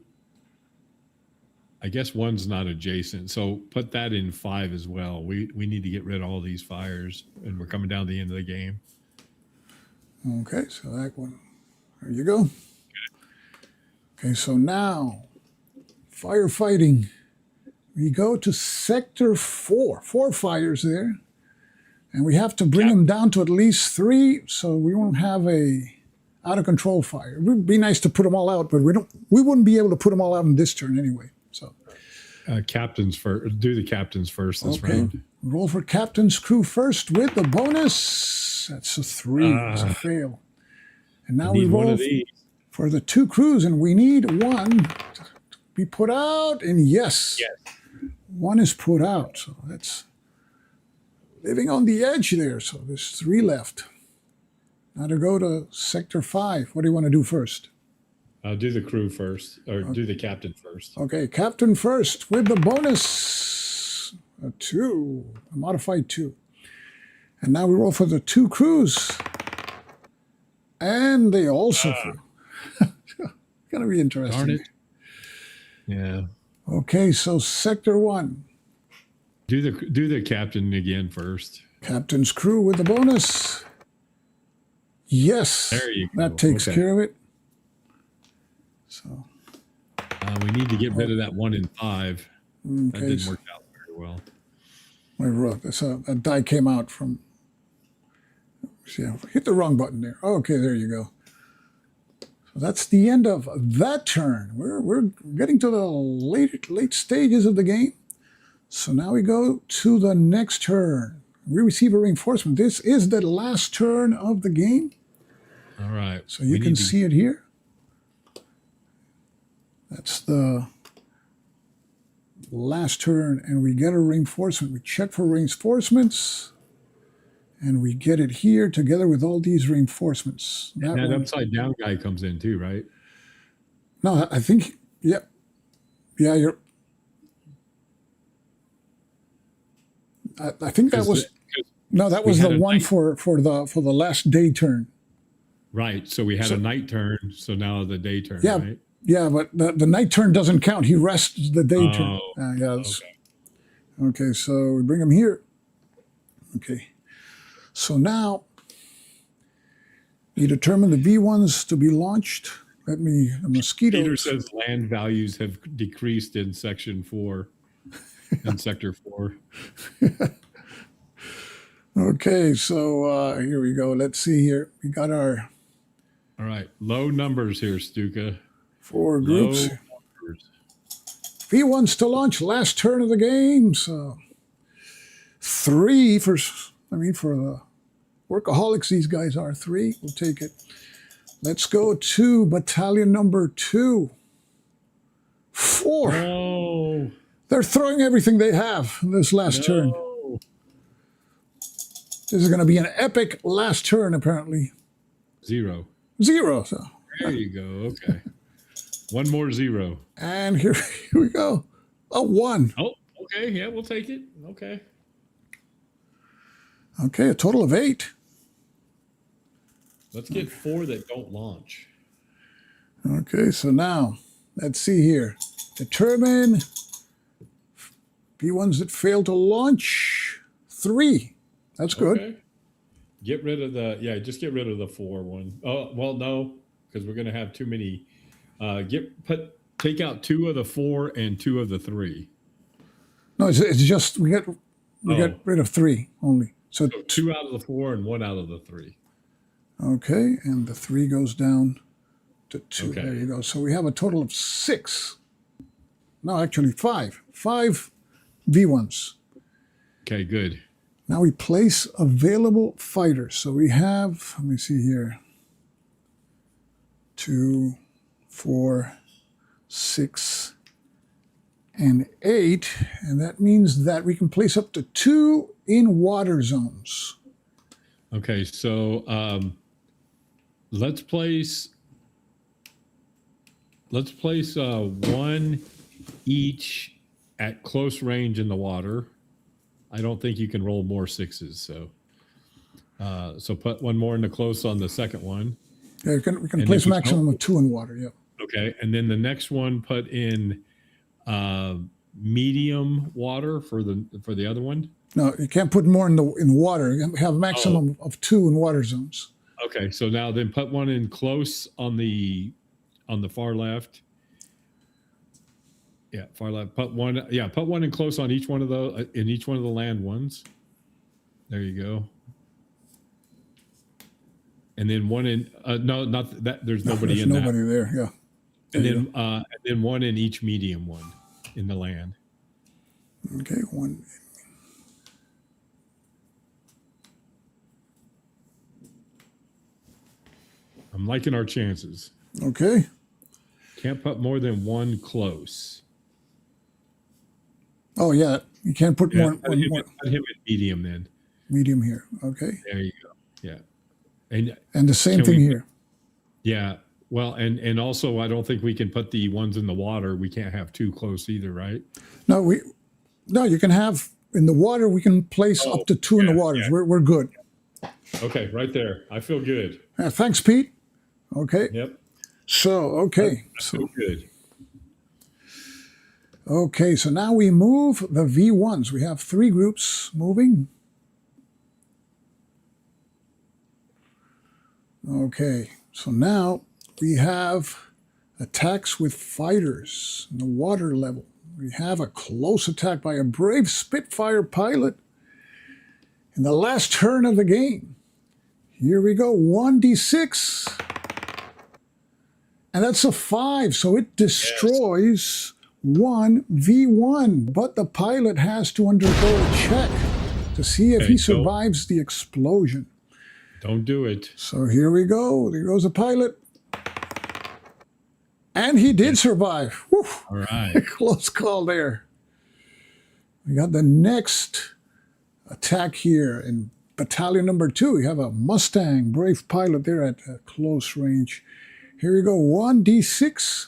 I guess 1's not adjacent, so put that in 5 as well. We need to get rid of all these fires, and we're coming down to the end of the game. Okay, so that one. There you go. Okay, so now, firefighting. We go to sector 4. 4 fires there. And we have to bring them down to at least 3, so we won't have a out-of-control fire. It would be nice to put them all out, but we wouldn't be able to put them all out in this turn anyway. So, captains first. Do the captains first this round. Roll for captain's crew first with the bonus. That's a 3. It's a fail. And now we roll for the 2 crews, and we need 1 to be put out. And yes, 1 is put out. So that's living on the edge there. So there's 3 left. Now to go to sector 5. What do you want to do first? Do the crew first, or do the captain first. Okay, captain first with the bonus. A 2, a modified 2. And now we roll for the 2 crews. And they also fail. Gonna be interesting. Darn it. Yeah. Okay, so sector 1. Do the captain again first. Captain's crew with the bonus. Yes. There you go. That takes care of it. So we need to get rid of that 1 in 5. Okay. That didn't work out very well. My rook. A die came out from. Yeah, hit the wrong button there. Okay, there you go. So that's the end of that turn. We're getting to the late stages of the game. So now we go to the next turn. We receive a reinforcement. This is the last turn of the game. All right. So you can see it here. That's the last turn, and we get a reinforcement. We check for reinforcements, and we get it here together with all these reinforcements. That upside down guy comes in too, right? No, I think, yeah, you're. I think that was that was the one for the last day turn. Right. So we had a night turn. So now the day turn. Yeah, right? Yeah, but the night turn doesn't count. He rests the day turn. Oh, Yes. okay. Okay, so we bring him here. Okay. So now you determine the V1s to be launched. Let me, the mosquitoes. Peter says land values have decreased in section 4, in sector 4. Okay, so here we go. Let's see here. We got our All right, low numbers here, Stuka. 4 Low groups. numbers. V1s to launch, last turn of the game. So 3 for the workaholics, these guys are 3. We'll take it. Let's go to battalion number 2. 4. Oh, They're throwing everything they have in this last turn. no. This is going to be an epic last turn, apparently. 0. 0. So. There you go. Okay. One more 0. And here we go. A 1. Oh, okay. Yeah, we'll take it. Okay. Okay, a total of 8. Let's get 4 that don't launch. Okay, so now, let's see here. Determine V1s that fail to launch. 3. That's good. Okay. Get rid of just get rid of the 4 one. Oh, well, no, because we're going to have too many. Take out 2 of the 4 and 2 of the 3. No, it's just we get rid of 3 only. So 2 out of the 4 and 1 out of the 3. Okay, and the 3 goes down to 2. Okay. There you go. So we have a total of 6. No, actually 5. 5 V1s. Okay, good. Now we place available fighters. So we have, let me see here, 2, 4, 6, and 8. And that means that we can place up to 2 in water zones. Okay, so let's place 1 each at close range in the water. I don't think you can roll more 6s, so put 1 more in the close on the second one. Yeah, we can And place a if we maximum don't- of 2 in water. Yeah. Okay, and then the next one put in medium water for the other one. No, you can't put more in water. You have a maximum of 2 in water zones. Okay, so now then put 1 in close on the far left. Yeah, far left. Put 1. Yeah, put 1 in close on each one of the land ones. There you go. And then 1 in no, not that. There's nobody There's in nobody that. there. Yeah. And then 1 in each medium one in the land. Okay, 1. I'm liking our chances. Okay. Can't put more than 1 close. Oh yeah, you can't put Yeah, more put him in medium then. medium here. Okay. There you go. Yeah. And the same Can thing we- here. Yeah. Well, and also I don't think we can put the ones in the water. We can't have 2 close either, right? No, you can have in the water. We can place up to 2 in the yeah, waters. yeah. We're good. Okay, right there. I feel good. Thanks, Pete. Okay. Yep. So okay. I feel good. Okay, so now we move the V1s. We have 3 groups moving. Okay, so now we have attacks with fighters in the water level. We have a close attack by a brave Spitfire pilot in the last turn of the game. Here we go, 1d6. And that's a 5, so it destroys 1 V1, but the pilot has to undergo a check to see if Okay, he so- survives the explosion. Don't do it. So here we go. There goes the pilot. And he did survive. Whew. All right. Close call there. We got the next attack here in battalion number 2. We have a Mustang, brave pilot there at close range. Here we go, 1d6.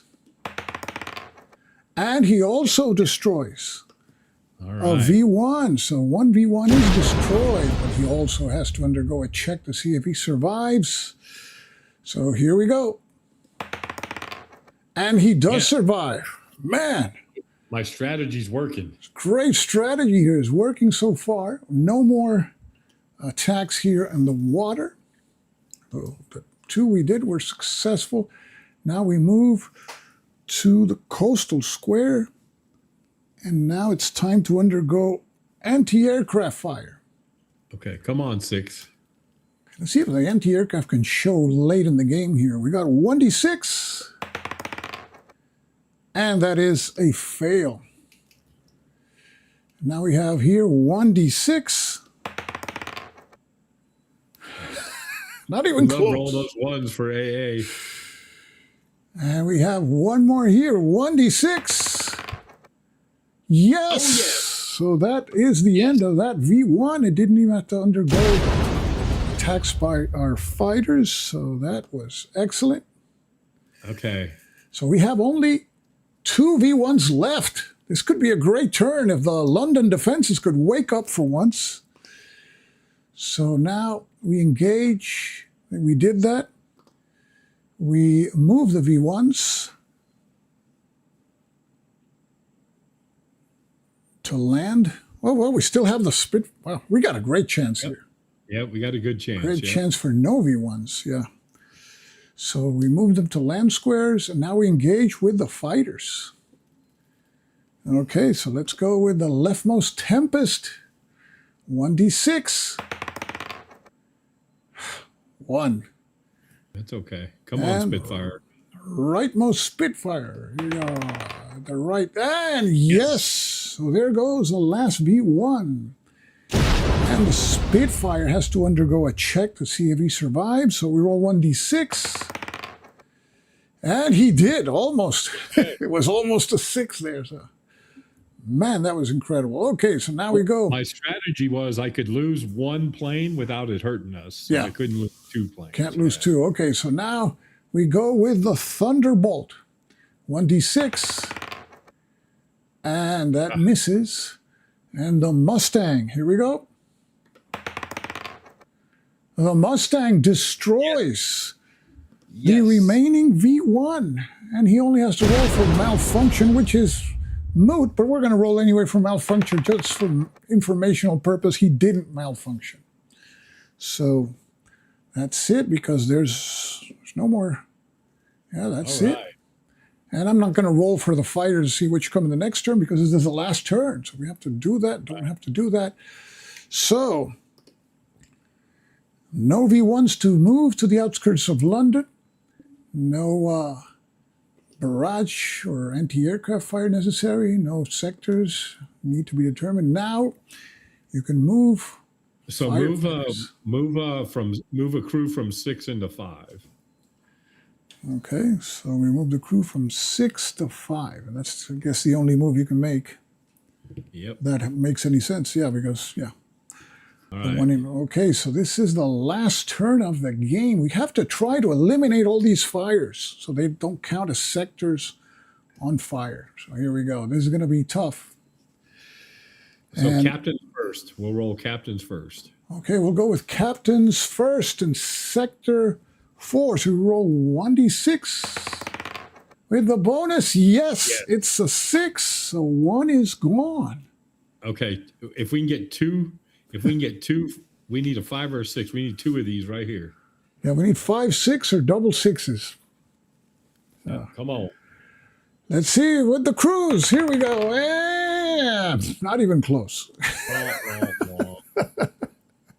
And he also destroys All a right. V1. So 1 V1 is destroyed, but he also has to undergo a check to see if he survives. So here we go. And he does Yeah. survive. Man, My strategy's working. great strategy here is working so far. No more attacks here in the water. So the 2 we did were successful. Now we move to the coastal square. And now it's time to undergo anti-aircraft fire. Okay, come on, 6. Let's see if the anti-aircraft can show late in the game here. We got a 1d6. And that is a fail. Now we have here 1d6. Not even Love close. roll those ones for AA. And we have one more here, 1d6. Yes! Oh, yes. So that is the end of that V1. It didn't even have to undergo attacks by our fighters, so that was excellent. Okay. So we have only 2 V1s left. This could be a great turn if the London defenses could wake up for once. So now we engage. We did that. We move the V1s to land. Well, we still have the spit. Well, we got a great chance here. Yeah, we got a good chance. Great chance for no V1s, yeah. So we moved them to land squares, and now we engage with the fighters. Okay, so let's go with the leftmost Tempest. 1d6. 1. That's okay. Come on, And Spitfire. Rightmost Spitfire. Yeah, the right. And yes! So there goes the last V1. And the Spitfire has to undergo a check to see if he survives. So we roll 1d6. And he did, almost. It was almost a 6 there. So, man, that was incredible. Okay, so now we go. My strategy was I could lose 1 plane without it hurting us. So Yeah. I couldn't lose 2 planes. Can't lose 2. Okay, so now we go with the Thunderbolt. 1d6. And that misses. And the Mustang. Here we go. The Mustang destroys the remaining V1. And he only has to roll for malfunction, which is moot, but we're going to roll anyway for malfunction just for informational purpose. He didn't malfunction. So that's it, because there's no more. Yeah, that's it. And I'm not going to roll for the fighter to see which come in the next turn, because this is the last turn. So we have to do that, don't have to do that. So no V1s to move to the outskirts of London. No barrage or anti-aircraft fire necessary. No sectors need to be determined. Now you can move. So move a crew from 6 into 5. Okay, so we move the crew from 6 to 5, and that's, I guess, the only move you can make. Yep. That makes any sense, yeah, because, yeah. All right. Okay, so this is the last turn of the game. We have to try to eliminate all these fires so they don't count as sectors on fire. So here we go. This is going to be tough. So captains first. We'll roll captains first. Okay, we'll go with captains first in Sector 4. So we roll 1d6 with the bonus. Yes, it's a 6, so 1 is gone. Okay, if we can get 2, we need a 5 or a 6. We need 2 of these right here. Yeah, we need 5, 6, or double 6s. Come on. Let's see with the crews. Here we go. And not even close.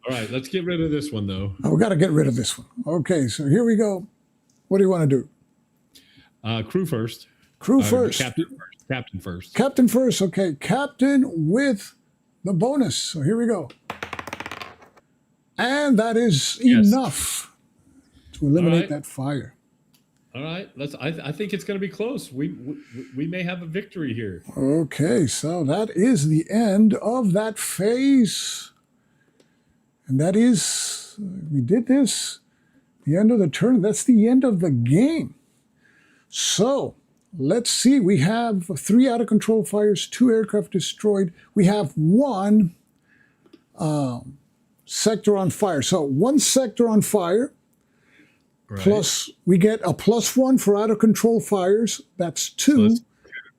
All right, let's get rid of this one, though. Oh, we got to get rid of this one. Okay, so here we go. What do you want to do? Crew first. Crew first. Captain first. Captain first. Captain first. Okay, captain with the bonus. So here we go. And that is enough to eliminate that fire. All right, I think it's going to be close. We may have a victory here. Okay, so that is the end of that phase. And that is, we did this, the end of the turn. That's the end of the game. So let's see. We have 3 out-of-control fires, 2 aircraft destroyed. We have 1 sector on fire. So 1 sector on fire. Plus, we get a +1 for out of control fires. That's 2.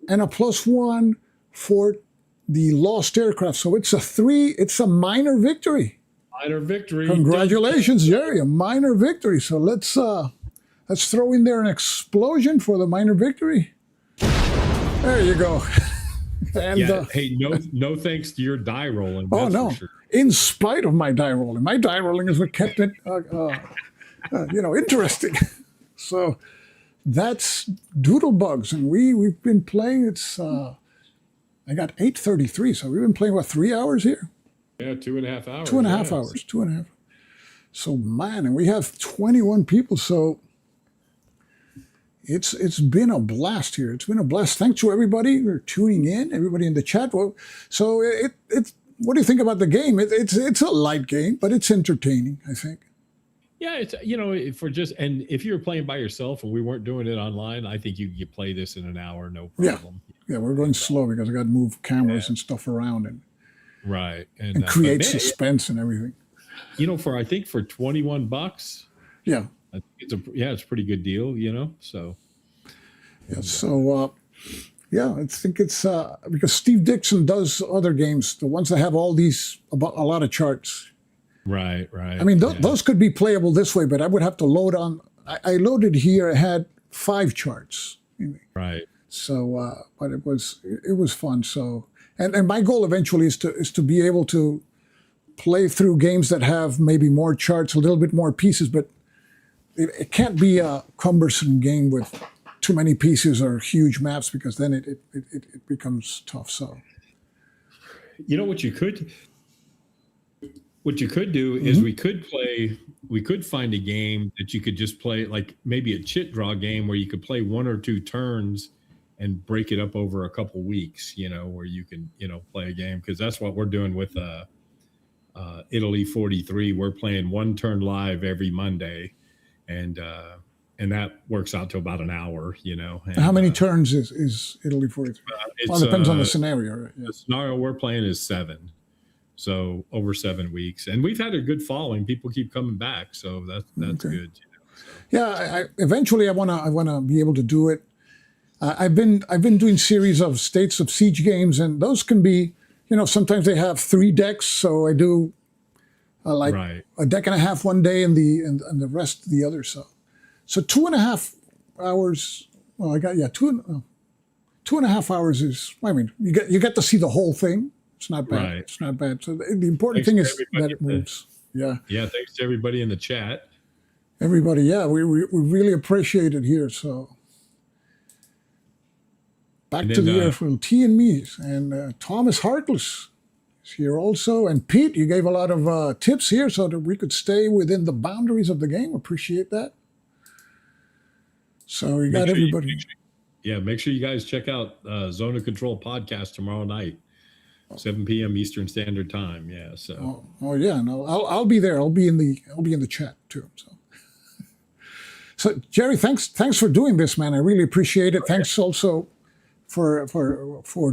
And a +1 for the lost aircraft. So it's a 3. It's a minor victory. Minor victory. Congratulations, Jerry. A minor victory. So let's throw in there an explosion for the minor victory. There you go. And hey, no thanks to your die rolling. Oh no! For sure. In spite of my die rolling is what kept it, interesting. So that's Doodlebugs, and we've been playing. It's I got 8:33, so we've been playing what, 3 hours here? Yeah, 2.5 hours. 2.5 hours. 2.5. So man, and we have 21 people. So it's been a blast here. It's been a blast. Thanks to everybody for tuning in. Everybody in the chat. Well, so it's. What do you think about the game? It's a light game, but it's entertaining, I think. Yeah, it's and if you were playing by yourself and we weren't doing it online, I think you could play this in an hour, no problem. Yeah, we're going slow because I got to move cameras and stuff around and and create suspense and everything. I think for $21, yeah, I think it's a pretty good deal, So yeah, so I think it's because Steve Dixon does other games, the ones that have all these a lot of charts. Right. I mean, those could be playable this way, but I would have to load on. I loaded here. It had 5 charts. Right. So, but it was fun. So, and my goal eventually is to be able to play through games that have maybe more charts, a little bit more pieces, but it can't be a cumbersome game with too many pieces or huge maps, because then it becomes tough. So, what you could do is we could find a game that you could just play, like maybe a chit draw game where you could play 1 or 2 turns and break it up over a couple weeks, where you can, play a game. Because that's what we're doing with Italy 43. We're playing 1 turn live every Monday, and that works out to about an hour, And how many turns is Italy 43? Well, it depends on the scenario, right? Yeah. The scenario we're playing is 7. So over 7 weeks, and we've had a good following. People keep coming back, so that's good. So. Yeah, eventually I wanna be able to do it. I've been doing series of States of Siege games, and those can be, sometimes they have 3 decks, so I do a deck and a half one day and the rest the other. So 2.5 hours. Well, I got 2.5 hours is. I mean, you get to see the whole thing. It's not bad. Right. It's not bad. So the important thing is that it moves. Yeah. Yeah. Thanks to everybody in the chat. Everybody. Yeah. We really appreciate it here. So back to the airfield. T and me and Thomas Harkless is here also. And Pete, you gave a lot of tips here so that we could stay within the boundaries of the game. Appreciate that. So we got everybody. Make sure you guys check out Zone of Control podcast tomorrow night. 7 p.m. Eastern Standard Time. Yeah. So. Oh yeah. No, I'll be there. I'll be in the chat too. So Jerry, thanks for doing this, man. I really appreciate it. Thanks also for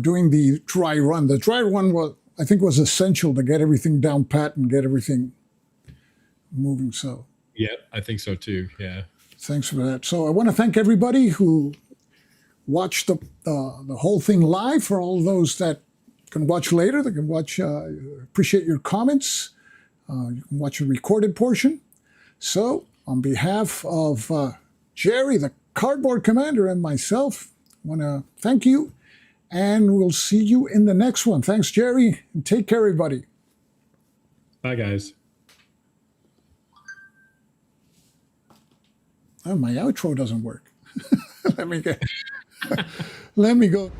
doing the dry run. The dry run was essential to get everything down pat and get everything moving. So. Yeah, I think so too. Yeah. Thanks for that. So I want to thank everybody who watched the whole thing live. For all those that can watch later, they can watch. Appreciate your comments. You can watch a recorded portion. So, on behalf of Jerry, the Cardboard Commander, and myself, I want to thank you, and we'll see you in the next one. Thanks, Jerry, and take care, everybody. Bye, guys. Oh, my outro doesn't work. Let me go.